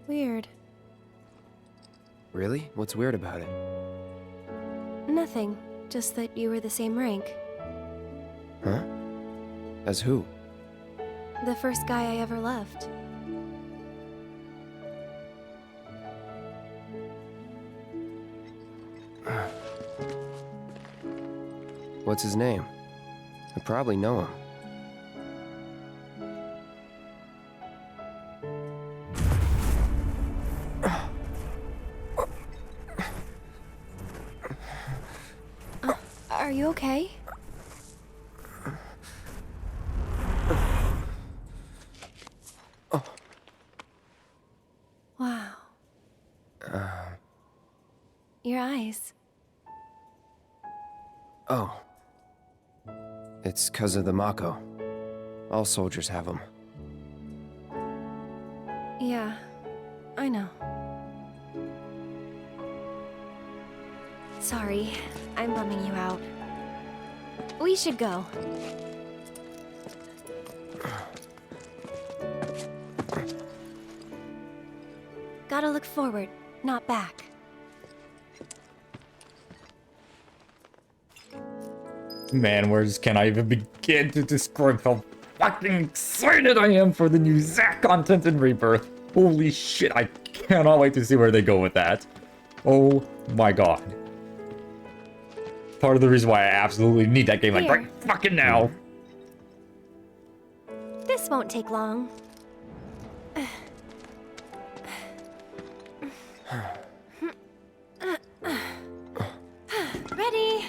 Weird. Really? What's weird about it? Nothing. Just that you were the same rank. Huh? As who? The first guy I ever loved. What's his name? I probably know him. Are you okay? Wow. Your eyes. Oh. It's 'cause of the Mako. All soldiers have them. Yeah, I know. Sorry, I'm bumming you out. We should go. Gotta look forward, not back. Man, words can I even begin to describe how fucking excited I am for the new Zack content in Rebirth. Holy shit, I cannot wait to see where they go with that. Oh my god. Part of the reason why I absolutely need that game like right fucking now. This won't take long. Ready?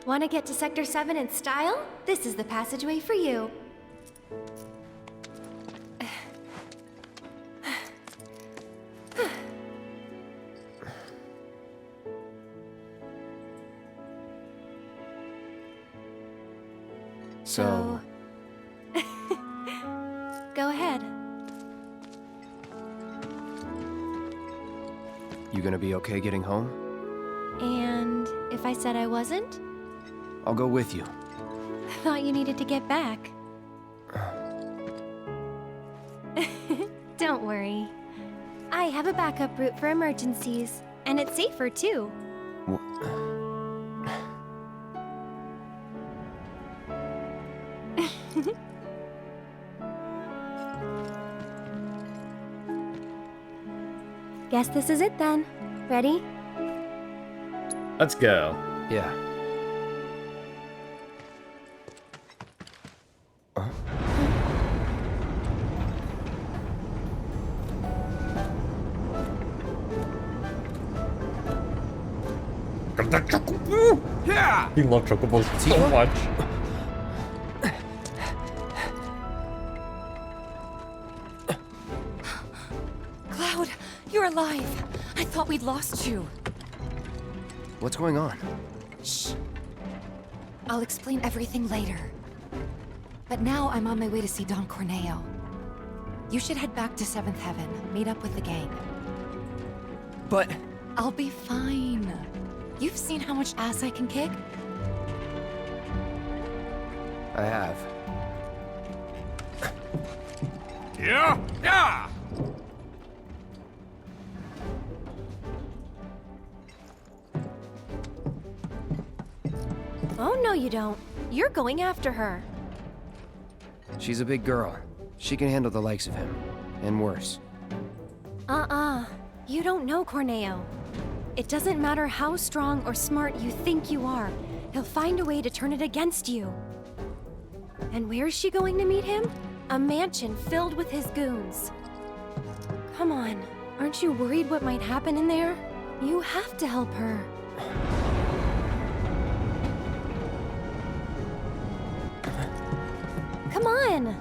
Want to get to Sector 7 in style? This is the passageway for you. So... Go ahead. You gonna be okay getting home? And if I said I wasn't? I'll go with you. Thought you needed to get back. Don't worry. I have a backup route for emergencies, and it's safer too. Guess this is it then. Ready? Let's go. Yeah. Yeah! You love chocobos so much. Cloud, you're alive. I thought we'd lost you. What's going on? Shh. I'll explain everything later. But now I'm on my way to see Don Corneo. You should head back to 7th Heaven, meet up with the gang. But... I'll be fine. You've seen how much ass I can kick? I have. Yeah? Yeah! Oh, no you don't. You're going after her. She's a big girl. She can handle the likes of him. And worse. You don't know Corneo. It doesn't matter how strong or smart you think you are. He'll find a way to turn it against you. And where is she going to meet him? A mansion filled with his goons. Come on, aren't you worried what might happen in there? You have to help her. Come on!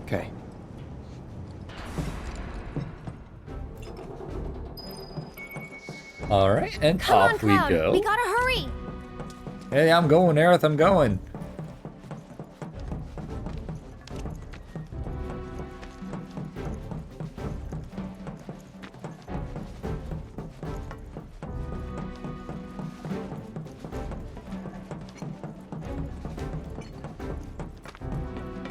Okay. Alright, and Come on, off we Cloud. go. We gotta hurry. Hey, I'm going, Aerith, I'm going.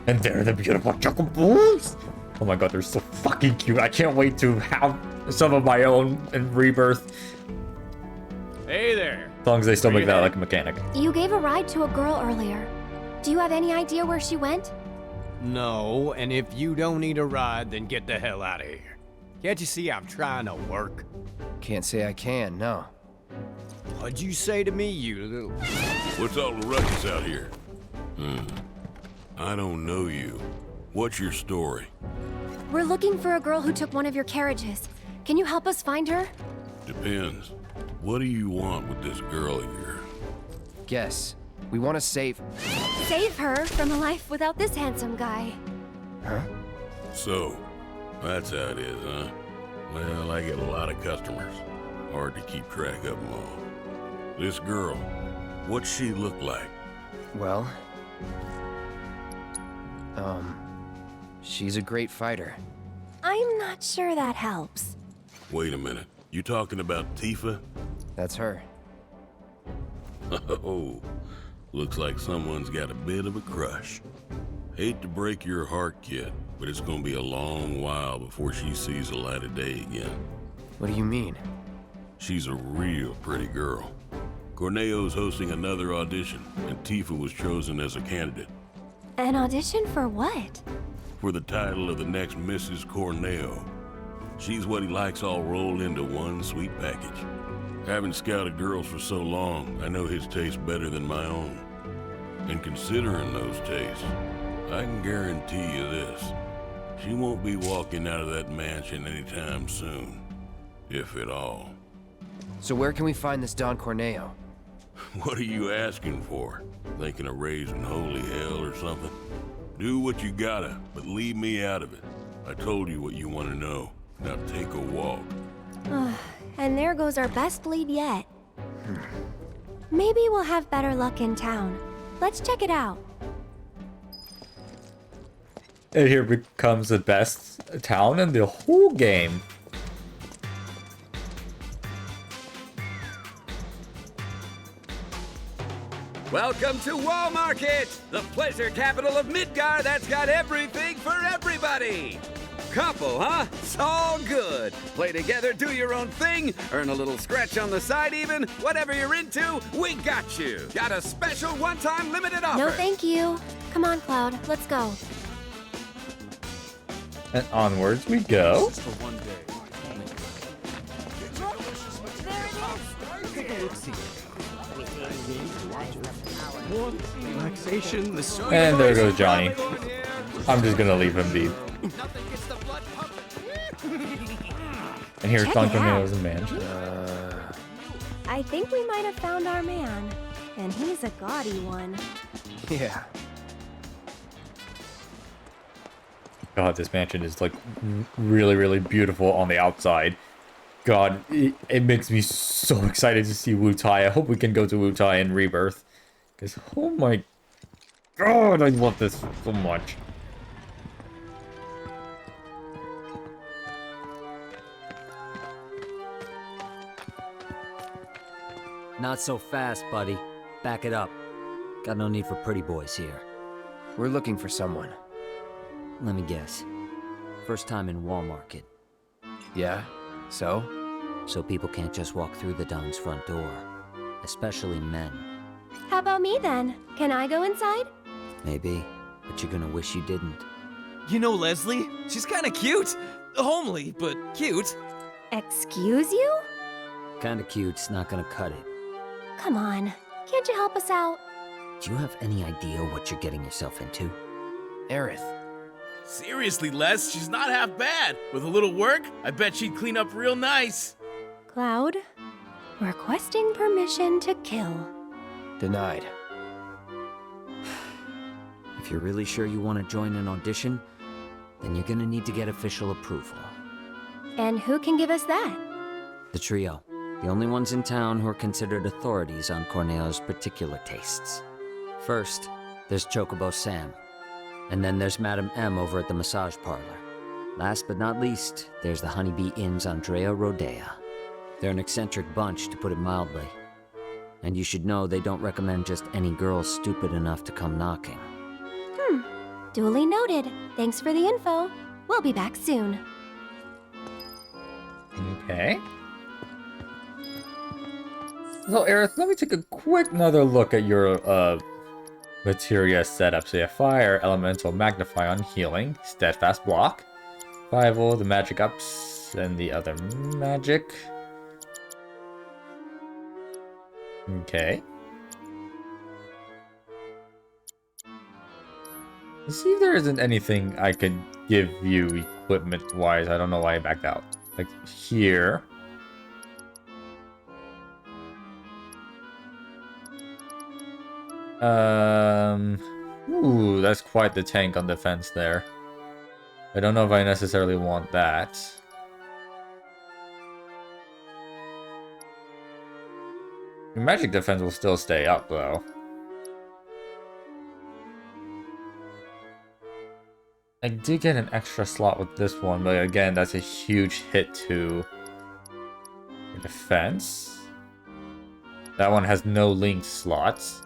And they're the beautiful chocobos. Oh my god, they're so fucking cute. I can't wait to have some of my own in Rebirth. Hey there. As long as they still make that like a mechanic. You gave a ride to a girl earlier. Do you have any idea where she went? No, and if you don't need a ride, then get the hell out of here. Can't you see I'm trying to work? Can't say I can, no. What'd you say to me, you little... What's all the ruckus out here? I don't know you. What's your story? We're looking for a girl who took one of your carriages. Can you help us find her? Depends. What do you want with this girl of yours? Guess. We want to save... Save her from a life without this handsome guy. Huh? So, that's how it is, huh? Well, I get a lot of customers. Hard to keep track of them all. This girl, what's she look like? Well... she's a great fighter. I'm not sure that helps. Wait a minute. You talking about Tifa? That's her. Oh, looks like someone's got a bit of a crush. Hate to break your heart, kid, but it's gonna be a long while before she sees the light of day again. What do you mean? She's a real pretty girl. Corneo's hosting another audition, and Tifa was chosen as a candidate. An audition for what? For the title of the next Mrs. Corneo. She's what he likes all rolled into one sweet package. Having scouted girls for so long, I know his taste better than my own. And considering those tastes, I can guarantee you this. She won't be walking out of that mansion anytime soon. If at all. So where can we find this Don Corneo? What are you asking for? Thinking of raising holy hell or something? Do what you gotta, but leave me out of it. I told you what you want to know. Now take a walk. And there goes our best lead yet. Maybe we'll have better luck in town. Let's check it out. And here becomes the best town in the whole game. Welcome to Wall Market, the pleasure capital of Midgar that's got everything for everybody. Couple, huh? It's all good. Play together, do your own thing, earn a little scratch on the side even. Whatever you're into, we got you. Got a special one-time limited offer. No, thank you. Come on, Cloud. Let's go. And onwards we go. Just for one day. There it is. Relaxation, the soy And there boys goes are Johnny. probably- I'm just gonna leave him be. And here's Check Don it out. Corneo's mansion. I think we might have found our man. And he's a gaudy one. Yeah. God, this mansion is like really, really beautiful on the outside. God, it makes me so excited to see Wutai. I hope we can go to Wutai in Rebirth. Because, oh my God, I love this so much. Not so fast, buddy. Back it up. Got no need for pretty boys here. We're looking for someone. Let me guess. First time in Wall Market. Yeah? So? So people can't just walk through the Don's front door. Especially men. How about me then? Can I go inside? Maybe, but you're gonna wish you didn't. You know Leslie? She's kinda cute. Homely, but cute. Excuse you? Kinda cute's not gonna cut it. Come on. Can't you help us out? Do you have any idea what you're getting yourself into? Aerith. Seriously, Les, she's not half bad. With a little work, I bet she'd clean up real nice. Cloud, requesting permission to kill. Denied. If you're really sure you want to join an audition, then you're gonna need to get official approval. And who can give us that? The trio. The only ones in town who are considered authorities on Corneo's particular tastes. First, there's Chocobo Sam. And then there's Madame M over at the massage parlor. Last but not least, there's the Honeybee Inn's Andrea Rodea. They're an eccentric bunch, to put it mildly. And you should know they don't recommend just any girl stupid enough to come knocking. Duly noted. Thanks for the info. We'll be back soon. Okay. So, Aerith, let me take a quick another look at your materia setup. So you have Fire, Elemental, Magnify on Healing, Steadfast Block, Survival, the Magic Ups, and the other magic. Okay. Let's see if there isn't anything I could give you equipment-wise. I don't know why I backed out. Like here. Ooh, that's quite the tank on defense there. I don't know if I necessarily want that. Your magic defense will still stay up, though. I did get an extra slot with this one, but again, that's a huge hit to your defense. That one has no linked slots.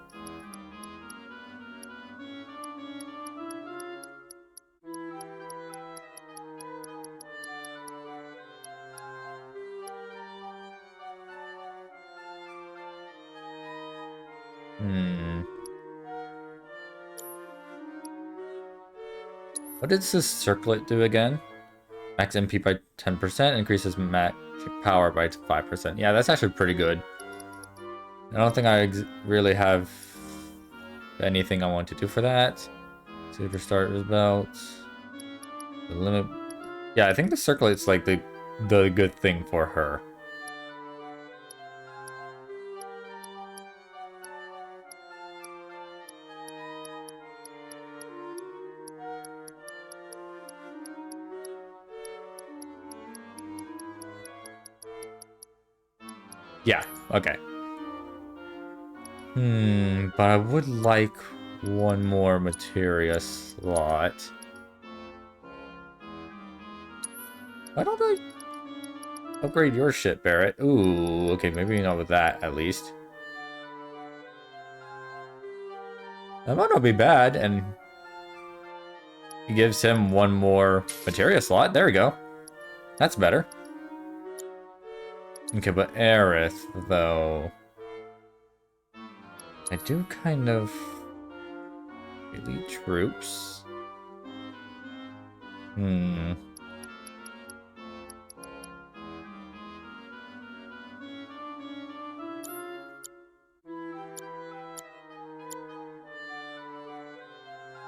What does this circlet do again? Max MP by 10%, increases magic power by 5%. Yeah, that's actually pretty good. I don't think I really have anything I want to do for that. Super starter's belt. The limit. Yeah, I think the circlet's like the good thing for her. Yeah, okay. But I would like one more materia slot. Why don't I upgrade your shit, Barrett? Ooh, okay, maybe not with that, at least. That might not be bad, and it gives him one more materia slot. There we go. That's better. Okay, but Aerith, though... I do kind of... Elite troops?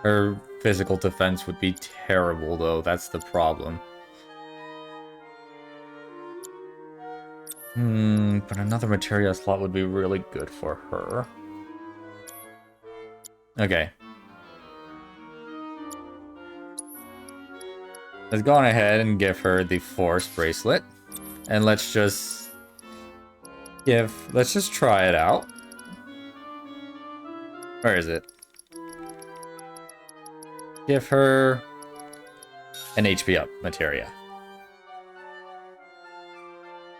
Her physical defense would be terrible, though. That's the problem. But another materia slot would be really good for her. Okay. Let's go on ahead and give her the Force Bracelet. And let's just try it out. Where is it? Give her an HP up materia.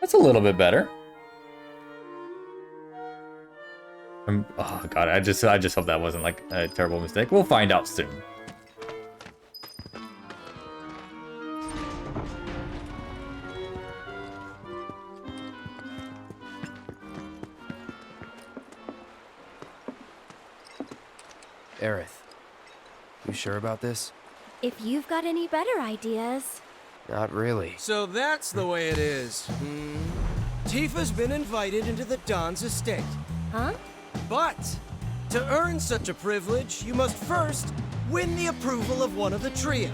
That's a little bit better. Oh god, I just hope that wasn't like a terrible mistake. We'll find out soon. Aerith, you sure about this? If you've got any better ideas. Not really. So that's the way it is. Tifa's been invited into the Don's estate. Huh? But to earn such a privilege, you must first win the approval of one of the trio.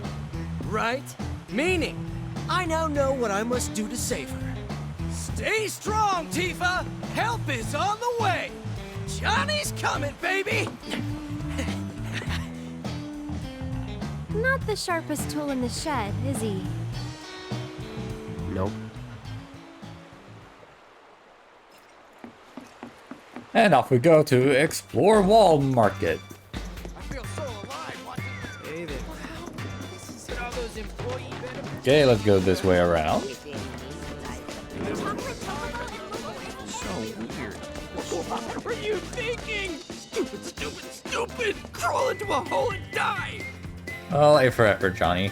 Right? Meaning, I now know what I must do to save her. Stay strong, Tifa! Help is on the way! Johnny's coming, baby! Not the sharpest tool in the shed, is he? Nope. And off we go to explore Wall Market. Hey there. Okay, let's go this way around. So weird. What were you thinking? Stupid, stupid, stupid! Crawl into a hole and die! Well, A for effort, Johnny.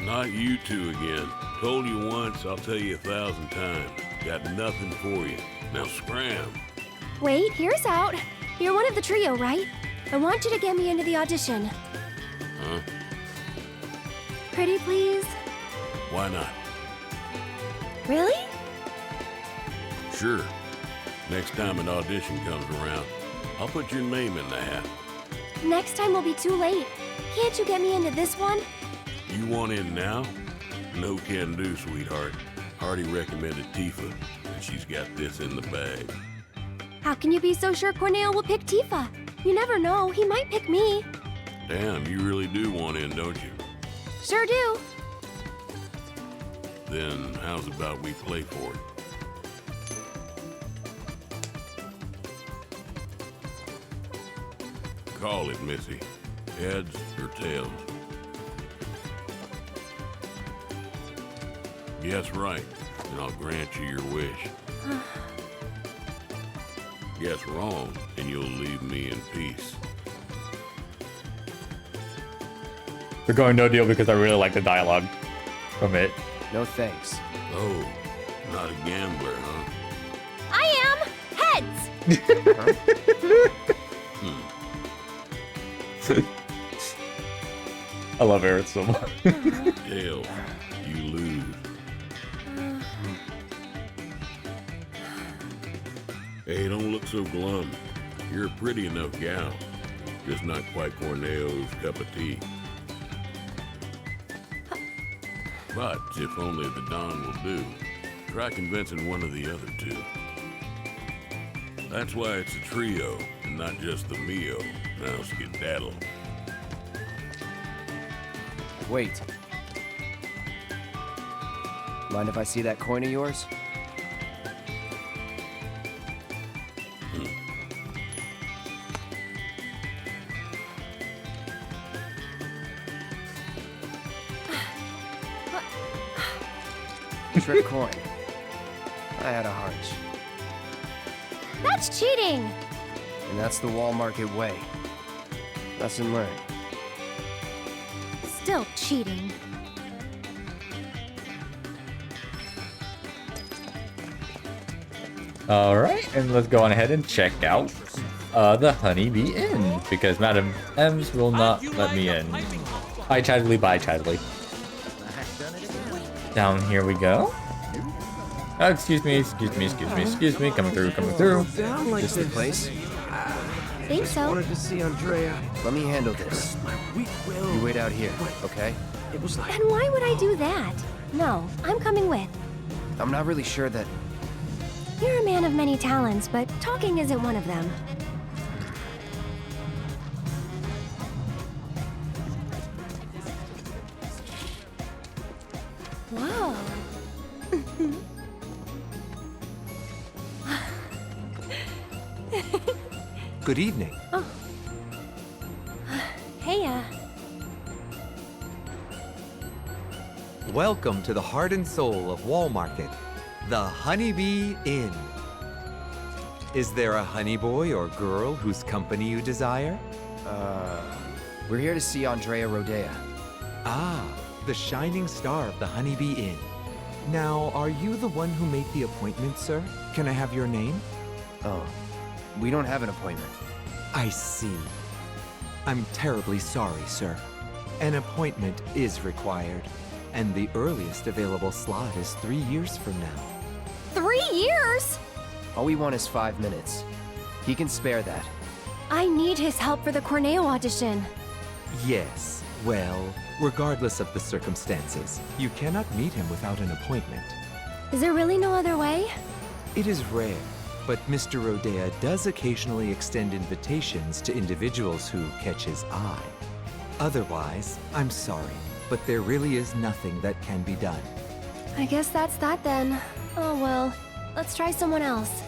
Not you two again. Told you once, I'll tell you 1,000 times. Got nothing for you. Now scram. Wait, here's out. You're one of the trio, right? I want you to get me into the audition. Huh? Pretty please? Why not? Really? Sure. Next time an audition comes around, I'll put your name in the hat. Next time will be too late. Can't you get me into this one? You want in now? No can do, sweetheart. Already recommended Tifa, and she's got this in the bag. How can you be so sure Corneo will pick Tifa? You never know, he might pick me. Damn, you really do want in, don't you? Sure do. Then how's about we play for it? Call it, Missy. Heads or tails? Guess right, and I'll grant you your wish. Guess wrong, and you'll leave me in peace. We're going no deal because I really like the dialogue from it. No thanks. Oh, not a gambler, huh? I am! Heads! I love Aerith so much. Tails, you lose. Hey, don't look so glum. You're a pretty enough gal. Just not quite Corneo's cup of tea. But if only the Don will do, try convincing one of the other two. That's why it's a trio, and not just the Mio. Now skedaddle. Wait. Mind if I see that coin of yours? Trick coin. I had a hunch. That's cheating! And that's the Wall Market way. Lesson learned. Still cheating. Alright, and let's go on ahead and check out the Honeybee Inn, because Madam M's will not let me in. Bye, Chadley, bye, Chadley. Down here we go. Oh, excuse me, coming through. This the place? Think so. Wanted to see Andrea. Let me handle this. You wait out here, okay? It was like... And why would I do that? No, I'm coming with. I'm not really sure that... You're a man of many talents, but talking isn't one of them. Whoa. Good evening. Oh. Hey, Welcome to the heart and soul of Wall Market, the Honeybee Inn. Is there a honey boy or girl whose company you desire? We're here to see Andrea Rodea. Ah, the shining star of the Honeybee Inn. Now, are you the one who made the appointment, sir? Can I have your name? Oh, we don't have an appointment. I see. I'm terribly sorry, sir. An appointment is required, and the earliest available slot is 3 years from now. 3 years? All we want is 5 minutes. He can spare that. I need his help for the Corneo audition. Yes, well, regardless of the circumstances, you cannot meet him without an appointment. Is there really no other way? It is rare, but Mr. Rodea does occasionally extend invitations to individuals who catch his eye. Otherwise, I'm sorry, but there really is nothing that can be done. I guess that's that then. Oh well, let's try someone else.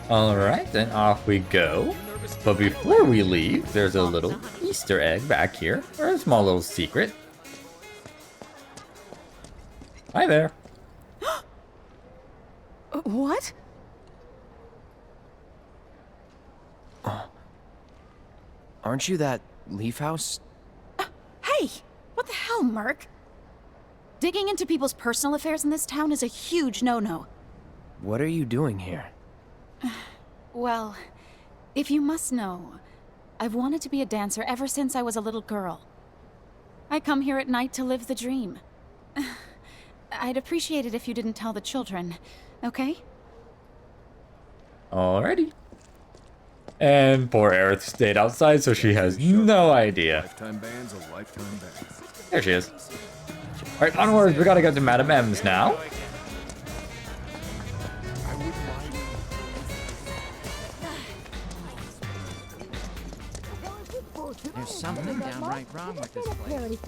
Alright, then off we go. But before we leave, there's a little Easter egg back here, or a small little secret. Hi there. What? Aren't you that Leaf House? Hey! What the hell, Merc? Digging into people's personal affairs in this town is a huge no-no. What are you doing here? Well, if you must know, I've wanted to be a dancer ever since I was a little girl. I come here at night to live the dream. I'd appreciate it if you didn't tell the children, okay? Alrighty. And poor Aerith stayed outside, so she has no idea. Lifetime ban's a lifetime ban. There she is. Alright, onwards, we gotta go to Madame M's now. There's something downright wrong with this place.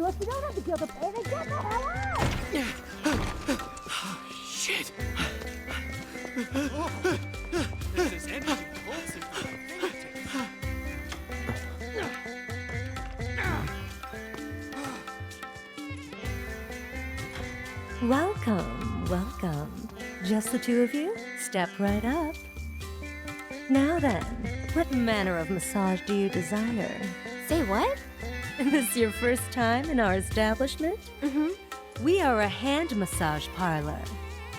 Shit! This is energy pulsing through your fingertips. Welcome, welcome. Just the two of you? Step right up. Now then, what manner of massage do you desire? Say what? Is this your first time in our establishment? Mm-hmm. We are a hand massage parlor.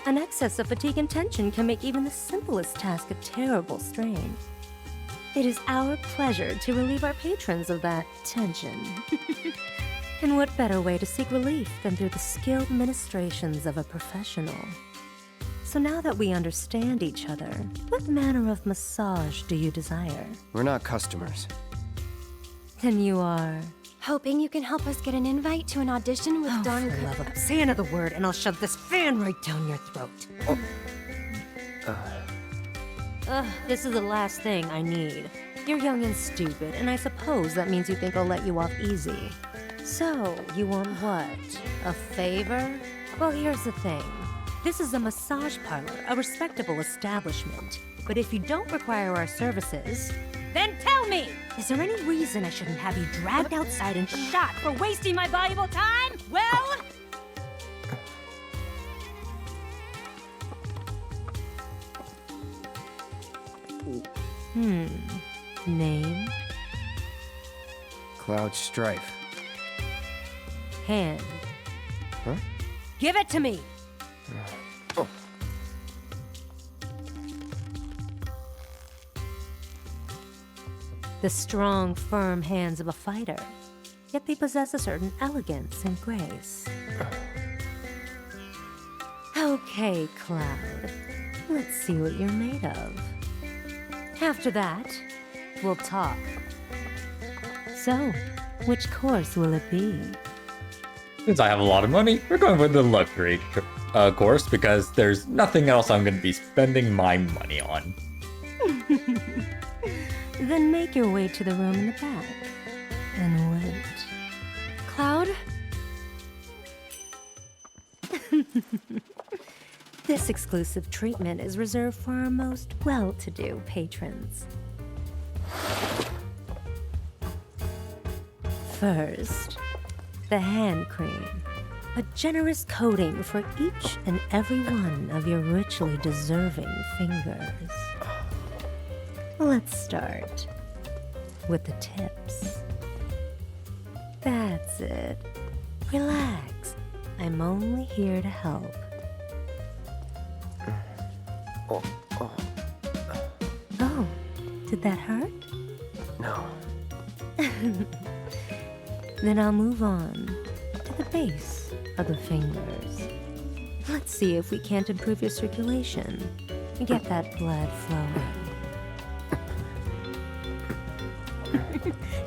An excess of fatigue and tension can make even the simplest task a terrible strain. It is our pleasure to relieve our patrons of that tension. And what better way to seek relief than through the skilled ministrations of a professional? So now that we understand each other, what manner of massage do you desire? We're not customers. Then you are... Hoping you can help us get an invite to an audition with Don... For love of... Say another word and I'll shove this fan right down your throat. This is the last thing I need. You're young and stupid, and I suppose that means you think I'll let you off easy. So, you want what? A favor? Well, here's the thing. This is a massage parlor, a respectable establishment. But if you don't require our services, then tell me! Is there any reason I shouldn't have you dragged outside and shot for wasting my valuable time? Well... Name? Cloud Strife. Hand. Huh? Give it to me! The strong, firm hands of a fighter, yet they possess a certain elegance and grace. Okay, Cloud. Let's see what you're made of. After that, we'll talk. So, which course will it be? Since I have a lot of money, we're going for the luxury course because there's nothing else I'm going to be spending my money on. Then make your way to the room in the back and wait. Cloud? This exclusive treatment is reserved for our most well-to-do patrons. First, the hand cream. A generous coating for each and every one of your richly deserving fingers. Let's start with the tips. That's it. Relax. I'm only here to help. Oh, did that hurt? No. Then I'll move on to the base of the fingers. Let's see if we can't improve your circulation and get that blood flowing.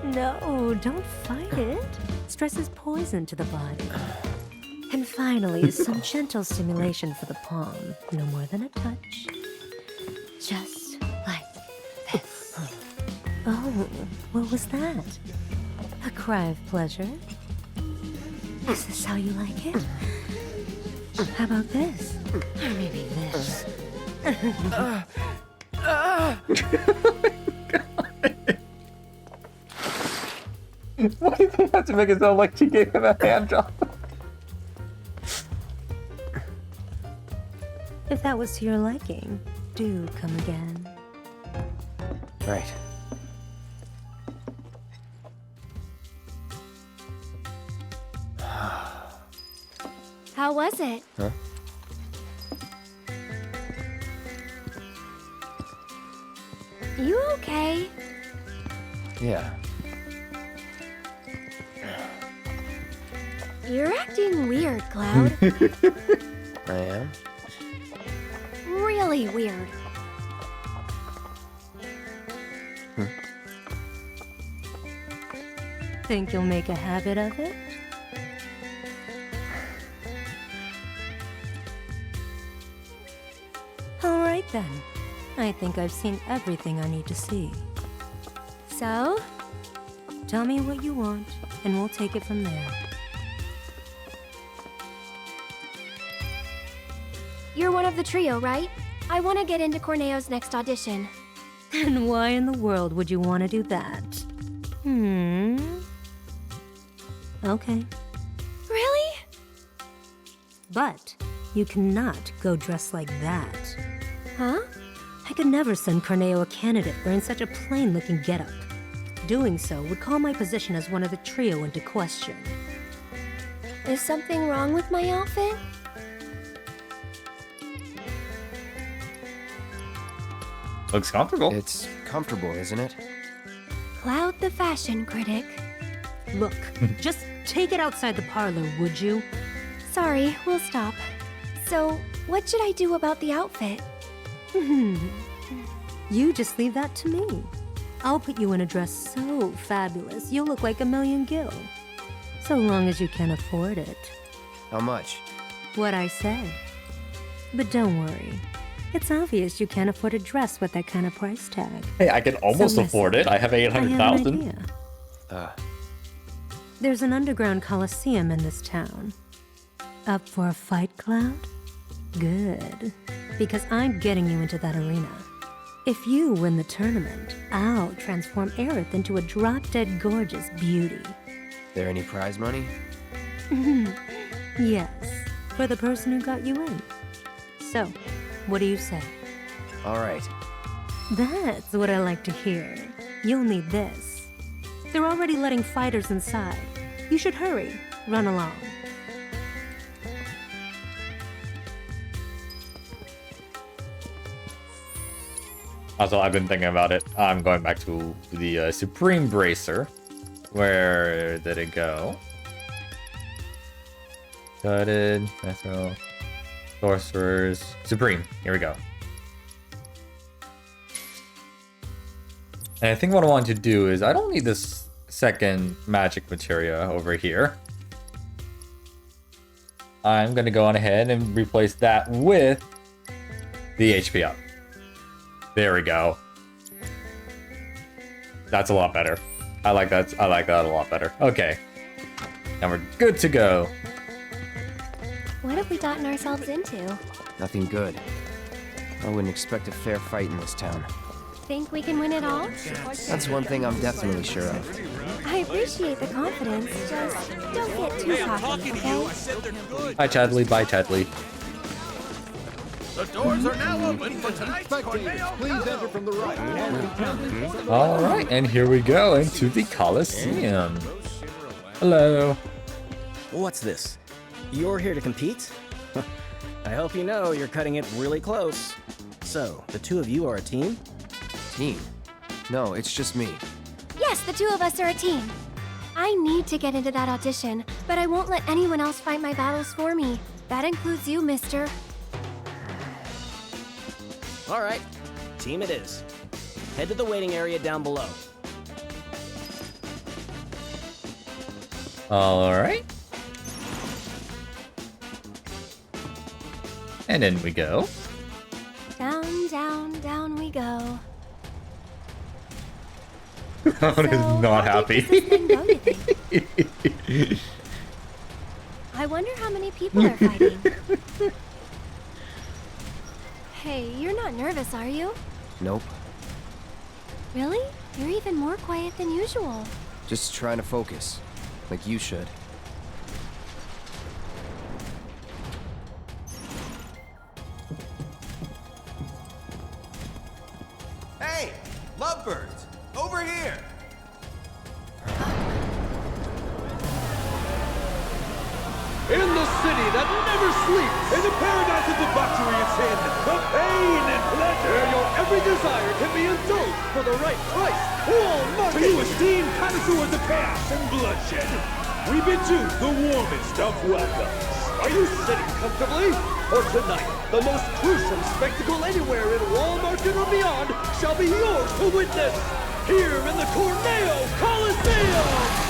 No, don't fight it. Stress is poison to the body. And finally, some gentle stimulation for the palm. No more than a touch. Just like this. Oh, what was that? A cry of pleasure? Is this how you like it? How about this? Or maybe this? Why do you have to make it sound like she gave him a hand job? If that was to your liking, do come again. Right. How was it? Huh? You okay? Yeah. You're acting weird, Cloud. I am? Really weird. Think you'll make a habit of it? Alright then. I think I've seen everything I need to see. So? Tell me what you want, and we'll take it from there. You're one of the trio, right? I want to get into Corneo's next audition. And why in the world would you want to do that? Okay. Really? But you cannot go dressed like that. Huh? I could never send Corneo a candidate wearing such a plain-looking getup. Doing so would call my position as one of the trio into question. Is something wrong with my outfit? Looks comfortable. It's comfortable, isn't it? Cloud the fashion critic. Look, just take it outside the parlor, would you? Sorry, we'll stop. So, what should I do about the outfit? You just leave that to me. I'll put you in a dress so fabulous, you'll look like a million gil. So long as you can afford it. How much? What I said. But don't worry. It's obvious you can't afford a dress with that kind of price tag. Hey, I can almost afford it. I have 800,000. There's an underground coliseum in this town. Up for a fight, Cloud? Good. Because I'm getting you into that arena. If you win the tournament, I'll transform Aerith into a drop-dead gorgeous beauty. There any prize money? Yes, for the person who got you in. So, what do you say? All right. That's what I like to hear. You'll need this. They're already letting fighters inside. You should hurry. Run along. Also, I've been thinking about it. I'm going back to the Supreme Bracer. Where did it go? Gutted, Metro, Sorcerers, Supreme. Here we go. And I think what I want to do is, I don't need this second magic materia over here. I'm going to go on ahead and replace that with the HP up. There we go. That's a lot better. I like that. I like that a lot better. Okay. Now we're good to go. What have we gotten ourselves into? Nothing good. I wouldn't expect a fair fight in this town. Think we can win it all? That's one thing I'm definitely sure of. I appreciate the confidence, just don't get too cocky, okay? Bye, Chadley. Bye, Chadley. The doors are now open for tonight's Corneo. Please enter from the right. All right, and here we go into the Coliseum. Hello. What's this? You're here to compete? I hope you know you're cutting it really close. So, the two of you are a team? Team? No, it's just me. Yes, the two of us are a team. I need to get into that audition, but I won't let anyone else fight my battles for me. That includes you, mister. All right, team it is. Head to the waiting area down below. All right. And in we go. Down, down, down we go. Clown is not happy. I wonder how many people are fighting. Hey, you're not nervous, are you? Nope. Really? You're even more quiet than usual. Just trying to focus, like you should. Hey, lovebirds, over here! In the city that never sleeps, in the paradise of debauchery and sin, the pain and pleasure, where your every desire can be indulged for the right price. To you esteemed connoisseurs of chaos and bloodshed, we bid you the warmest of welcomes. Are you sitting comfortably? For tonight, the most gruesome spectacle anywhere in Wall Market or beyond shall be yours to witness, here in the Corneo Coliseum!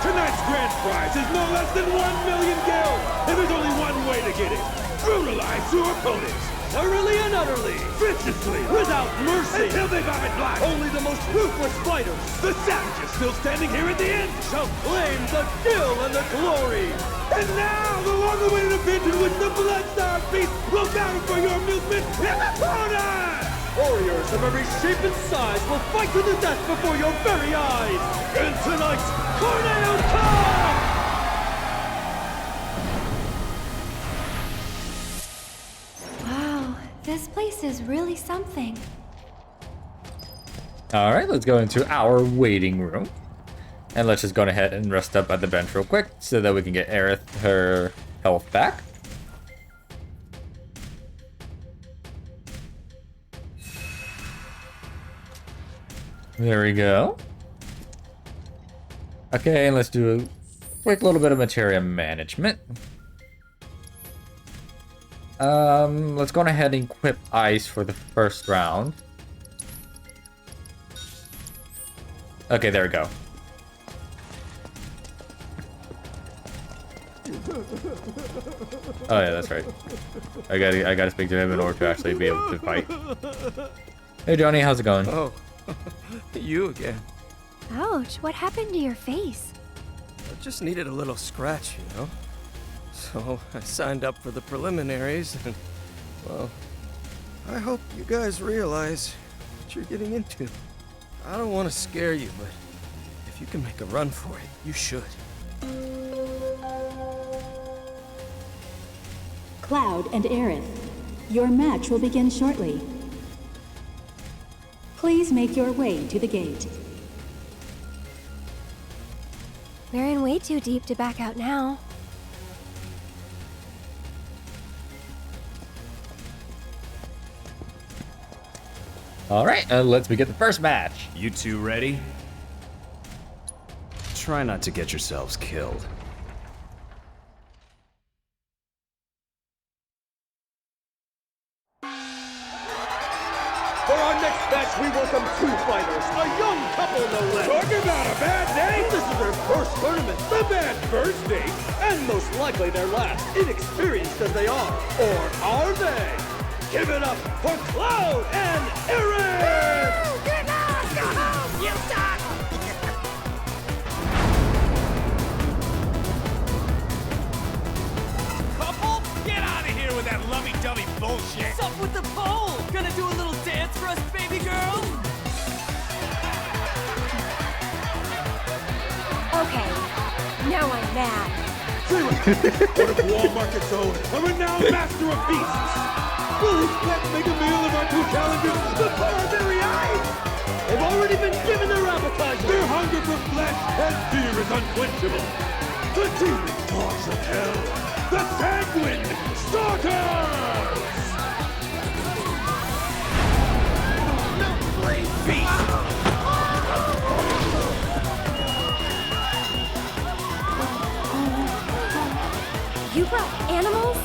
Tonight's grand prize is no less than 1 million gil, and there's only one way to get it. Brutalize your opponents, thoroughly and utterly, viciously, without mercy, until they vomit blood. Only the most ruthless fighters, the savages still standing here at the end, shall claim the gil and the glory. And now, the long-awaited event in which the blood-starved beast will battle for your amusement and opponent! Warriors of every shape and size will fight to the death before your very eyes! In tonight's Corneo Time! Wow, this place is really something. Alright, let's go into our waiting room. And let's just go ahead and rest up at the bench real quick so that we can get Aerith her health back. There we go. Okay, let's do a quick little bit of materia management. Let's go ahead and equip ice for the first round. Okay, there we go. Oh yeah, that's right. I gotta speak to him in order to actually be able to fight. Hey Johnny, how's it going? Oh, you again. Ouch, what happened to your face? I just needed a little scratch, you know? So I signed up for the preliminaries and, well, I hope you guys realize what you're getting into. I don't want to scare you, but if you can make a run for it, you should. Cloud and Aerith, your match will begin shortly. Please make your way to the gate. We're in way too deep to back out now. Alright, let's begin the first match. You two ready? Try not to get yourselves killed. For our next match, we welcome two fighters, a young couple no less. Talk about a bad day! This is their first tournament, the bad first date, and most likely their last, inexperienced as they are. Or are they? Give it up for Cloud and Aerith! Get lost! Go home! You suck! Couple? Get out of here with that lovey-dovey bullshit! What's up with the pole? Gonna do a little dance for us, baby girl? Okay, now I'm mad. One of Wall Market's own, a renowned master of beasts! Will his pet make a meal of our two challengers before our very eyes? They've already been given their appetizer! Their hunger for flesh and fear is unquenchable! The demon dogs of hell! The sanguine stalkers! You brought animals?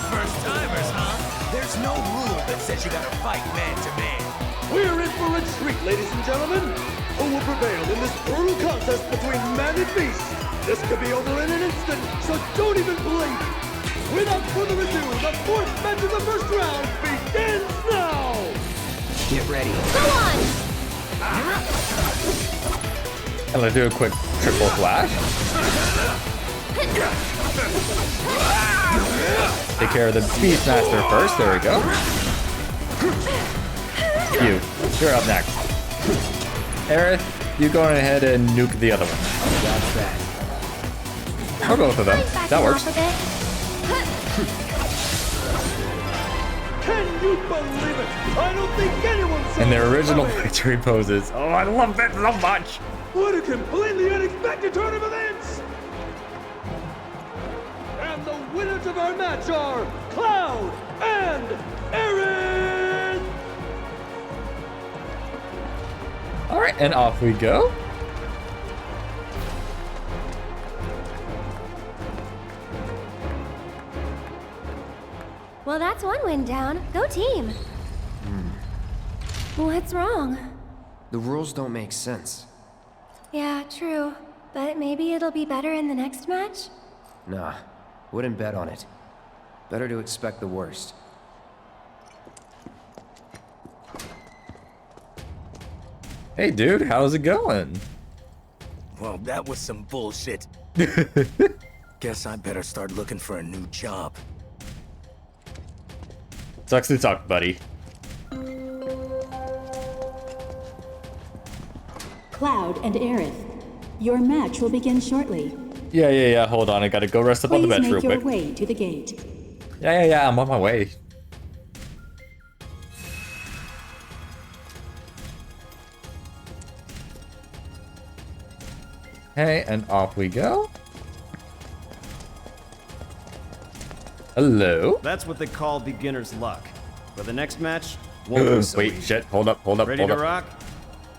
First timers, huh? There's no rule that says you gotta fight man to man. We're in for a treat, ladies and gentlemen! Who will prevail in this brutal contest between man and beast? This could be over in an instant, so don't even blink! Without further ado, the fourth match of the first round begins now! Get ready. Go on! And let's do a quick triple flash. Take care of the Beastmaster first. There we go. You're up next. Aerith, you go ahead and nuke the other one. That's that. Or both of them. That works. Can you believe it? I don't think anyone saw And their it original coming. victory poses. Oh, I love that so much. What a completely unexpected turn of events! And the winners of our match are Cloud and Aerith! All right, and off we go. Well, that's one win down. Go team. What's wrong? The rules don't make sense. Yeah, true. But maybe it'll be better in the next match? Nah, wouldn't bet on it. Better to expect the worst. Hey, dude, how's it going? Well, that was some bullshit. Guess I better start looking for a new job. Sucks to suck, buddy. Cloud and Aerith, your match will begin shortly. Yeah. Hold on, I gotta go rest up on the Please bench real make your quick. way to the gate. Yeah, I'm on my way. Hey, and off we go. Hello? That's what they call beginner's luck. For the next match, won't be so Wait, easy. shit, hold up. Ready to rock?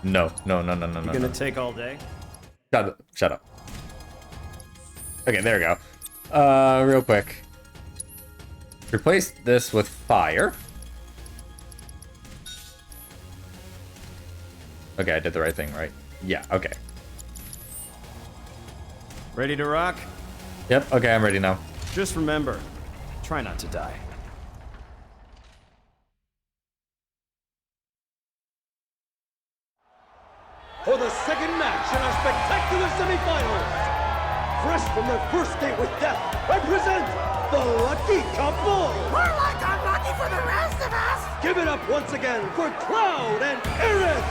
No. You gonna take all day? Shut up. Okay, there we go. Real quick. Replace this with fire. Okay, I did the right thing, right? Yeah, okay. Ready to rock? Yep, okay, I'm ready now. Just remember, try not to die. For the second match in our spectacular semifinals, fresh from their first date with death, I present the Lucky Couple! We're like unlucky for the rest of us! Give it up once again for Cloud and Aerith!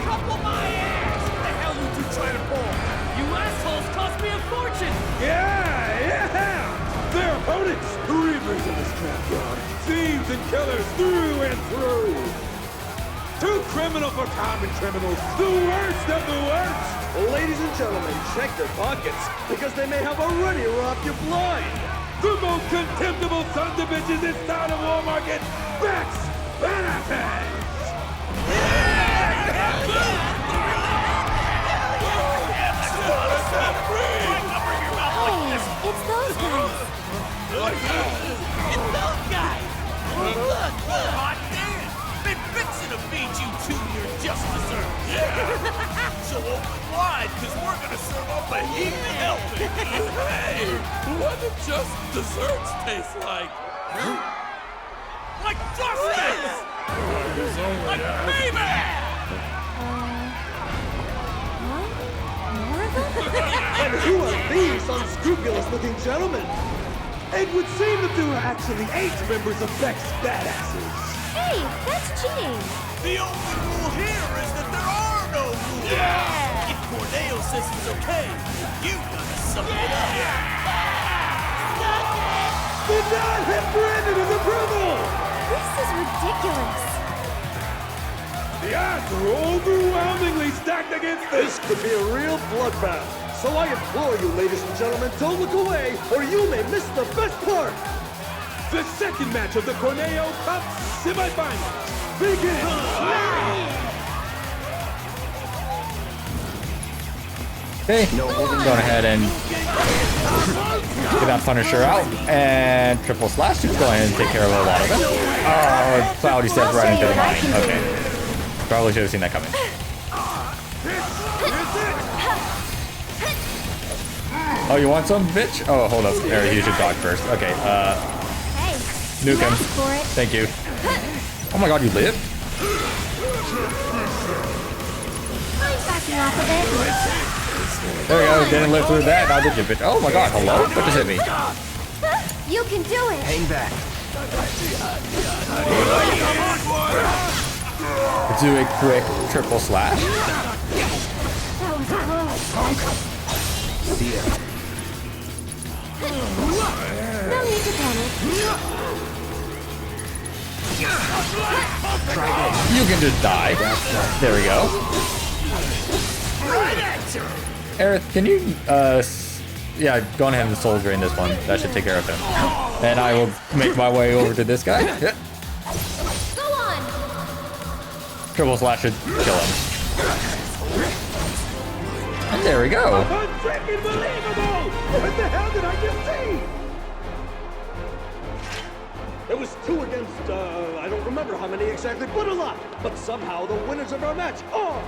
Couple my ass! What the hell you two trying to pull? You assholes cost me a fortune! Yeah! Their opponents, the reavers of this scrapyard, thieves and killers through and through! Too criminal for common criminals, the worst of the worst! Ladies and gentlemen, check their pockets, because they may have already robbed you blind! The most contemptible sons of bitches this town of Walmarket, Bex Benefits! Hey, it's those guys. It's those guys! Look! Hot damn! Been fixing to feed you two your just desserts! Yeah! So open wide, because we're gonna serve up a heap of helping! Hey! What do just desserts taste like? Like justice! Like baby! And who are these unscrupulous-looking gentlemen? It would seem that there are actually 8 members of Beck's Badasses. Hey, that's cheating. The only rule here is that there are no rules! Yeah! If Corneo says it's okay, you gotta suck it up! The not have branded his approval! This is ridiculous. The odds are overwhelmingly stacked against this. Could be a real bloodbath. So I implore you, ladies and gentlemen, don't look away, or you may miss the best part. The second match of the Corneo Cup semifinals begins now. Okay, go ahead and get that Punisher out, and triple slash. Just go ahead and take care of a lot of them. Oh, Cloudy stepped right into the mine. Okay. Probably should have seen that coming. Oh, you want some, bitch? Oh, hold up. Aerith, you should dodge first. Okay, nuke him. Thank you. Oh my god, you live? There we go, didn't live through that. Now did you, bitch? Oh my god, hello? What just hit me? You can do it. Hang back. Do a quick triple slash. That was close. See ya. No need to panic. You can just die. There we go. Aerith, can you, yeah, go on ahead and soul drain this one. That should take care of him. And I will make my way over to this guy. Go on. Triple slash should kill him. And there we go. Unfreaking believable! What the hell did I just see? It was 2 against, I don't remember how many exactly, but a lot. But somehow the winners of our match are...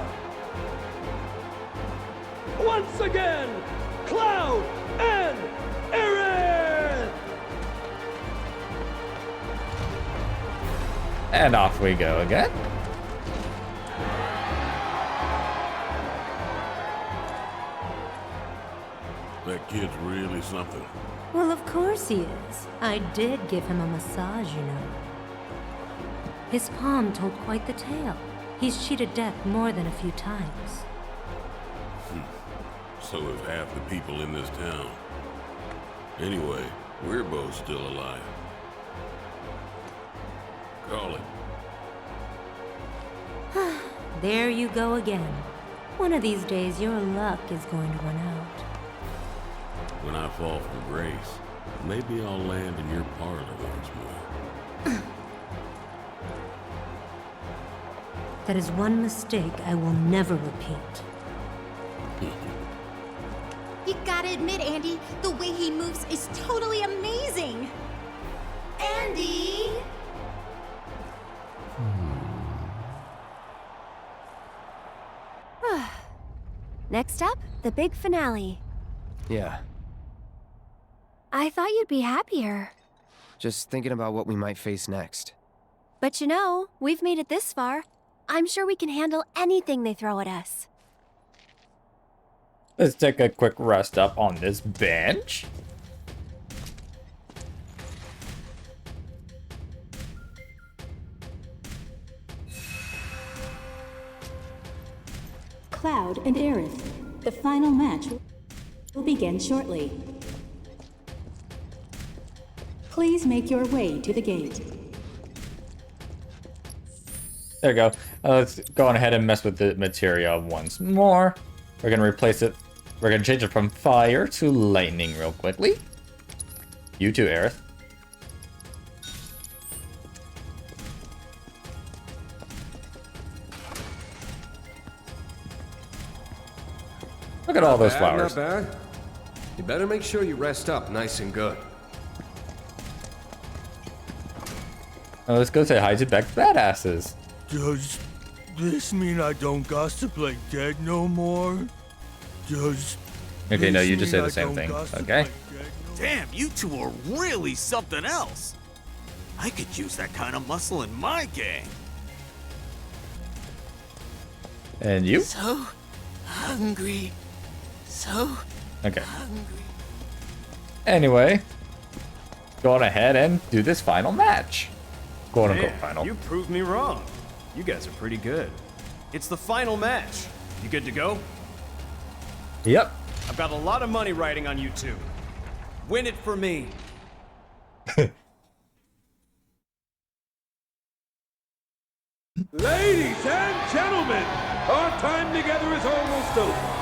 once again, Cloud and Aerith! And off we go again. That kid's really something. Well, of course he is. I did give him a massage, you know. His palm told quite the tale. He's cheated death more than a few times. So have half the people in this town. Anyway, we're both still alive. Call it. There you go again. One of these days, your luck is going to run out. When I fall from grace, maybe I'll land in your parlor once more. That is one mistake I will never repeat. You gotta admit, Andy, the way he moves is totally amazing! Andy! Next up, the big finale. Yeah, I thought you'd be happier. just thinking about what we might face next. But you know, we've made it this far. I'm sure we can handle anything they throw at us. Let's take a quick rest up on this bench. Cloud and Aerith. The final match will begin shortly. Please make your way to the gate. There we go. Let's go on ahead and mess with the materia once more. We're gonna replace it. We're gonna change it from fire to lightning real quickly. You too, Aerith. Look at all those flowers. Not bad. You better make sure you rest up nice and good. Let's go say hi to Beck's badasses. Does this mean I don't gossip like dead no more? Does Okay, no, you just say the same thing. Okay. Damn, you two are really something else. I could use that kind of muscle in my gang. And you? So hungry. So Okay. hungry. Anyway, go on ahead and do this final match. Quote unquote Man, final. You proved me wrong. You guys are pretty good. It's the final match. You good to go? Yep. I've got a lot of money riding on you two. Win it for me. Ladies and gentlemen, our time together is almost over.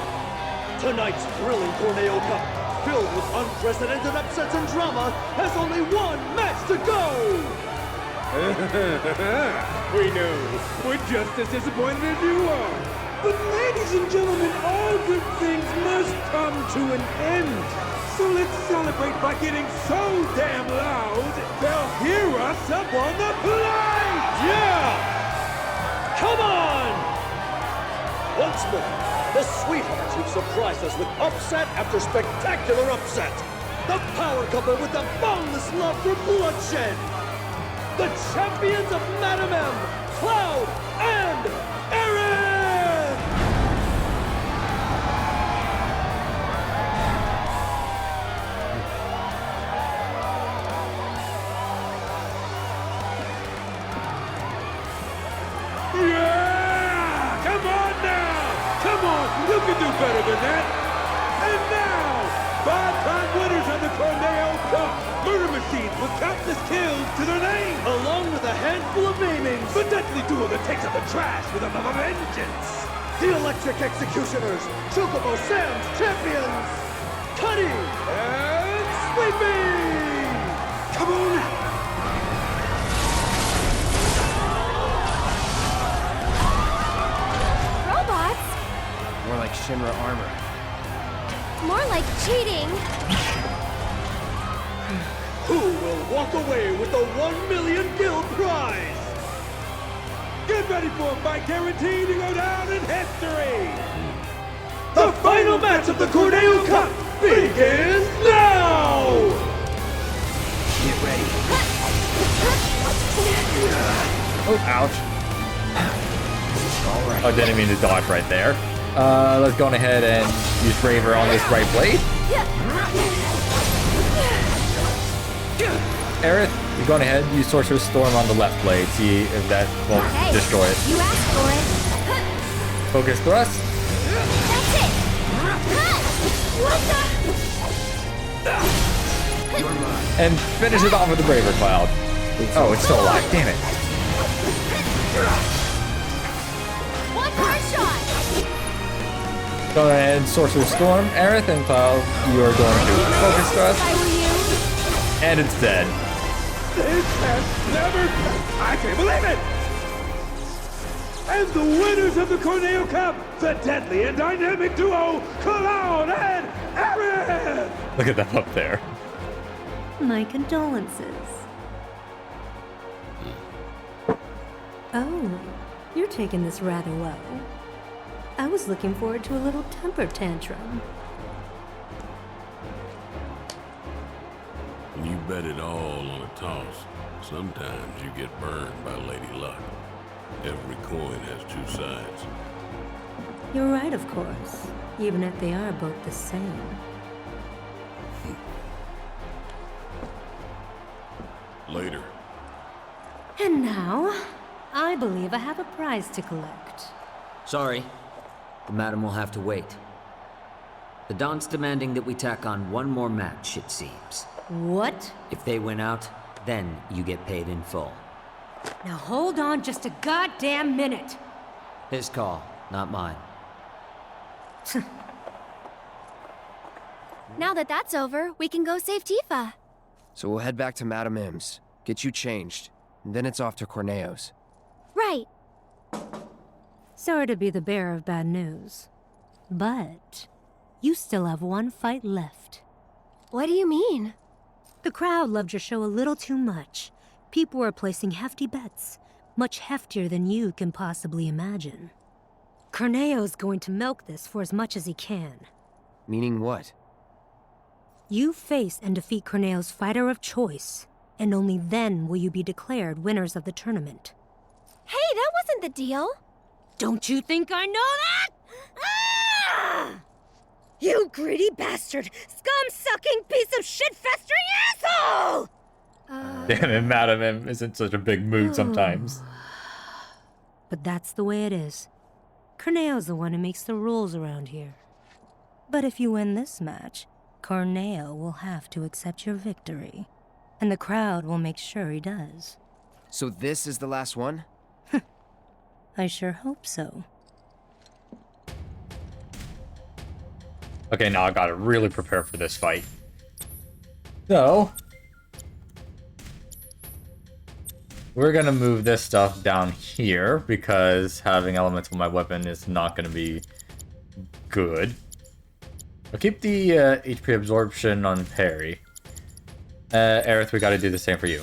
Tonight's thrilling Corneo Cup, filled with unprecedented upsets and drama, has only one match to go! We know. We're just as disappointed as you are. But ladies and gentlemen, all good things must come to an end. So let's celebrate by getting so damn loud, they'll hear us up on the plate! Yeah! Come on! Once more, the sweethearts who've surprised us with upset after spectacular upset. The power couple with the boundless love for bloodshed. The champions of Madam M, Cloud and Aerith! You can do better than that. And now, 5-time winners of the Corneo Cup. Murder machines with countless kills to their name. Along with a handful of maimings. The deadly duo that takes out the trash with a vengeance. The Electric Executioners. Chocobo Sam's champions. Cuddy And Sleepy! Come on! Robots? More like Shinra armor. More like cheating. Who will walk away with the 1 million guild prize? Get ready for a fight guaranteed to go down in history! The final match of the Corneo Cup begins now! Get ready. Oh, ouch. All right. Oh, didn't mean to dodge right there. Let's go on ahead and use Braver on this right blade. Aerith, you're going ahead, use Sorcerer's Storm on the left blade. See if that won't destroy it. You asked for it. Focus thrust. That's it. What the? And finish it off with the Braver Cloud. Oh, it's still alive. Damn it. One more shot. Go ahead, Sorcerer's Storm, Aerith, and Cloud. You are going to Focus Thrust. And it's dead. This has never... I can't believe it! And the winners of the Corneo Cup, the deadly and dynamic duo, Cloud and Aerith! Look at them up there. My condolences. Oh, you're taking this rather well. I was looking forward to a little temper tantrum. When you bet it all on a toss, sometimes you get burned by Lady Luck. Every coin has two sides. You're right, of course, even if they are both the same. Later. And now, I believe I have a prize to collect. Sorry, the madam will have to wait. The Don's demanding that we tack on one more match, it seems. What? If they win out, then you get paid in full. Now hold on just a goddamn minute. His call, not mine. Now that that's over, we can go save Tifa. So we'll head back to Madame M's, get you changed, and then it's off to Corneo's. Right. Sorry to be the bearer of bad news, but you still have one fight left. What do you mean? The crowd loved your show a little too much. People were placing hefty bets, much heftier than you can possibly imagine. Corneo's going to milk this for as much as he can. Meaning what? You face and defeat Corneo's fighter of choice, and only then will you be declared winners of the tournament. Hey, that wasn't the deal. Don't you think I know that? Ah! You greedy bastard! Scum-sucking piece of shit-festering asshole! Damn it, Madam M is in such a big mood sometimes. But that's the way it is. Corneo's the one who makes the rules around here. But if you win this match, Corneo will have to accept your victory. And the crowd will make sure he does. So this is the last one? I sure hope so. Okay, now I gotta really prepare for this fight. So, we're gonna move this stuff down here because having elemental in my weapon is not gonna be good. I'll keep the HP absorption on parry. Aerith, we gotta do the same for you.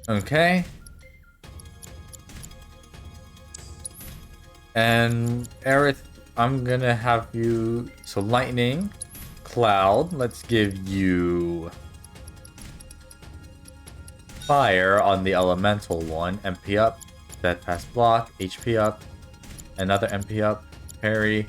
Okay. And Aerith, I'm gonna have you... So lightning, cloud, let's give you... fire on the elemental one. MP up, steadfast block, HP up, another MP up, parry.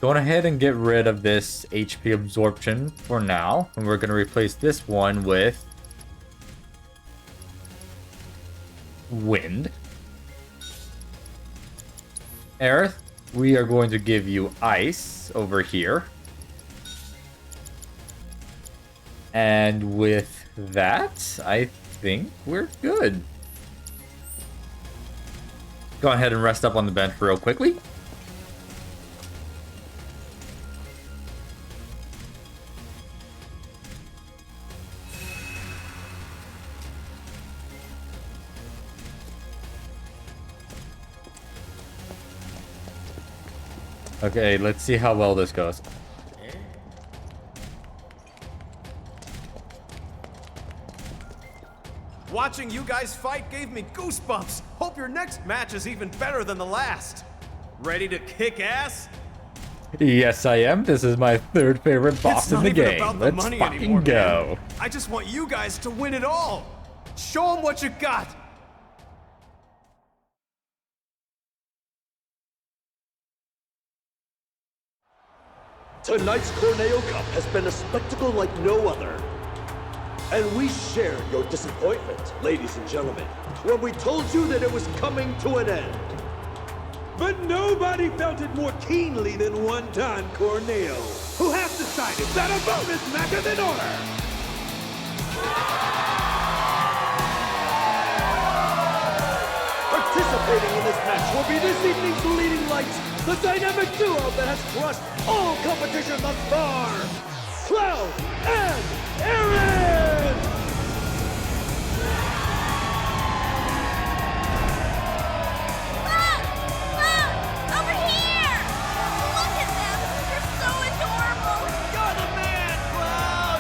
Go ahead and get rid of this HP absorption for now. And we're gonna replace this one with... wind. Aerith, we are going to give you ice over here. And with that, I think we're good. Go ahead and rest up on the bench real quickly. Okay, let's see how well this goes. Watching you guys fight gave me goosebumps. Hope your next match is even better than the last. Ready to kick ass? Yes, I am. This is my third favorite boss It's in not the even game. about the Let's money fucking anymore, go. man. I just want you guys to win it all. Show them what you got. Tonight's Corneo Cup has been a spectacle like no other. And we shared your disappointment, ladies and gentlemen, when we told you that it was coming to an end. But nobody felt it more keenly than one Don Corneo, who has decided that a bonus match is in order. Participating in this match will be this evening's leading lights, the dynamic duo that has crushed all competition thus far, Cloud and Aerith! Over here! Look at them! They're so adorable! You're the man, Cloud!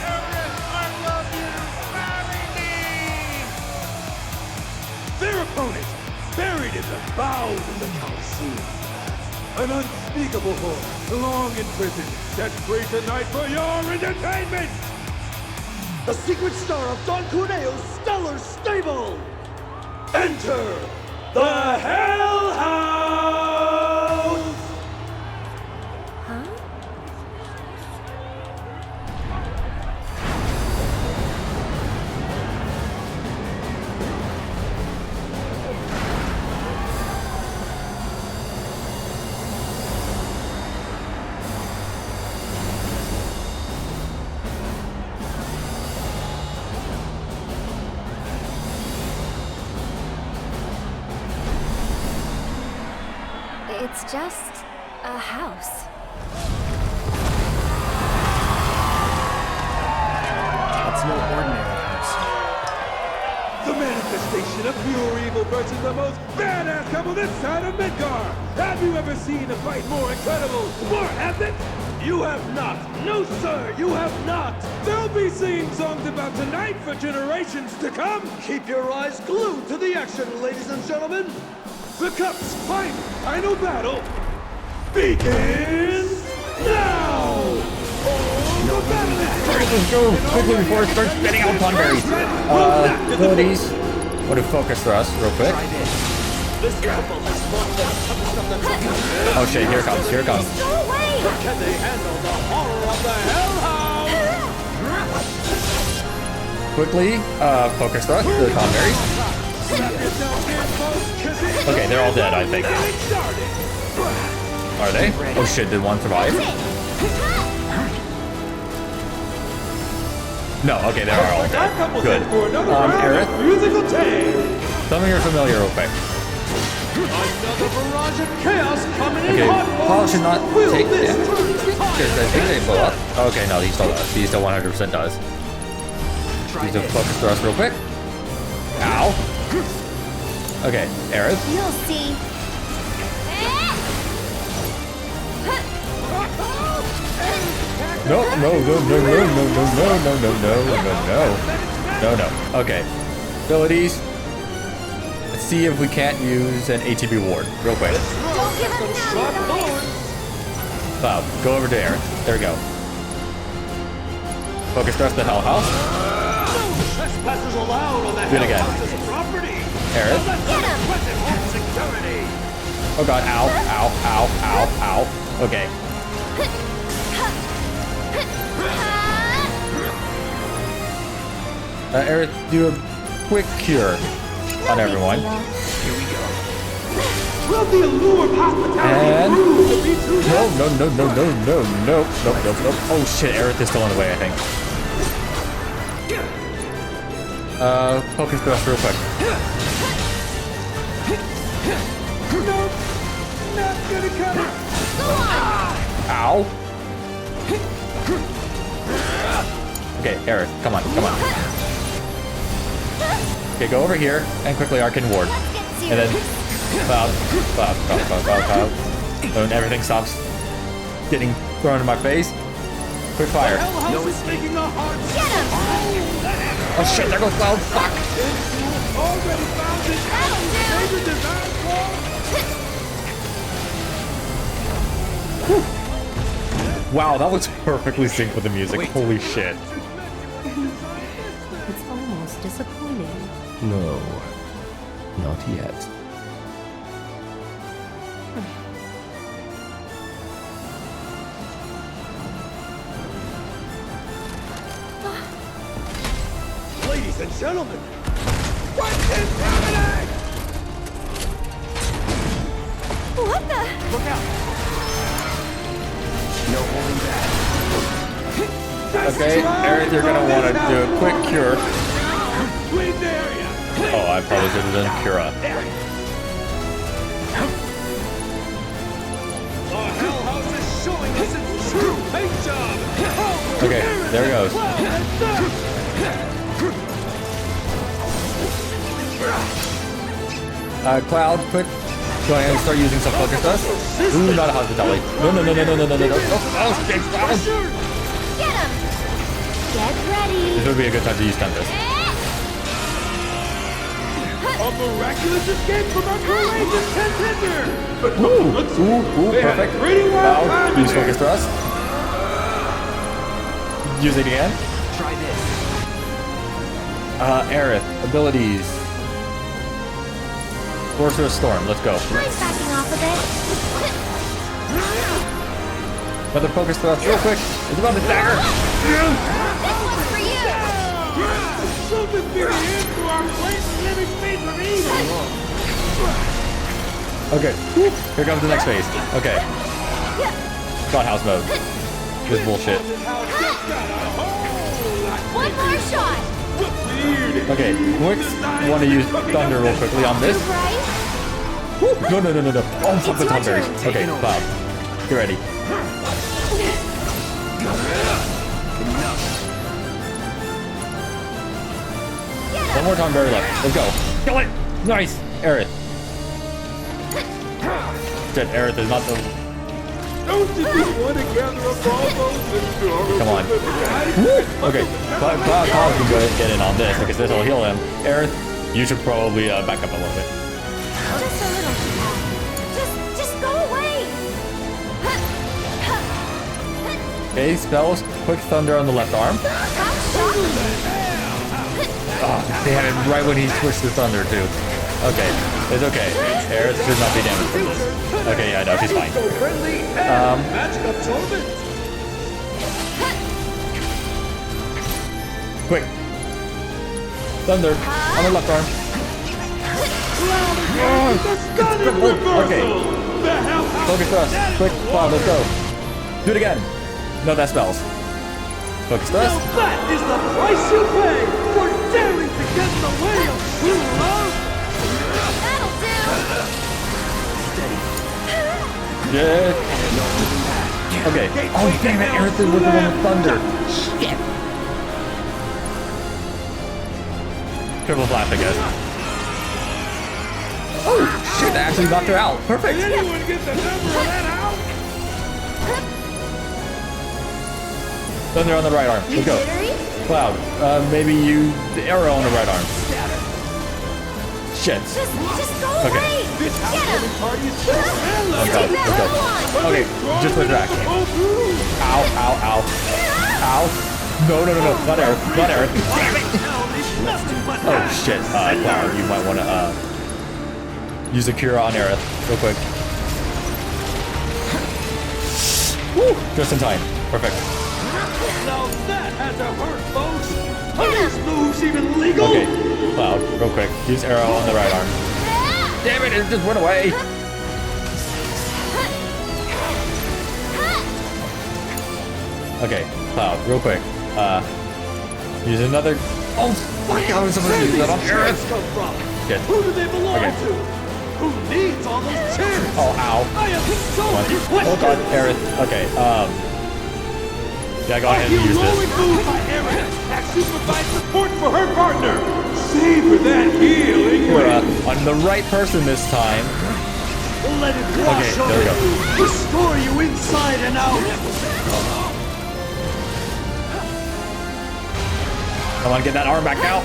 Aerith, I love you! Marry me! Their opponent, buried in the bowels of the Colosseum. An unspeakable horror, long imprisoned, set free tonight for your entertainment! The secret star of Don Corneo's stellar stable! Enter the Hell House! Huh? It's just a house. It's no ordinary house. The manifestation of pure evil versus the most badass couple this side of Midgar! Have you ever seen a fight more incredible, more epic? You have not! No, sir, you have not! They'll be singing songs about tonight for generations to come! Keep your eyes glued to the action, ladies and gentlemen! The Cup's final battle begins now! Let's go quickly before it starts spitting out Thunberries. Abilities. What do focus thrust real quick? Oh shit, here it comes, here it comes. Go away! But can they handle the horror of the Hell House? Quickly, focus thrust the Thunberries. Okay, they're all dead, I think. Are they? Oh shit, did one survive? No, okay, they are all dead. Good. Aerith, tell me you're familiar real quick. Another barrage of chaos coming in Okay, hot, Paul should not take this damage. Because I think they blow up. Okay, no, he still does. He still 100% does. Use a focus thrust real quick. Ow. Okay, Aerith. You'll see. No, no, no, no, no, no, no, no, no, no, no, no, no, no. Okay. Abilities. Let's see if we can't use an ATB ward real quick. Don't give up now, Cloud, go over to Aerith. There we go. Focus thrust the Hell House. Trespassers allowed on the Do it again. Hell House's property. Aerith. Security. Oh god, ow, ow, ow, ow, ow. Okay. Aerith, do a quick cure on everyone. Here we go. Will the allure of hospitality And prove to be too no. Oh shit, Aerith is still on the way, I think. Focus thrust real quick. Nope. Not gonna cut it. Ow. Okay, Aerith, come on. Okay, go over here and quickly Arcane Ward. And then cloud. And everything stops getting thrown in my face. Quick fire. Oh shit, there goes Cloud. Fuck. Already found his favorite design flaw. Wow, that was perfectly synced with the music. Holy shit. It's almost disappointing. No, not yet. Ladies and gentlemen, what's in happening? What the? Look out! No holding back. Okay, Aerith, you're gonna want to do a quick cure. Oh, I probably should have done Cura. The Hell House is showing us its true paint job. Okay, there it goes. Cloud, quick. Go ahead and start using some focus dust. Ooh, not a hospitality. No. Oh, shit, Cloud. Get him! Get ready! This would be a good time to use Tempest. A miraculous escape from our courageous contender! Ooh, perfect. Cloud, use focus dust. Use it again. Try this. Aerith, abilities. Sorcerer's Storm, let's go. Mine's backing off a bit. Another focus thrust real quick. It's about the dagger. This one's for you! Something very end to our place living space of evil! Okay, here comes the next phase. Okay. Godhouse mode. This bullshit. One more shot! Okay, quick. Want to use Thunder real quickly on this? No. Oh, fuck the Thunberries. Okay, Cloud. Get ready. One more Thunberry left. Let's go. Kill it! Nice! Aerith. Shit, Aerith is not the... Don't you just want to gather up all those Come on. Okay, Cloud can go ahead and get in on this because this will heal him. Aerith, you should probably back up a little bit. Just a little. Just go away! Okay, spells. Quick Thunder on the left arm. Oh, they had it right when he switched to Thunder too. Okay, it's okay. Aerith should not be damaged from this. Okay, yeah, no, she's fine. Quick. Thunder on the left arm. Okay. Focus thrust. Quick, Cloud, let's go. Do it again. No, that spells. Focus thrust. That is the price you pay for daring to get in the way of true love! That'll do! Yeah. Okay. Oh, damn it. Aerith was the one with Thunder. Shit. Triple flash, I guess. Oh, shit. That actually knocked her out. Perfect. Did anyone get the number of that out? Thunder on the right arm. Let's go. Cloud, maybe you the arrow on the right arm. Shit. Just go Okay. away! Get him! Let's go. Okay, just with Drac. Ow. No. Not Aerith. Damn it. Oh shit. Cloud, you might want to use a cure on Aerith real quick. Woo! Just in time. Perfect. Now that had to hurt, folks! Are these moves even legal? Okay, Cloud, real quick. Use arrow on the right arm. Damn it, it just went away. Okay, Cloud, real quick. Use another. Oh, fuck! I was supposed to use that on Aerith. Shit. Who do they belong Okay. to? Who needs all those chairs? Oh, ow. I am so Oh god, Aerith. Okay, yeah, go ahead and use Blowing this. move by Aerith as she provides support for her partner. Savor that healing We're wave. on the right person this time. Let it wash Okay, there we over go. you. Restore you inside and out. Come on, get that arm back out.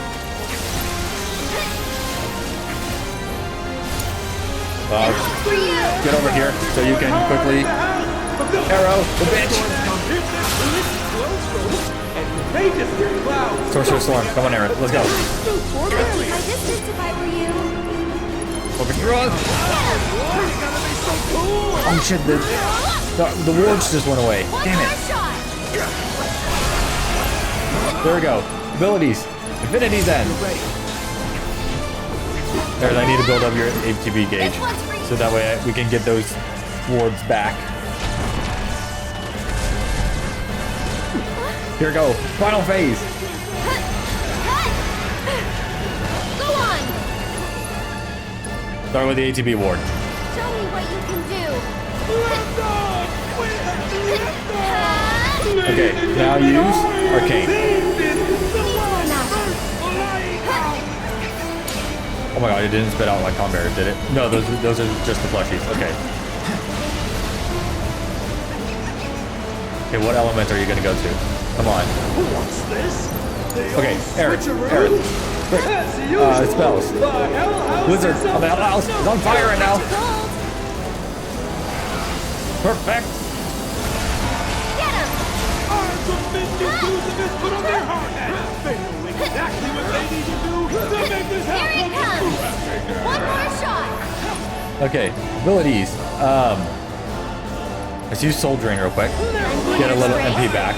Get over here so you can quickly arrow the bitch. Sorcerer Storm, come on, Aerith, let's go. I'd keep my distance if I were you. Over here. Oh shit, the wards just went away. Damn it. There we go. Abilities. Infinity's End. Aerith, I need to build up your ATB gauge so that way we can get those wards back. Here we go. Final phase. Go on. Start with the ATB ward. Show me what you can do. Okay, now use Arcane. Oh my god, it didn't spit out like Conbearer, did it? No, those are just the plushies. Okay. Okay, what element are you gonna go to? Come on. What's this? Okay, Aerith. Quick. Spells. Wizard on the Hell House is on fire right now. Perfect. Get him. Arms of Minion Crucifix put on their hard hat. They know exactly what they need to do to make this Here happen. it comes. One more shot. Okay, abilities. Let's use Soul Drain real quick. Get a little MP back.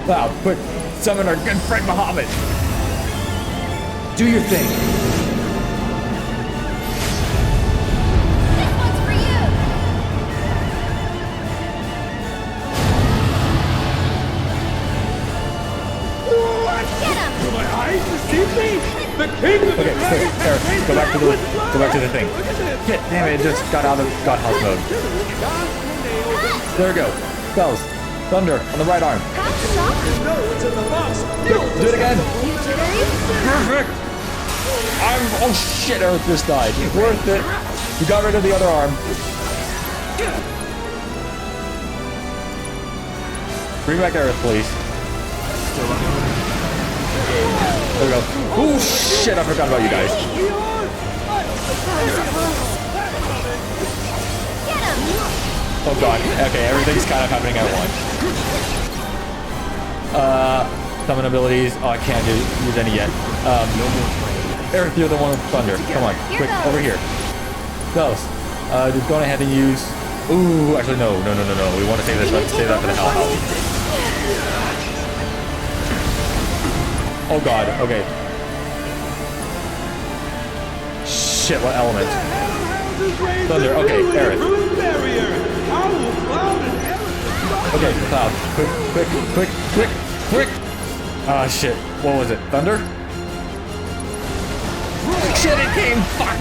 Wow, quick. Summon our good friend Muhammad. Do your thing. This one's for you. Get him. Do my eyes deceive me? The king of the Okay, quick, Aerith, go back to the thing. Shit, damn it, it just got out of Godhouse mode. There we go. Spells. Thunder on the right arm. No, it's in the box. Do it again. You jittery? Perfect. Oh shit, Aerith just died. Worth it. You got rid of the other arm. Bring back Aerith, please. There we go. Oh shit, I forgot about you guys. Get him. Oh god. Okay, everything's kind of happening at once. Summon abilities. Oh, I can't use any yet. Aerith, you're the one with thunder. Come on, quick, over here. Spells. Just go ahead and use. Ooh, actually no. We want to save this. Let's save that for the Hell House. Oh god. Okay. Shit. What element? Thunder. Okay, Aerith. Okay, Cloud. Quick. Ah, shit. What was it? Thunder? Shit, it came. Fuck.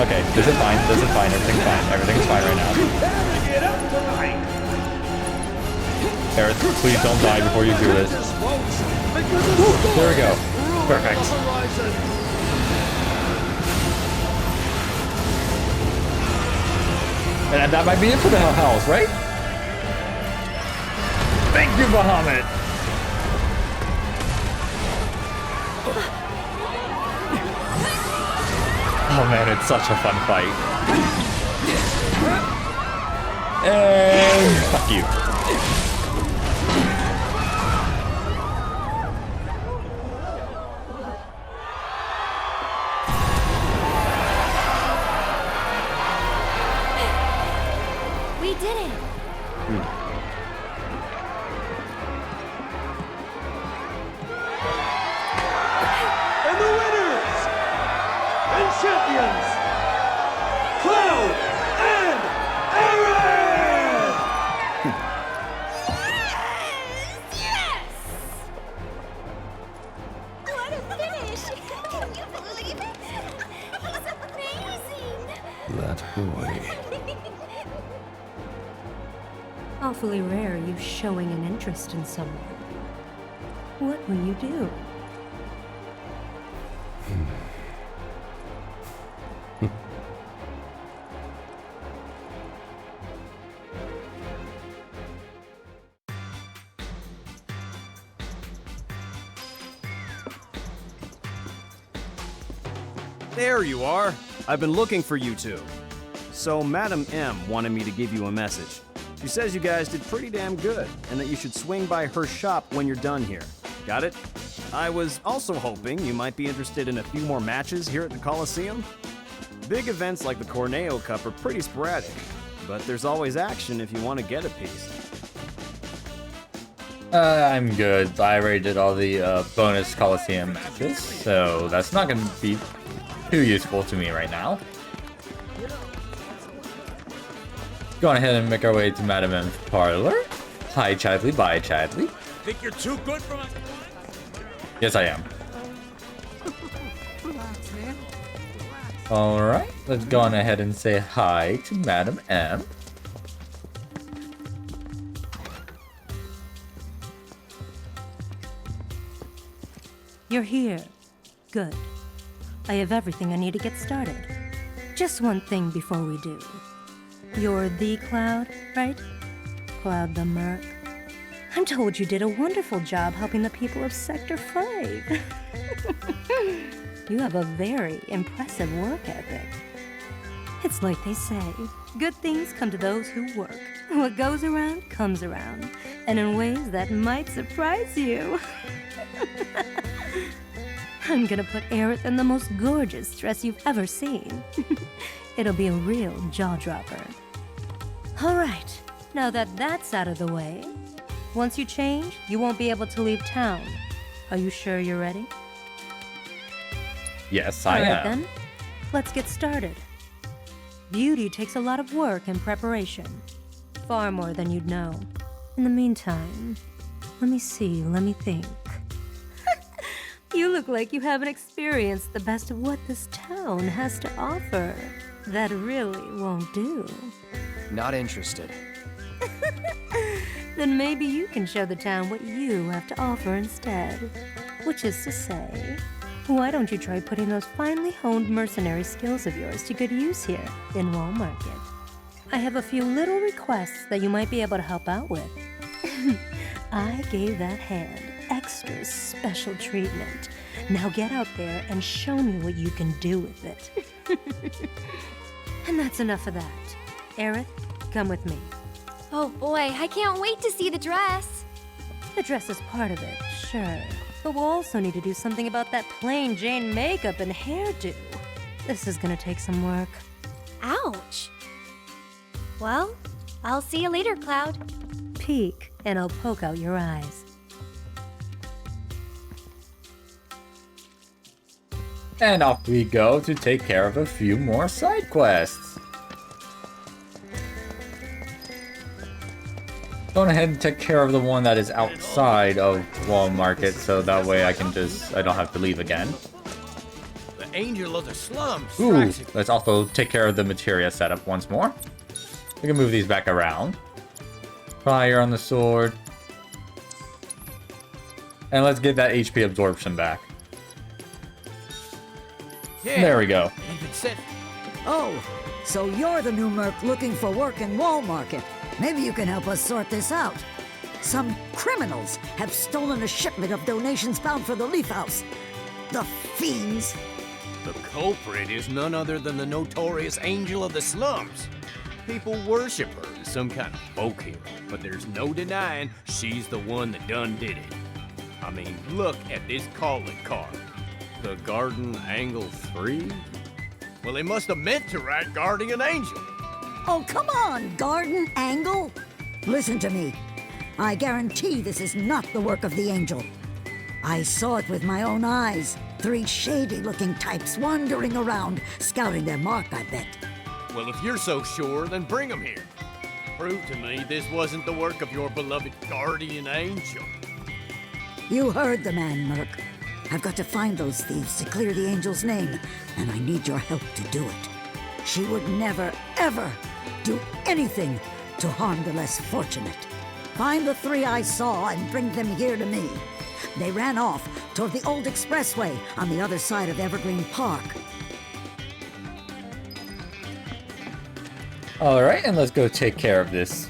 Okay, this is fine. Everything's fine right now. Aerith, please don't die before you do this. There we go. Perfect. And that might be it for the Hell House, right? Thank you, Bahamut! Oh man, it's such a fun fight. And fuck you. We did it. And the winners and champions awfully rare you showing an interest in someone. What will you do? There you are. I've been looking for you two. So Madam M wanted me to give you a message. She says you guys did pretty damn good, and that you should swing by her shop when you're done here. Got it? I was also hoping you might be interested in a few more matches here at the Coliseum. Big events like the Corneo Cup are pretty sporadic, but there's always action if you want to get a piece. I'm good. I already did all the bonus Coliseum matches, so that's not going to be too useful to me right now. Going ahead and make our way to Madam M's parlor. Hi, Chadley. Bye, Chadley. Think you're too good for my... Yes, I am. Relax, man. Alright, let's go on ahead and say hi to Madam M. You're here. Good. I have everything I need to get started. Just one thing before we do. You're the Cloud, right? Cloud the Merc. I'm told you did a wonderful job helping the people of Sector 5. You have a very impressive work ethic. It's like they say, good things come to those who work. What goes around comes around, and in ways that might surprise you. I'm gonna put Aerith in the most gorgeous dress you've ever seen. It'll be a real jaw-dropper. Alright, now that that's out of the way, once you change, you won't be able to leave town. Are you sure you're ready? Yes, I am. Alright then, let's get started. Beauty takes a lot of work and preparation. Far more than you'd know. In the meantime, let me think. You look like you haven't experienced the best of what this town has to offer. That really won't do. Not interested. Then maybe you can show the town what you have to offer instead. Which is to say, why don't you try putting those finely honed mercenary skills of yours to good use here in Wall Market? I have a few little requests that you might be able to help out with. I gave that hand extra special treatment. Now get out there and show me what you can do with it. And that's enough of that. Aerith, come with me. Oh boy, I can't wait to see the dress. The dress is part of it, sure. But we'll also need to do something about that plain Jane makeup and hairdo. This is gonna take some work. Ouch. Well, I'll see you later, Cloud. Peek, and I'll poke out your eyes. And off we go to take care of a few more side quests. Go ahead and take care of the one that is outside of Wall Market, so that way I don't have to leave again. The angel of the slums. Ooh, let's also take care of the materia setup once more. We can move these back around. Fire on the sword. And let's get that HP absorption back. Yeah. There we go. Oh, so you're the new merc looking for work in Wall Market. Maybe you can help us sort this out. Some criminals have stolen a shipment of donations bound for the Leaf House. The fiends! The culprit is none other than the notorious angel of the slums. People worship her as some kind of folk hero, but there's no denying she's the one that done did it. I mean, look at this calling card. The Garden Angle 3? Well, they must have meant to write Guardian Angel. Oh, come on, Garden Angle! Listen to me. I guarantee this is not the work of the angel. I saw it with my own eyes. 3 shady-looking types wandering around, scouting their mark, I bet. Well, if you're so sure, then bring them here. Prove to me this wasn't the work of your beloved Guardian Angel. You heard the man, Merc. I've got to find those thieves to clear the angel's name, and I need your help to do it. She would never, ever do anything to harm the less fortunate. Find the 3 I saw and bring them here to me. They ran off toward the old expressway on the other side of Evergreen Park. Alright, and let's go take care of this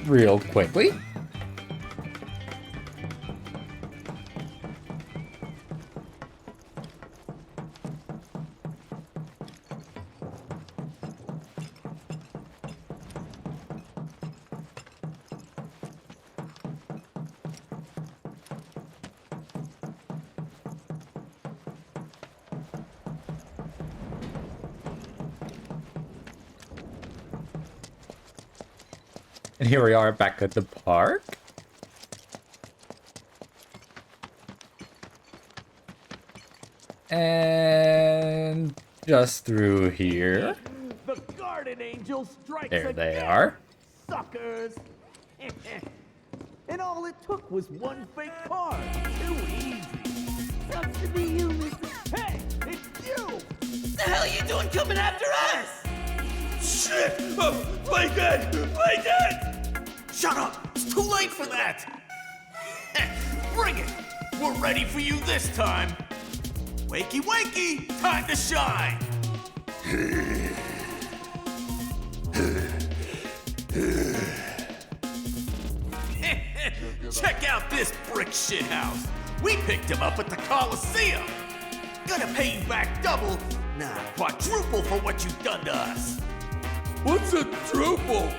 real quickly. And here we are back at the park. And just through here. The Garden Angel strikes There they again, are. suckers. And all it took was one fake card. Too easy. Sucks to be you, Mr. Hey, it's you! The hell are you doing coming after us? Shit! Play dead! Play dead! Shut up! It's too late for that! Bring it! We're ready for you this time! Wakey wakey! Time to shine! Check out this brick shithouse! We picked him up at the Coliseum! Gonna pay you back double, nah, quadruple for what you've done to us! What's a druple?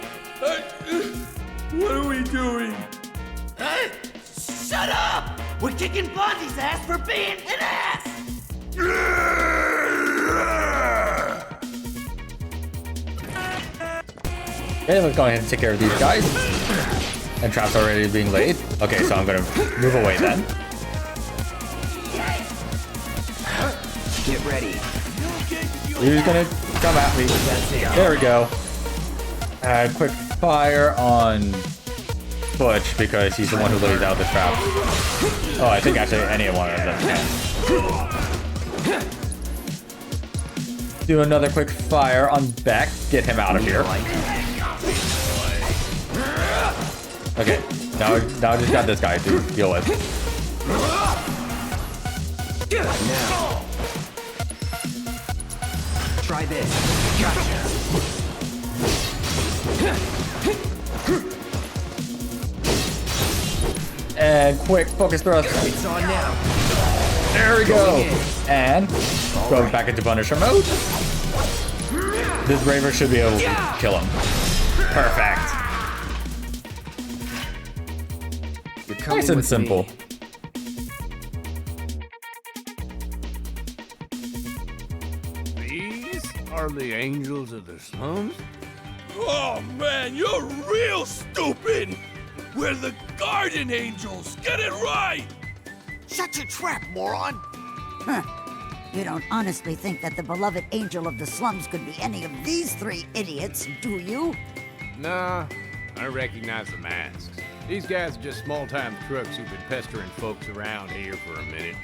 What are we doing? Shut up! We're kicking Bondi's ass for being an ass! Okay, let's go ahead and take care of these guys. And traps already being laid. Okay, so I'm gonna move away then. Get ready. He's gonna come at me. There we go. Quick fire on Butch because he's the one who lays out the trap. Oh, I think actually any one of them can. Do another quick fire on Beck. Get him out of here. Okay, now I just got this guy to deal with. Now. Try this. Gotcha. And quick focus thrust. It's on now. There we go. And going back into Punisher mode. This Raver should be able to kill him. Perfect. Nice and simple. These are the angels of the slums? Oh man, you're real stupid! We're the Garden Angels! Get it right! Shut your trap, moron! Huh. You don't honestly think that the beloved angel of the slums could be any of these 3 idiots, do you? Nah, I recognize the masks. These guys are just small-time crooks who've been pestering folks around here for a minute.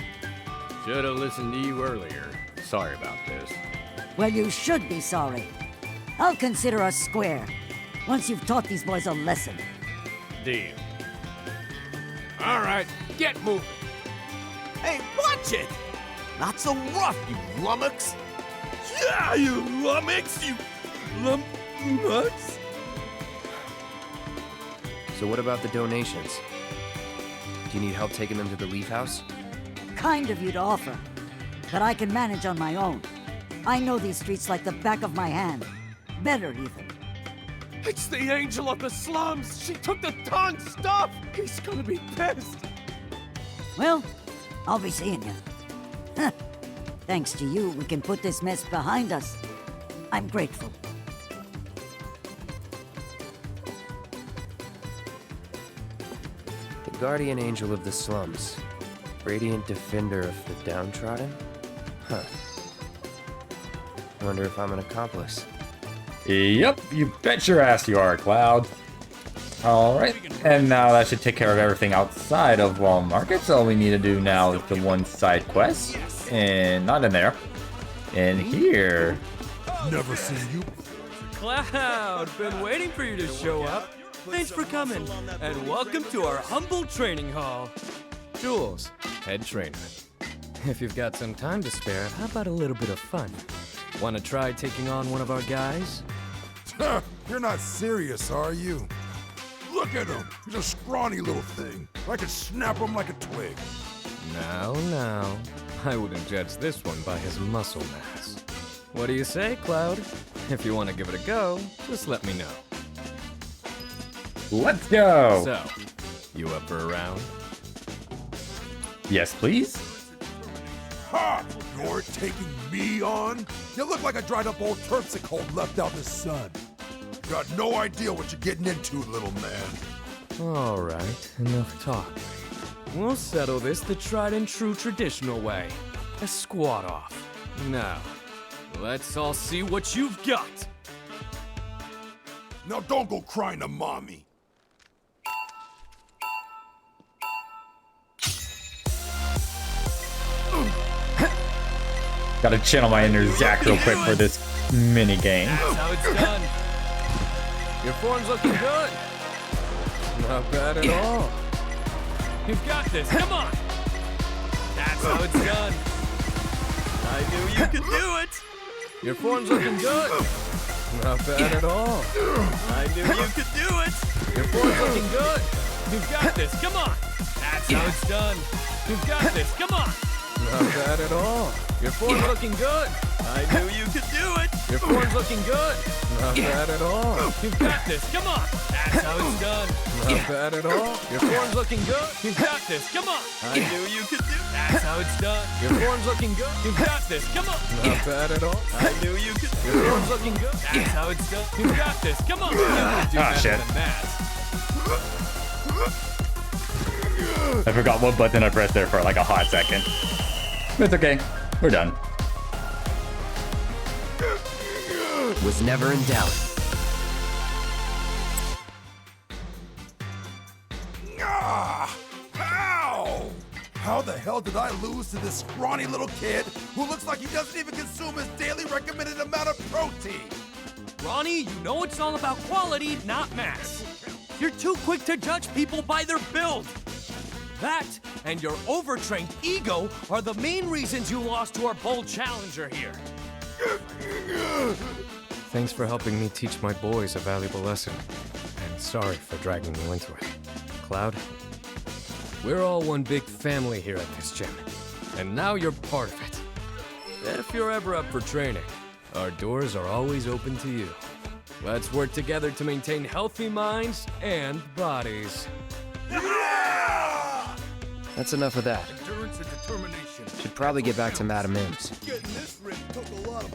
Should have listened to you earlier. Sorry about this. Well, you should be sorry. I'll consider us square, once you've taught these boys a lesson. Deal. All right, get moving. Hey, watch it! Not so rough, you lummox! Yeah, you lummox! You lummox! So what about the donations? Do you need help taking them to the Leaf House? Kind of you to offer, but I can manage on my own. I know these streets like the back of my hand. Better, even. It's the angel of the slums! She took the Don stuff! He's gonna be pissed! Well, I'll be seeing you. Thanks to you, we can put this mess behind us. I'm grateful. The Guardian Angel of the Slums. Radiant Defender of the Downtrodden? Huh. I wonder if I'm an accomplice. Yep, you bet your ass you are, Cloud. Alright, and now that should take care of everything outside of Wall Market. So all we need to do now is the one side quest. And not in there. In here. Never seen you. Cloud! Been waiting for you to show up. Thanks for coming, and welcome to our humble training hall. Jules, head trainer. If you've got some time to spare, how about a little bit of fun? Want to try taking on one of our guys? You're not serious, are you? Look at him. He's a scrawny little thing. I could snap him like a twig. Now. I wouldn't judge this one by his muscle mass. What do you say, Cloud? If you want to give it a go, just let me know. Let's go! So, you up for a round? Yes, please. Ha! You're taking me on? You look like a dried up old terpsichore left out in the sun. You got no idea what you're getting into, little man. Alright, enough talk. We'll settle this the tried and true traditional way. A squat off. Now, let's all see what you've got! Now don't go crying to mommy. Gotta channel my inner Zach real quick for this mini game. That's how it's done. Your form's looking good. Not bad at all. You've got this, come on! That's how it's done. I knew you could do it! Your form's looking good. Not bad at all. I knew you could do it! Your form's looking good. You've got this, come on! That's how it's done. You've got this, come on! Not bad at all. Your form's looking good. I knew you could do it! Your form's looking good. Not bad at all. You've got this, come on! That's how it's done. Not bad at all. Your form's looking good. You've got this, come on! I knew you could do it! That's how it's done. Your form's looking good. You've got this, come on! Not bad at all. I knew you could do it! Your form's looking good. That's how it's done. You've got this, come on! You can do better shit. than that. I forgot what button I pressed there for like a hot second. It's okay. We're done. Was never in doubt. How? How the hell did I lose to this scrawny little kid who looks like he doesn't even consume his daily recommended amount of protein? Ronnie, you know it's all about quality, not mass. You're too quick to judge people by their build. That and your overtrained ego are the main reasons you lost to our bold challenger here. Thanks for helping me teach my boys a valuable lesson. And sorry for dragging you into it. Cloud, we're all one big family here at this gym. And now you're part of it. If you're ever up for training, our doors are always open to you. Let's work together to maintain healthy minds and bodies. That's enough of that. Endurance and determination. Should probably get back to Madam M's.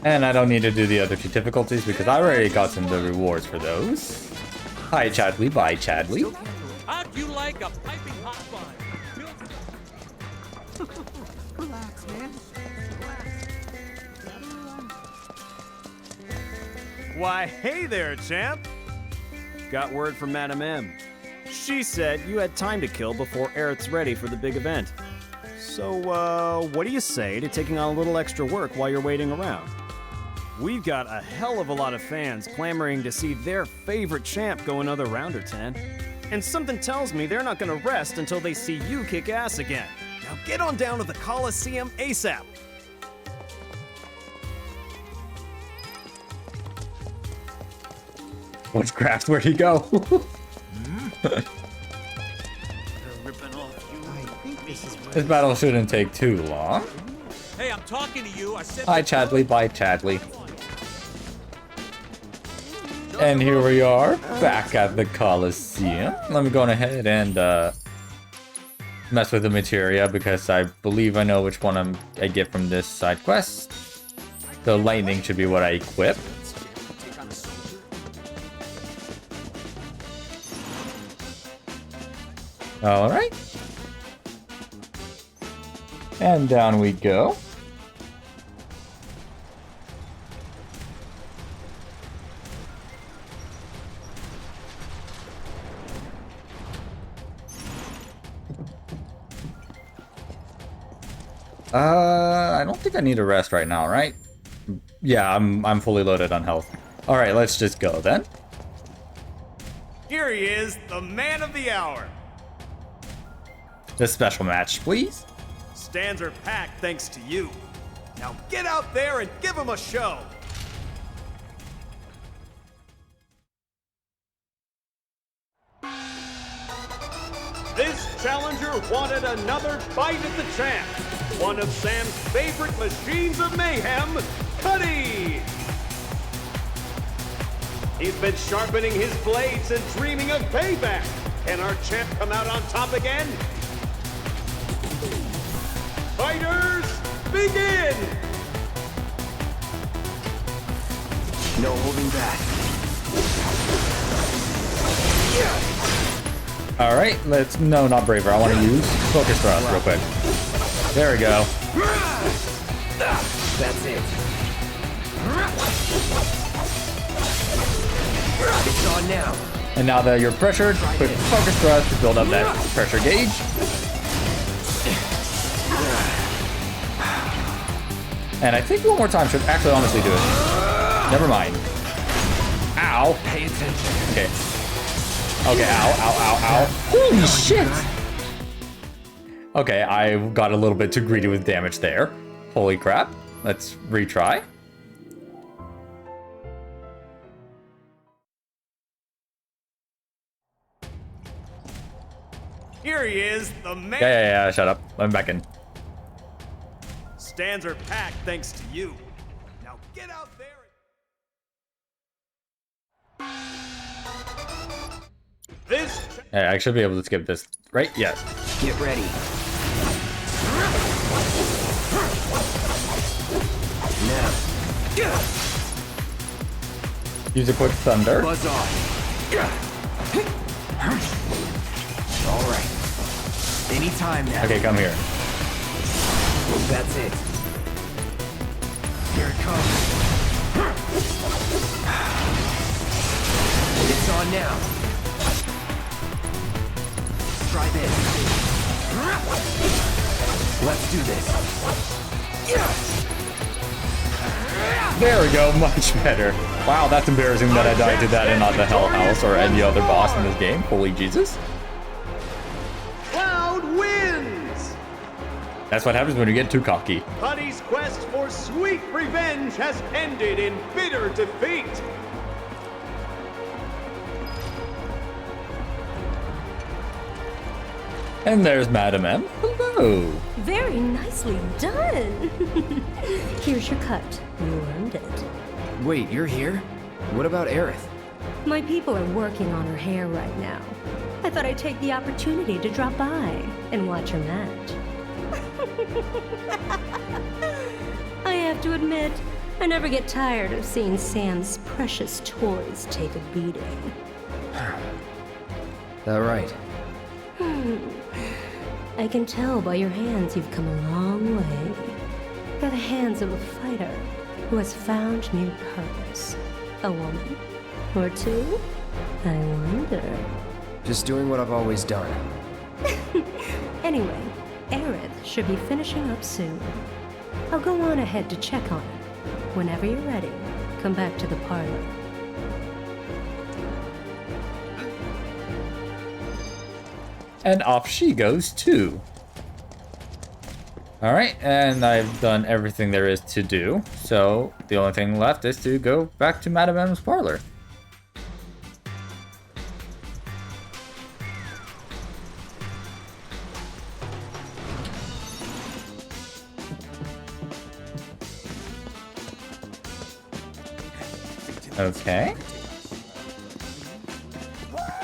And I don't need to do the other two difficulties because I already got some of the rewards for those. Hi, Chadley. Bye, Chadley. How'd you like a piping hot fun? Relax, man. Why, hey there, champ! Got word from Madam M. She said you had time to kill before Aerith's ready for the big event. So, what do you say to taking on a little extra work while you're waiting around? We've got a hell of a lot of fans clamoring to see their favorite champ go another round or 10. And something tells me they're not gonna rest until they see you kick ass again. Now get on down to the Coliseum ASAP! Witchcraft, where'd he go? This battle shouldn't take too long. Hey, I'm talking to you. I said. Hi, Chadley. Bye, Chadley. And here we are, back at the Coliseum. Let me go on ahead and mess with the materia because I believe I know which one I get from this side quest. The lightning should be what I equip. Alright. And down we go. I don't think I need a rest right now, right? Yeah, I'm fully loaded on health. Alright, let's just go then. Here he is, the man of the hour. This special match, please. Stands are packed thanks to you. Now get out there and give him a show. This challenger wanted another bite at the champ. One of Sam's favorite machines of mayhem, Cuddy. He's been sharpening his blades and dreaming of payback. Can our champ come out on top again? Fighters, begin! No holding back. Alright, let's... No, not Braver. I want to use Focus Thrust real quick. There we go. That's it. It's on now. And now that you're pressured, quick Focus Thrust to build up that pressure gauge. And I think one more time should actually honestly do it. Never mind. Ow. Pay attention. Okay. Okay, ow, ow, ow, ow. Holy shit! Okay, I got a little bit too greedy with damage there. Holy crap. Let's retry. Here he is, the man. Yeah, shut up. I'm back in. Stands are packed thanks to you. Now get out there. This. Hey, I should be able to skip this, right? Yes. Get ready. Now. Use a quick thunder. Buzz off. All right. Anytime now. Okay, come here. That's it. Here it comes. It's on now. Try this. Let's do this. There we go, much better. Wow, that's embarrassing that I died to that and not the Hell House or any other boss in this game. Holy Jesus. Cloud wins! That's what happens when you get too cocky. Cuddy's quest for sweet revenge has ended in bitter defeat. And there's Madam M. Hello. Very nicely done. Here's your cut. You earned it. Wait, you're here? What about Aerith? My people are working on her hair right now. I thought I'd take the opportunity to drop by and watch her match. I have to admit, I never get tired of seeing Sam's precious toys take a beating. That right? I can tell by your hands you've come a long way. They're the hands of a fighter who has found new purpose. A woman. Or two? I wonder. Just doing what I've always done. Anyway, Aerith should be finishing up soon. I'll go on ahead to check on her. Whenever you're ready, come back to the parlor. And off she goes too. Alright, and I've done everything there is to do. So the only thing left is to go back to Madam M's parlor. Okay.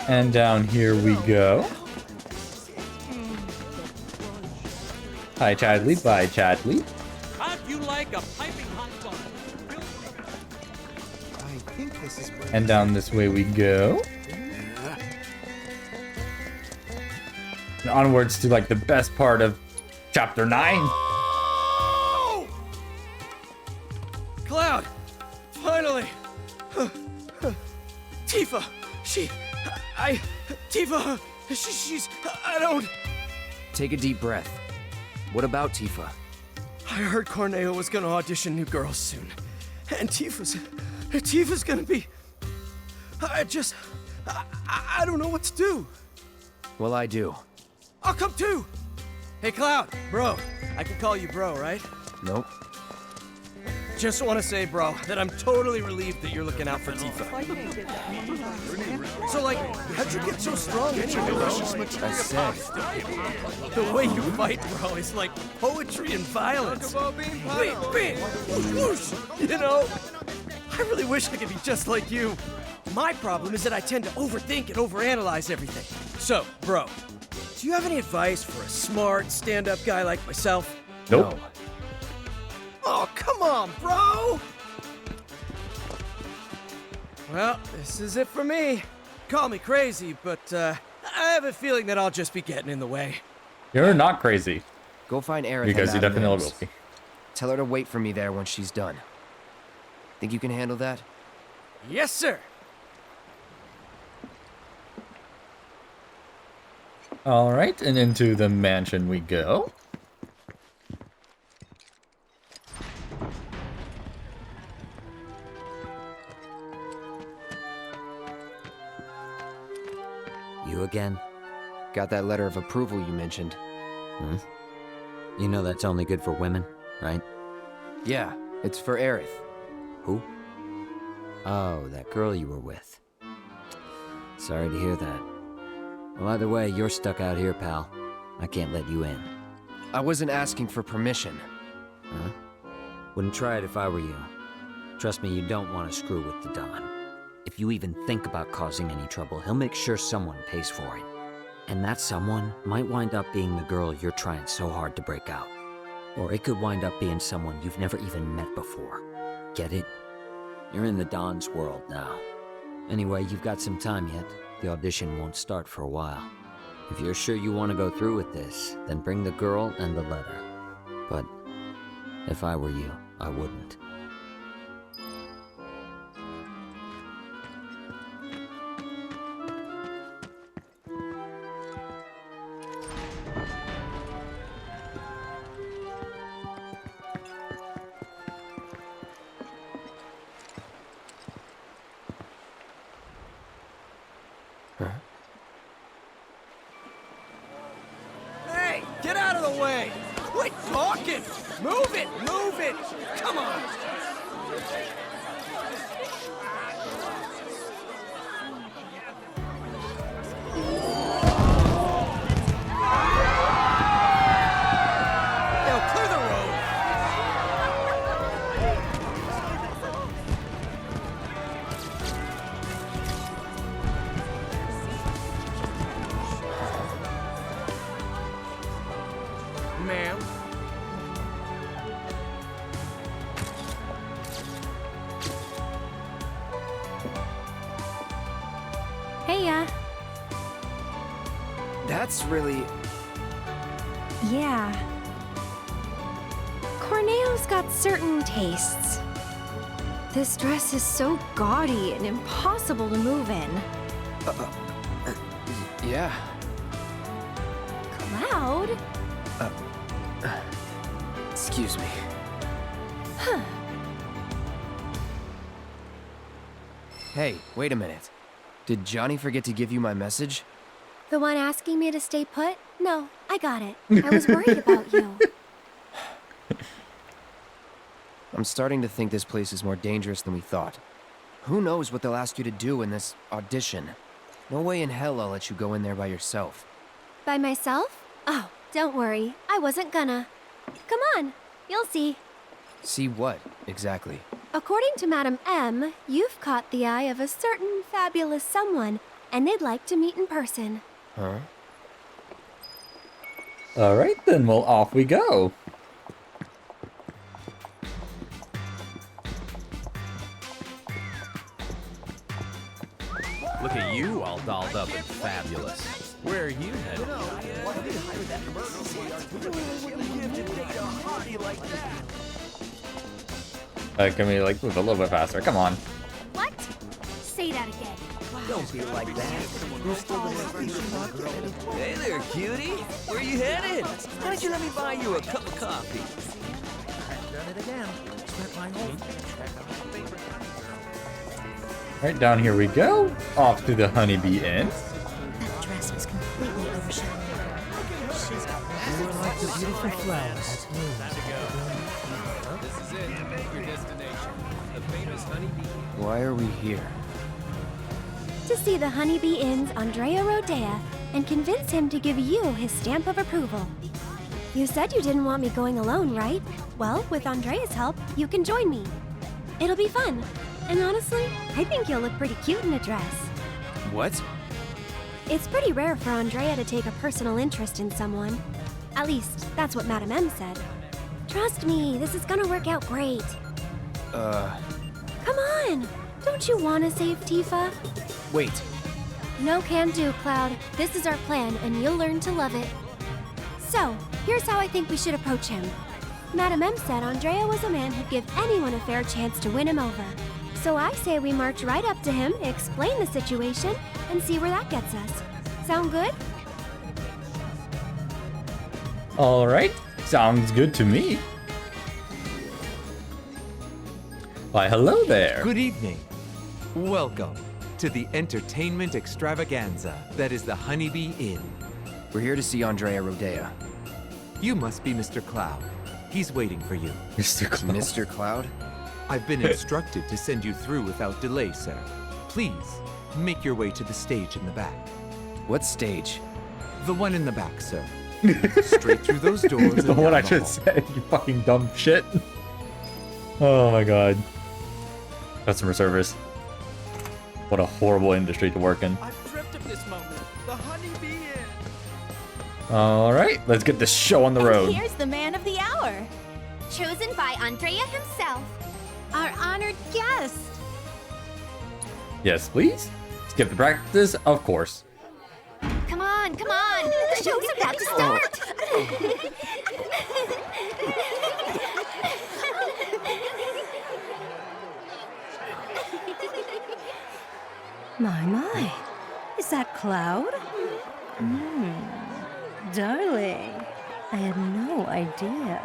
And down here we go. Hi, Chadley. Bye, Chadley. How'd you like a piping hot bun? I think this is where And down this way we go. And onwards to like the best part of chapter 9. Cloud! Finally! Tifa! She's... I don't... Take a deep breath. What about Tifa? I heard Corneo was gonna audition new girls soon. And Tifa's gonna be... I don't know what to do. Well, I do. I'll come too. Hey, Cloud, bro. I can call you bro, right? Nope. Just want to say, bro, that I'm totally relieved that you're looking out for Tifa. So, like, how'd you get so strong anyway, bro? I said. The way you fight, bro, is like poetry and violence. Bing, bing, whoosh, whoosh. You know? I really wish I could be just like you. My problem is that I tend to overthink and overanalyze everything. So, bro, do you have any advice for a smart, stand-up guy like myself? Nope. No. Oh, come on, bro! Well, this is it for me. Call me crazy, but I have a feeling that I'll just be getting in the way. You're not crazy. Go find Aerith. Because you definitely will be. Tell her to wait for me there when she's done. Think you can handle that? Yes, sir! Alright, and into the mansion we go. You again? Got that letter of approval you mentioned. Hmm? You know that's only good for women, right? Yeah, it's for Aerith. Who? Oh, that girl you were with. Sorry to hear that. Well, either way, you're stuck out here, pal. I can't let you in. I wasn't asking for permission. Huh? Wouldn't try it if I were you. Trust me, you don't want to screw with the Don. If you even think about causing any trouble, he'll make sure someone pays for it. And that someone might wind up being the girl you're trying so hard to break out. Or it could wind up being someone you've never even met before. Get it? You're in the Don's world now. Anyway, you've got some time yet. The audition won't start for a while. If you're sure you want to go through with this, then bring the girl and the letter. But if I were you, I wouldn't. Hey, get out of the way! Quit talking! Move it! Move it! Come on! Now clear the road! Ma'am? Hey, That's really... Yeah. Corneo's got certain tastes. This dress is so gaudy and impossible to move in. Yeah. Cloud? Excuse me. Huh. Hey, wait a minute. Did Johnny forget to give you my message? The one asking me to stay put? No, I got it. I was worried about you. I'm starting to think this place is more dangerous than we thought. Who knows what they'll ask you to do in this audition? No way in hell I'll let you go in there by yourself. By myself? Oh, don't worry. I wasn't gonna. Come on, you'll see. See what, exactly? According to Madam M, you've caught the eye of a certain fabulous someone, and they'd like to meet in person. Huh? Alright then, well off we go. Look at you all dolled up and fabulous. Where are you headed? Can we like move a little bit faster? Come on. What? Say that again. Don't be like that. Hey there, cutie. Where you headed? Why don't you let me buy you a cup of coffee? I've done it again. Spent my whole Right down here we go. Off to the Honeybee Inn. That dress was completely overshadowed. She's You are like the beautiful flowers. This is it. Your destination. The famous honeybee. Why are we here? To see the Honeybee Inn's Andrea Rodea and convince him to give you his stamp of approval. You said you didn't want me going alone, right? Well, with Andrea's help, you can join me. It'll be fun. And honestly, I think you'll look pretty cute in a dress. What? It's pretty rare for Andrea to take a personal interest in someone. At least, that's what Madame M said. Trust me, this is gonna work out great. Come on! Don't you want to save Tifa? Wait. No can do, Cloud. This is our plan, and you'll learn to love it. So, here's how I think we should approach him. Madame M said Andrea was a man who'd give anyone a fair chance to win him over. So I say we march right up to him, explain the situation, and see where that gets us. Sound good? All right, sounds good to me. Why, hello there. Good evening. Welcome to the entertainment extravaganza that is the Honeybee Inn. We're here to see Andrea Rodea. You must be Mr. Cloud. He's waiting for you. Mr. Cloud. Mr. Cloud? I've been instructed to send you through without delay, sir. Please, make your way to the stage in the back. What stage? The one in the back, sir. Straight through those doors. The one I just said, you fucking dumb shit. Oh my god. Customer service. What a horrible industry to work in. I've dreamt of this moment. The Honeybee Inn. Alright, let's get this show on the road. Here's the man of the hour. Chosen by Andrea himself. Our honored guest. Yes, please. Skip the practice, of course. Come on, come on. The show's about to start. My. Is that Cloud? Darling, I had no idea.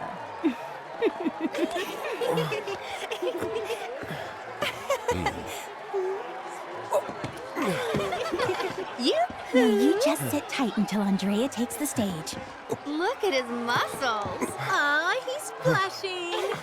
Now you just sit tight until Andrea takes the stage. Look at his muscles. Aw, he's blushing.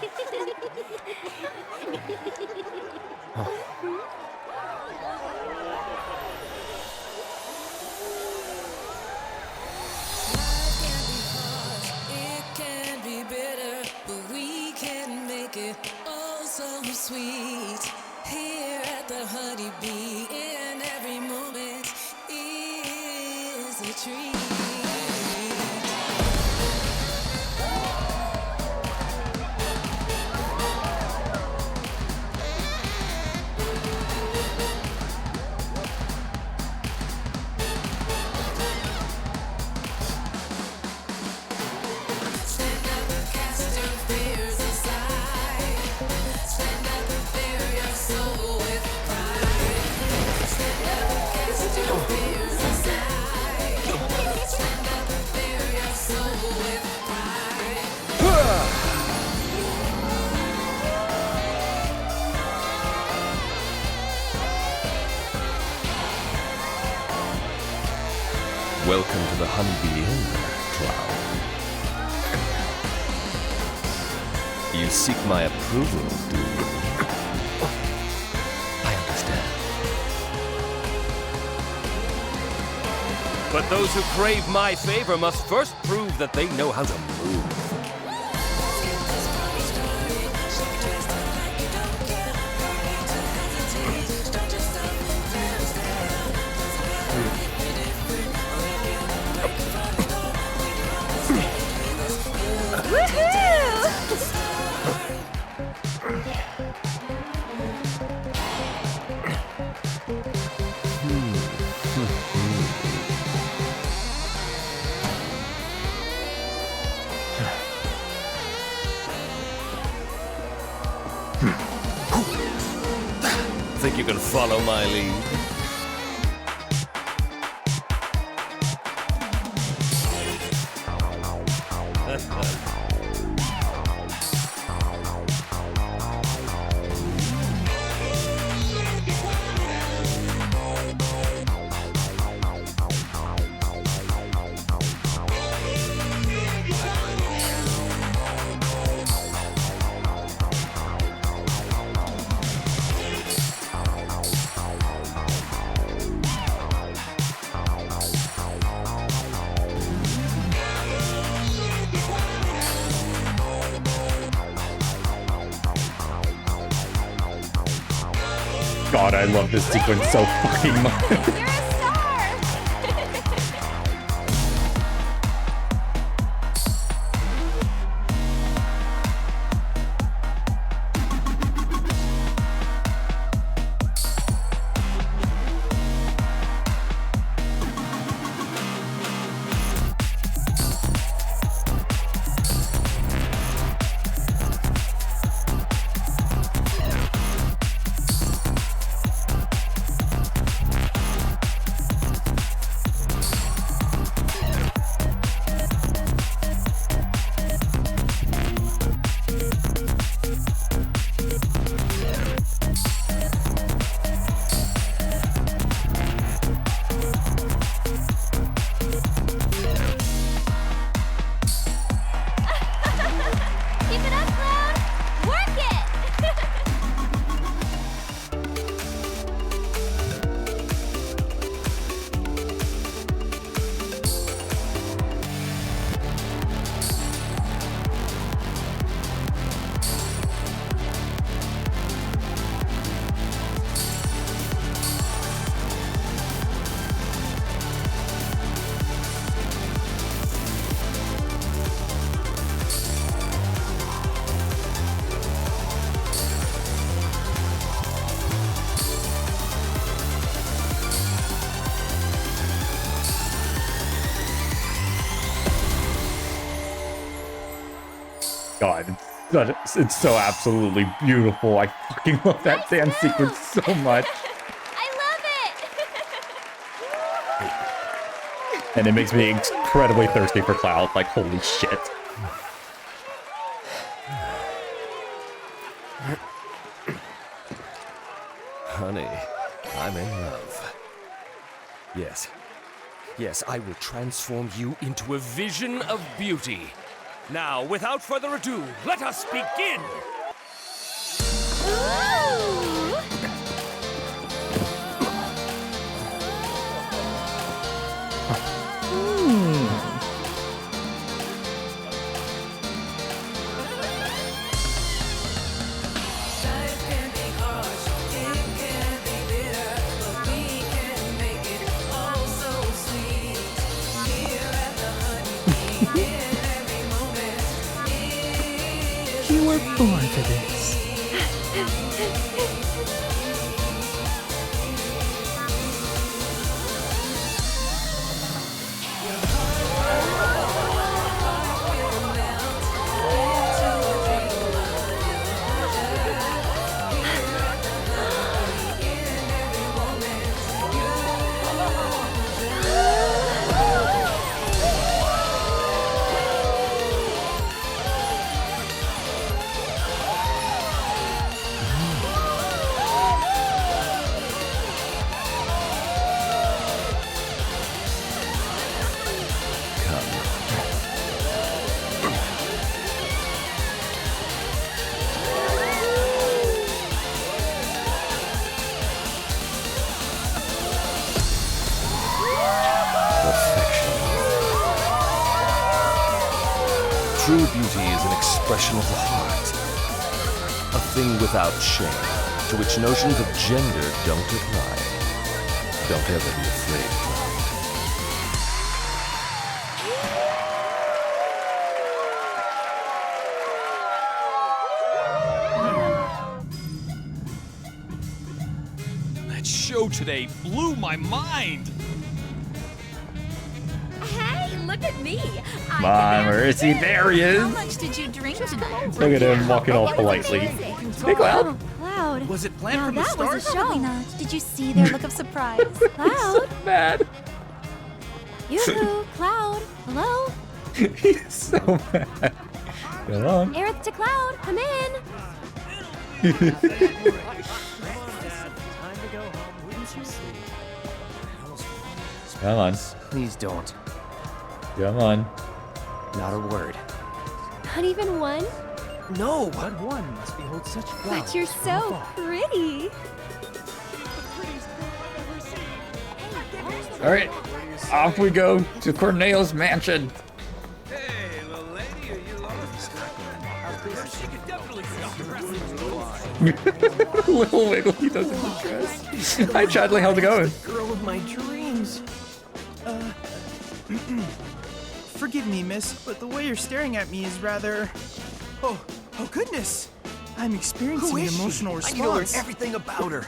So sweet here at the Honeybee Inn. Every moment is a treat. Welcome to the Honeybee Inn, Cloud. You seek my approval, do you? I understand. But those who crave my favor must first prove that they know how to move. Think you can follow my lead? God, I love this sequence so fucking much. God, it's so absolutely beautiful. I fucking love that dance sequence so much. And it makes me incredibly thirsty for Cloud. Like, holy shit. Honey, I'm in love. Yes. Yes, I will transform you into a vision of beauty. Now, without further ado, let us begin! You were born for this. True beauty is an expression of the heart. A thing without shame, to which notions of gender don't apply. Don't ever be afraid, Cloud. That show today blew my mind. Hey, look at me. Come on, where is he? There he is. How much did you drink tonight? Look at him walking all politely. Hey, Cloud. Oh, Cloud. Was it planned now from the that start? was a show. Probably not. Did you see their look of surprise? Cloud. Mad. Yoo-hoo, Cloud. Hello? He's so mad. Come on. Aerith to Cloud, come in. Come on. Please don't. Come on. Not a word. Not even one? No, but one must behold such flowers. But you're so pretty. All right, off we go to Corneo's mansion. Hey, little lady, are you lost? She could definitely stop the rest of Little Wiggly doesn't distress. Hi, Chadley, how's it going? Girl of my dreams. Forgive me, miss, but the way you're staring at me is rather... Oh goodness! I'm experiencing an emotional response. I need to learn everything about her.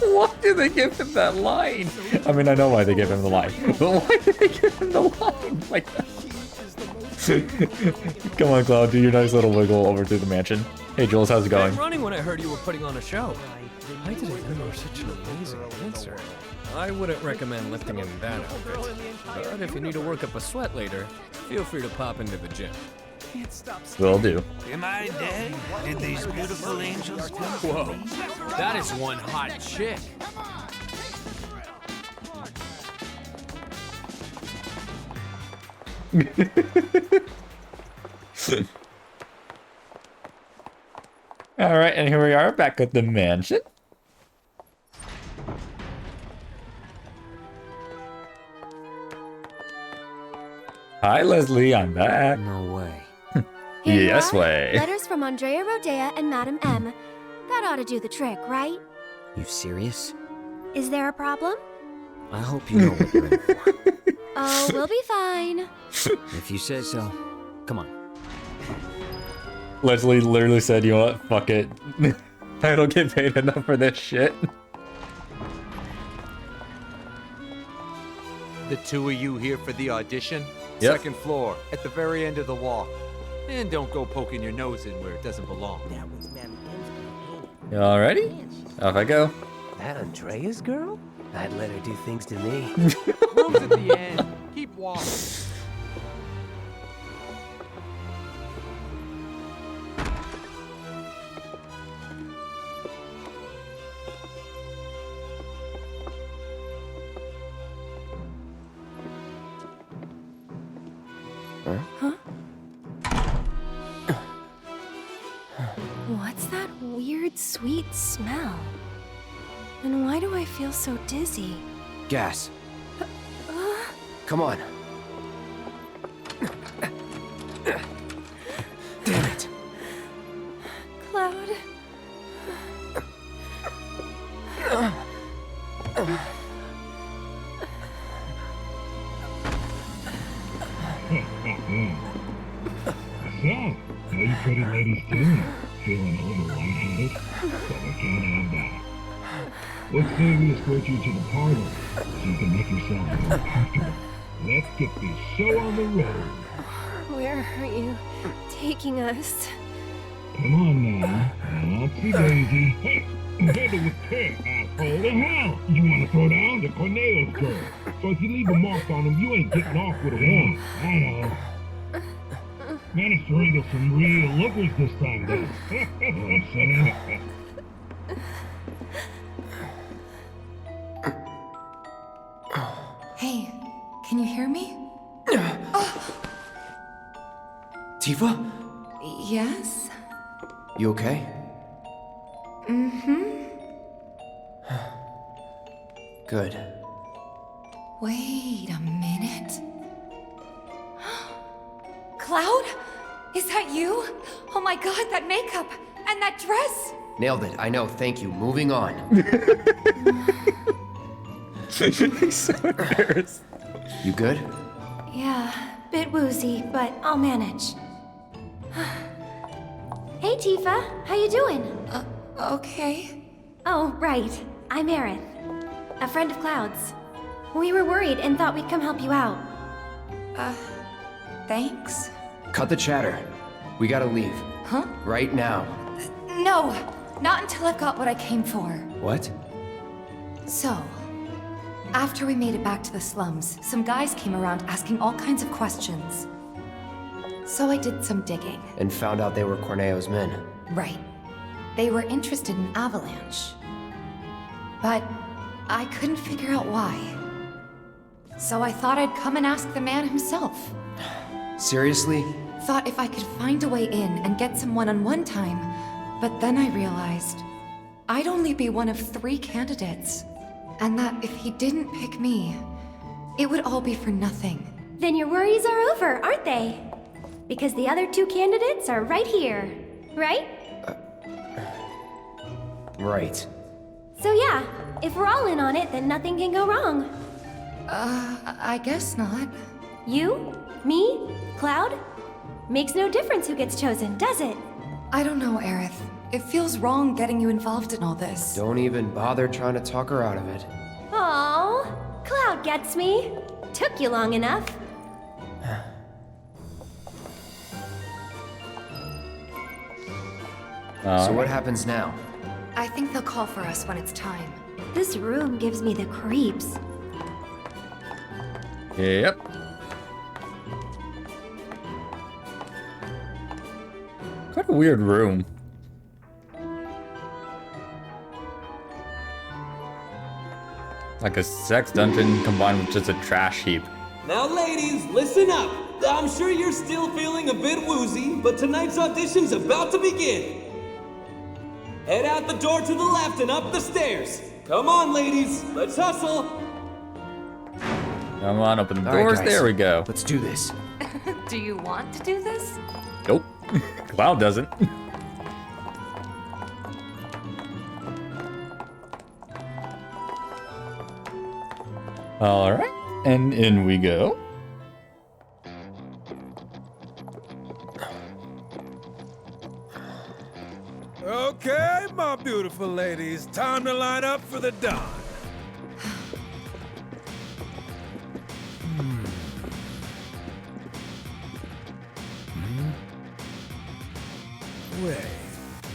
Why did they give him that line? I mean, I know why they give him the line, but why did they give him the line like that? Come on, Cloud, do your nice little wiggle over to the mansion. Hey, Jules, how's it going? I'm running when I heard you were putting on a show. I didn't know you were such an amazing dancer. I wouldn't recommend lifting in that outfit. But if you need to work up a sweat later, feel free to pop into the gym. Will do. Am I dead? Did these beautiful angels come? Whoa, that is one hot chick. Alright, and here we are back at the mansion. Hi, Leslie, I'm back. No way. Here Yes you are. way. Letters from Andrea Rodea and Madam M. That ought to do the trick, right? You serious? Is there a problem? I hope you know what you're in for. Oh, we'll be fine. If you say so. Come on. Leslie literally said, you know what, fuck it. I don't get paid enough for this shit. The two of you here for the audition? Yep. Second floor, at the very end of the wall. And don't go poking your nose in where it doesn't belong. Y'all ready? Off I go. That Andrea's girl? I'd let her do things to me. Room's at the end. Keep walking. What's that weird, sweet smell? And why do I feel so dizzy? Gas. Come on. Damn it. Cloud. So, how you pretty ladies doing? Feeling a little lightheaded? Well, we can't have that. Let's say we escort you to the parlor so you can make yourself more comfortable. Let's get this show on the road. Where are you taking us? Come on now. Oopsie daisy. Hey, Heather was pissed, asshole. The hell? You want to throw down the Corneo's girl? So if you leave a mark on him, you ain't getting off with a one. I know. Managed to wrangle some real lookers this time, though. You know what I'm saying? Hey, can you hear me? Tifa? Yes? You okay? Mm-hmm. Good. Wait a minute. Cloud? Is that you? Oh my god, that makeup! And that dress! Nailed it. I know. Thank you. Moving on. He's so embarrassed. You good? Yeah, bit woozy, but I'll manage. Hey, Tifa, how you doing? Okay. Oh, right. I'm Aerith, a friend of Cloud's. We were worried and thought we'd come help you out. Thanks? Cut the chatter. We gotta leave. Huh? Right now. No! Not until I've got what I came for. What? So, after we made it back to the slums, some guys came around asking all kinds of questions. So I did some digging. And found out they were Corneo's men. Right. They were interested in Avalanche. But I couldn't figure out why. So I thought I'd come and ask the man himself. Seriously? Thought if I could find a way in and get some one-on-one time, but then I realized I'd only be one of 3 candidates. And that if he didn't pick me, it would all be for nothing. Then your worries are over, aren't they? Because the other 2 candidates are right here, right? Right. So yeah, if we're all in on it, then nothing can go wrong. I guess not. You? Me? Cloud? Makes no difference who gets chosen, does it? I don't know, Aerith. It feels wrong getting you involved in all this. Don't even bother trying to talk her out of it. Aww, Cloud gets me. Took you long enough. So what happens now? I think they'll call for us when it's time. This room gives me the creeps. Yep. Quite a weird room. Like a sex dungeon combined with just a trash heap. Now, ladies, listen up. I'm sure you're still feeling a bit woozy, but tonight's audition's about to begin. Head out the door to the left and up the stairs. Come on, ladies, let's hustle. Come on, open the All right, doors. guys, There we go. Let's do this. Do you want to do this? Nope. Cloud doesn't. All right, and in we go. Okay, my beautiful ladies, time to line up for the dawn. Wait,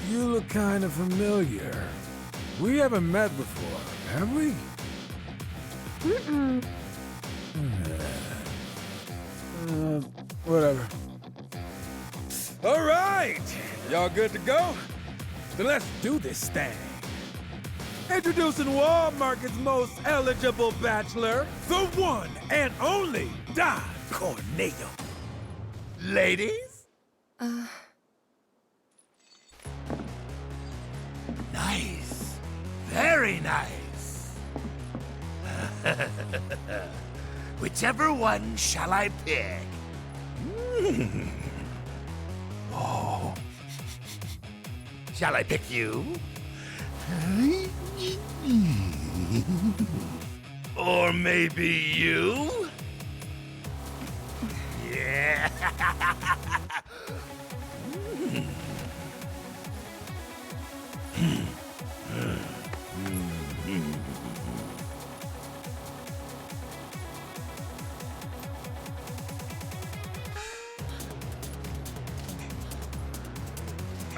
you look kind of familiar. We haven't met before, have we? Mm-mm. Whatever. All right, y'all good to go? Then let's do this thing. Introducing Wall Market's most eligible bachelor, the one and only Don Corneo. Ladies? Nice. Very nice. Whichever one shall I pick? Oh. Shall I pick you? Or maybe you? Yeah.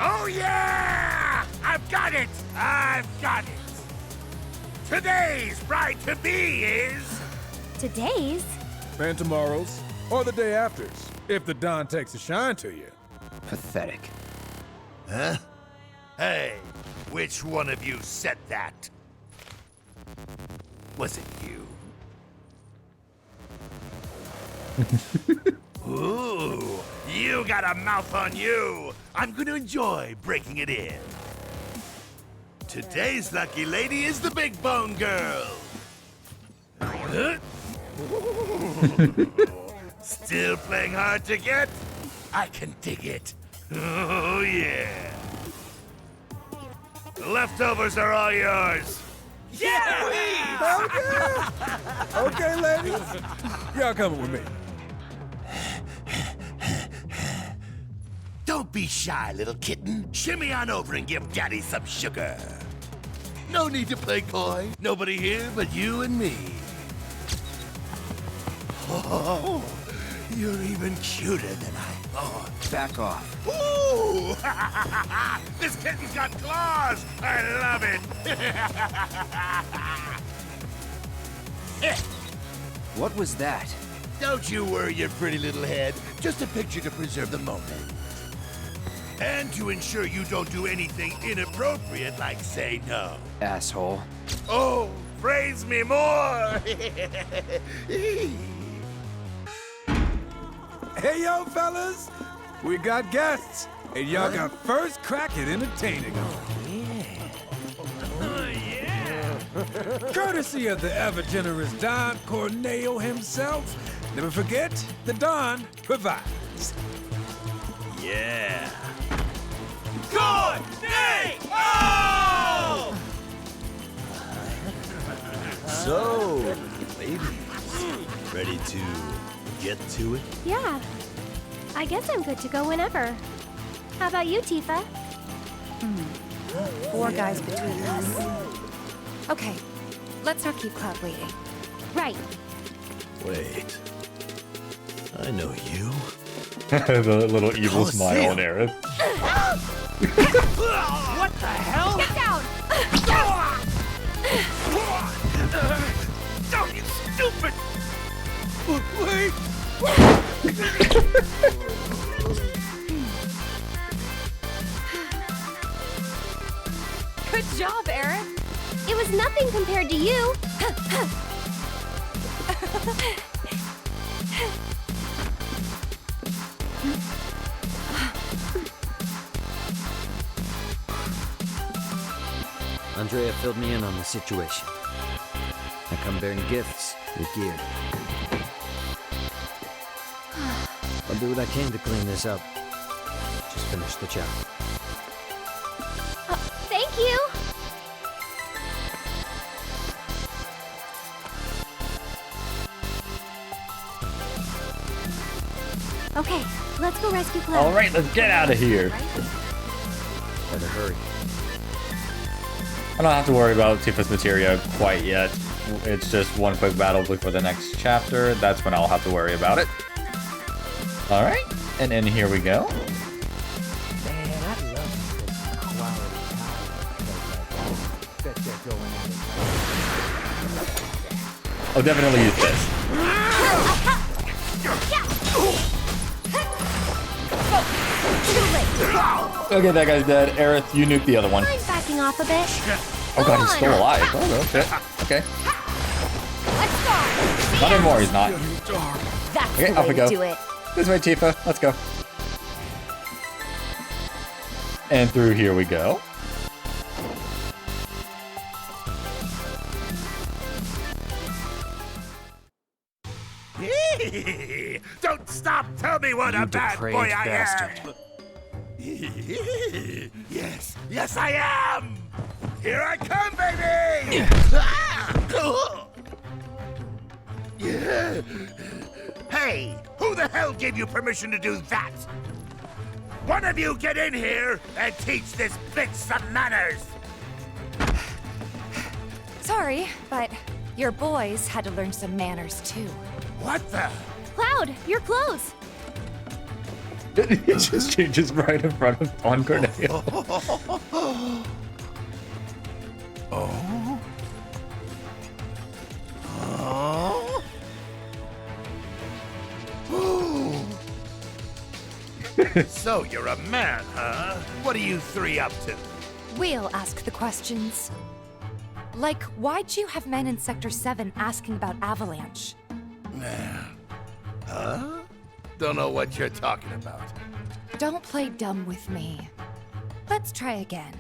Oh yeah! I've got it! I've got it! Today's bride-to-be is... Today's? And tomorrow's, or the day after's, if the Don takes a shine to you. Pathetic. Huh? Hey, which one of you said that? Was it you? Ooh, you got a mouth on you. I'm gonna enjoy breaking it in. Today's lucky lady is the Big Bone Girl. Huh? Still playing hard to get? I can dig it. Oh, yeah. The leftovers are all yours. Yeah! Okay, ladies. Y'all coming with me. Don't be shy, little kitten. Shimmy on over and give Daddy some sugar. No need to play coy. Nobody here but you and me. Oh, you're even cuter than I thought. Back off. Ooh! This kitten's got claws! I love it! What was that? Don't you worry your pretty little head. Just a picture to preserve the moment. And to ensure you don't do anything inappropriate like say no. Asshole. Oh, praise me more! Hey, yo, fellas. We got guests, and y'all got first crack at entertaining them. Courtesy of the ever-generous Don Corneo himself. Never forget, the Don provides. Yeah. Corneo! So, ladies, ready to get to it? Yeah. I guess I'm good to go whenever. How about you, Tifa? 4 guys between us. Okay, let's not keep Cloud waiting. Right. Wait. I know you. The little evil smile on Aerith. What the hell? Get down! Oh, you stupid! Wait! Good job, Aerith. It was nothing compared to you. Andrea filled me in on the situation. I come bearing gifts with gear. I'll do what I can to clean this up. Just finish the job. Thank you. Okay, let's go rescue Cloud. All right, let's get out of here. Better hurry. I don't have to worry about Tifa's materia quite yet. It's just one quick battle before the next chapter. That's when I'll have to worry about it. All right, and in here we go. Man, I love this quality time. Bet they're going at it. I'll definitely use this. Okay, that guy's dead. Aerith, you nuke the other one. I'm backing off a bit. Oh god, he's still alive. Oh, shit. Okay. Let's go. Not anymore, he's not. That's Okay, the off way we go. to do it. This way, Tifa. Let's go. And through here we go. Don't stop! Tell me what You a bad depraved boy I bastard. am! Yes, I am! Here I come, baby! Hey, who the hell gave you permission to do that? One of you get in here and teach this bitch some manners! Sorry, but your boys had to learn some manners too. What the? Cloud, your clothes. It just changes right in front of Don Corneo. So you're a man, huh? What are you three up to? We'll ask the questions. Like, why'd you have men in Sector 7 asking about Avalanche? Man. Huh? Don't know what you're talking about. Don't play dumb with me. Let's try again.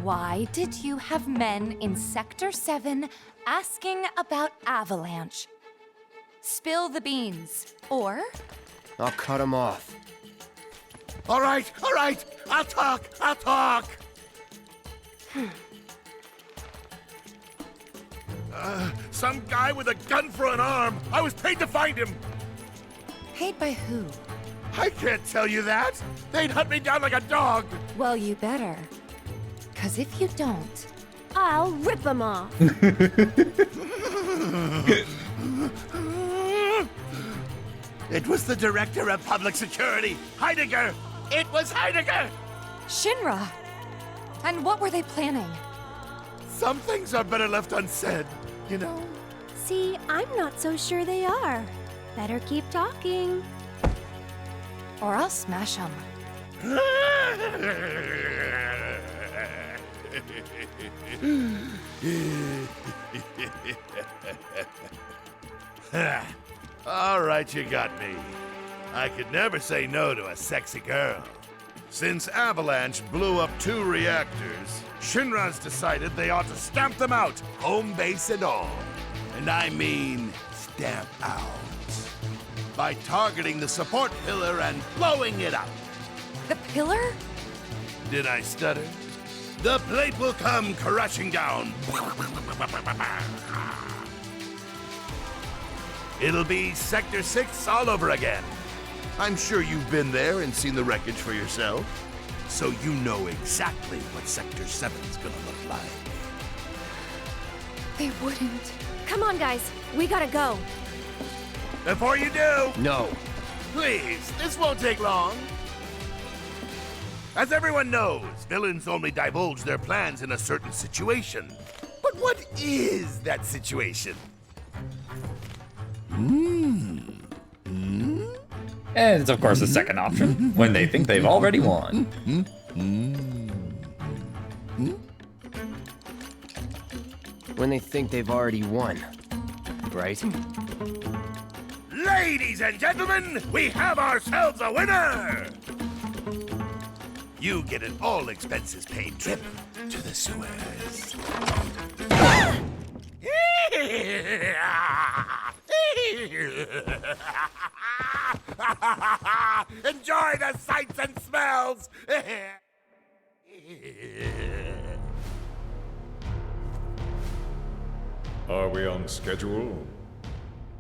Why did you have men in Sector 7 asking about Avalanche? Spill the beans, or... I'll cut him off. All right, I'll talk. Some guy with a gun for an arm. I was paid to find him. Paid by who? I can't tell you that. They'd hunt me down like a dog. Well, you better. 'Cause if you don't... I'll rip them off. It was the director of public security, Heidegger. It was Heidegger. Shinra! And what were they planning? Some things are better left unsaid, you know? See, I'm not so sure they are. Better keep talking. Or I'll smash them. All right, you got me. I could never say no to a sexy girl. Since Avalanche blew up 2 reactors, Shinra's decided they ought to stamp them out, home base and all. And I mean stamp out. By targeting the support pillar and blowing it up. The pillar? Did I stutter? the plate will come crashing down. It'll be Sector 6 all over again. I'm sure you've been there and seen the wreckage for yourself, so you know exactly what Sector 7's gonna look like. They wouldn't. Come on, guys. We gotta go. Before you do... No. Please, this won't take long. As everyone knows, villains only divulge their plans in a certain situation. But what is that situation? And it's of course the second option, when they think they've already won. When they think they've already won, right? Ladies and gentlemen, we have ourselves a winner! You get an all-expenses-paid trip to the sewers. Enjoy the sights and smells! Are we on schedule?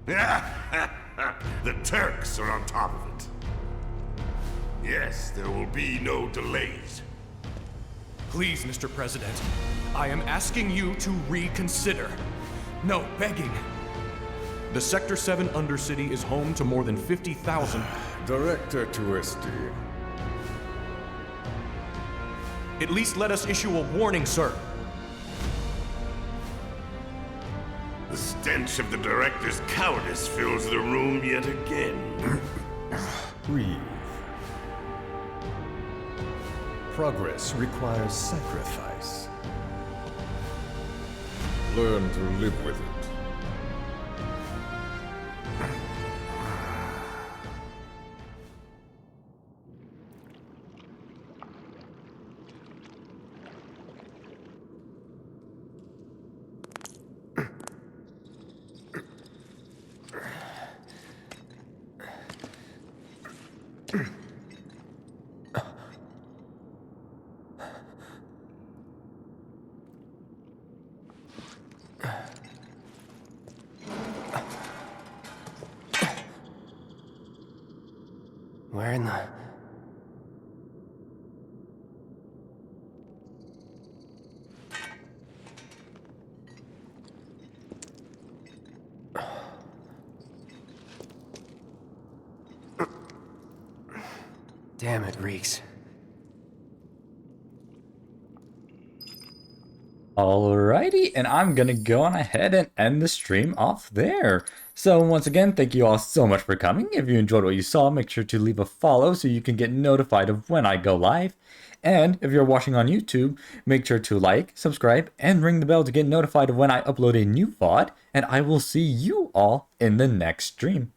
The Turks are on top of it. Yes, there will be no delays. Please, Mr. President, I am asking you to reconsider. No, begging. The Sector 7 Undercity is home to more than 50,000... Director Twisty. At least let us issue a warning, sir. The stench of the director's cowardice fills the room yet again. Breathe. Progress requires sacrifice. Learn to live with it. Where in the... Damn, it reeks. Alrighty, and I'm gonna go on ahead and end the stream off there. So once again, thank you all so much for coming. If you enjoyed what you saw, make sure to leave a follow so you can get notified of when I go live. And if you're watching on YouTube, make sure to like, subscribe, and ring the bell to get notified of when I upload a new VOD. And I will see you all in the next stream.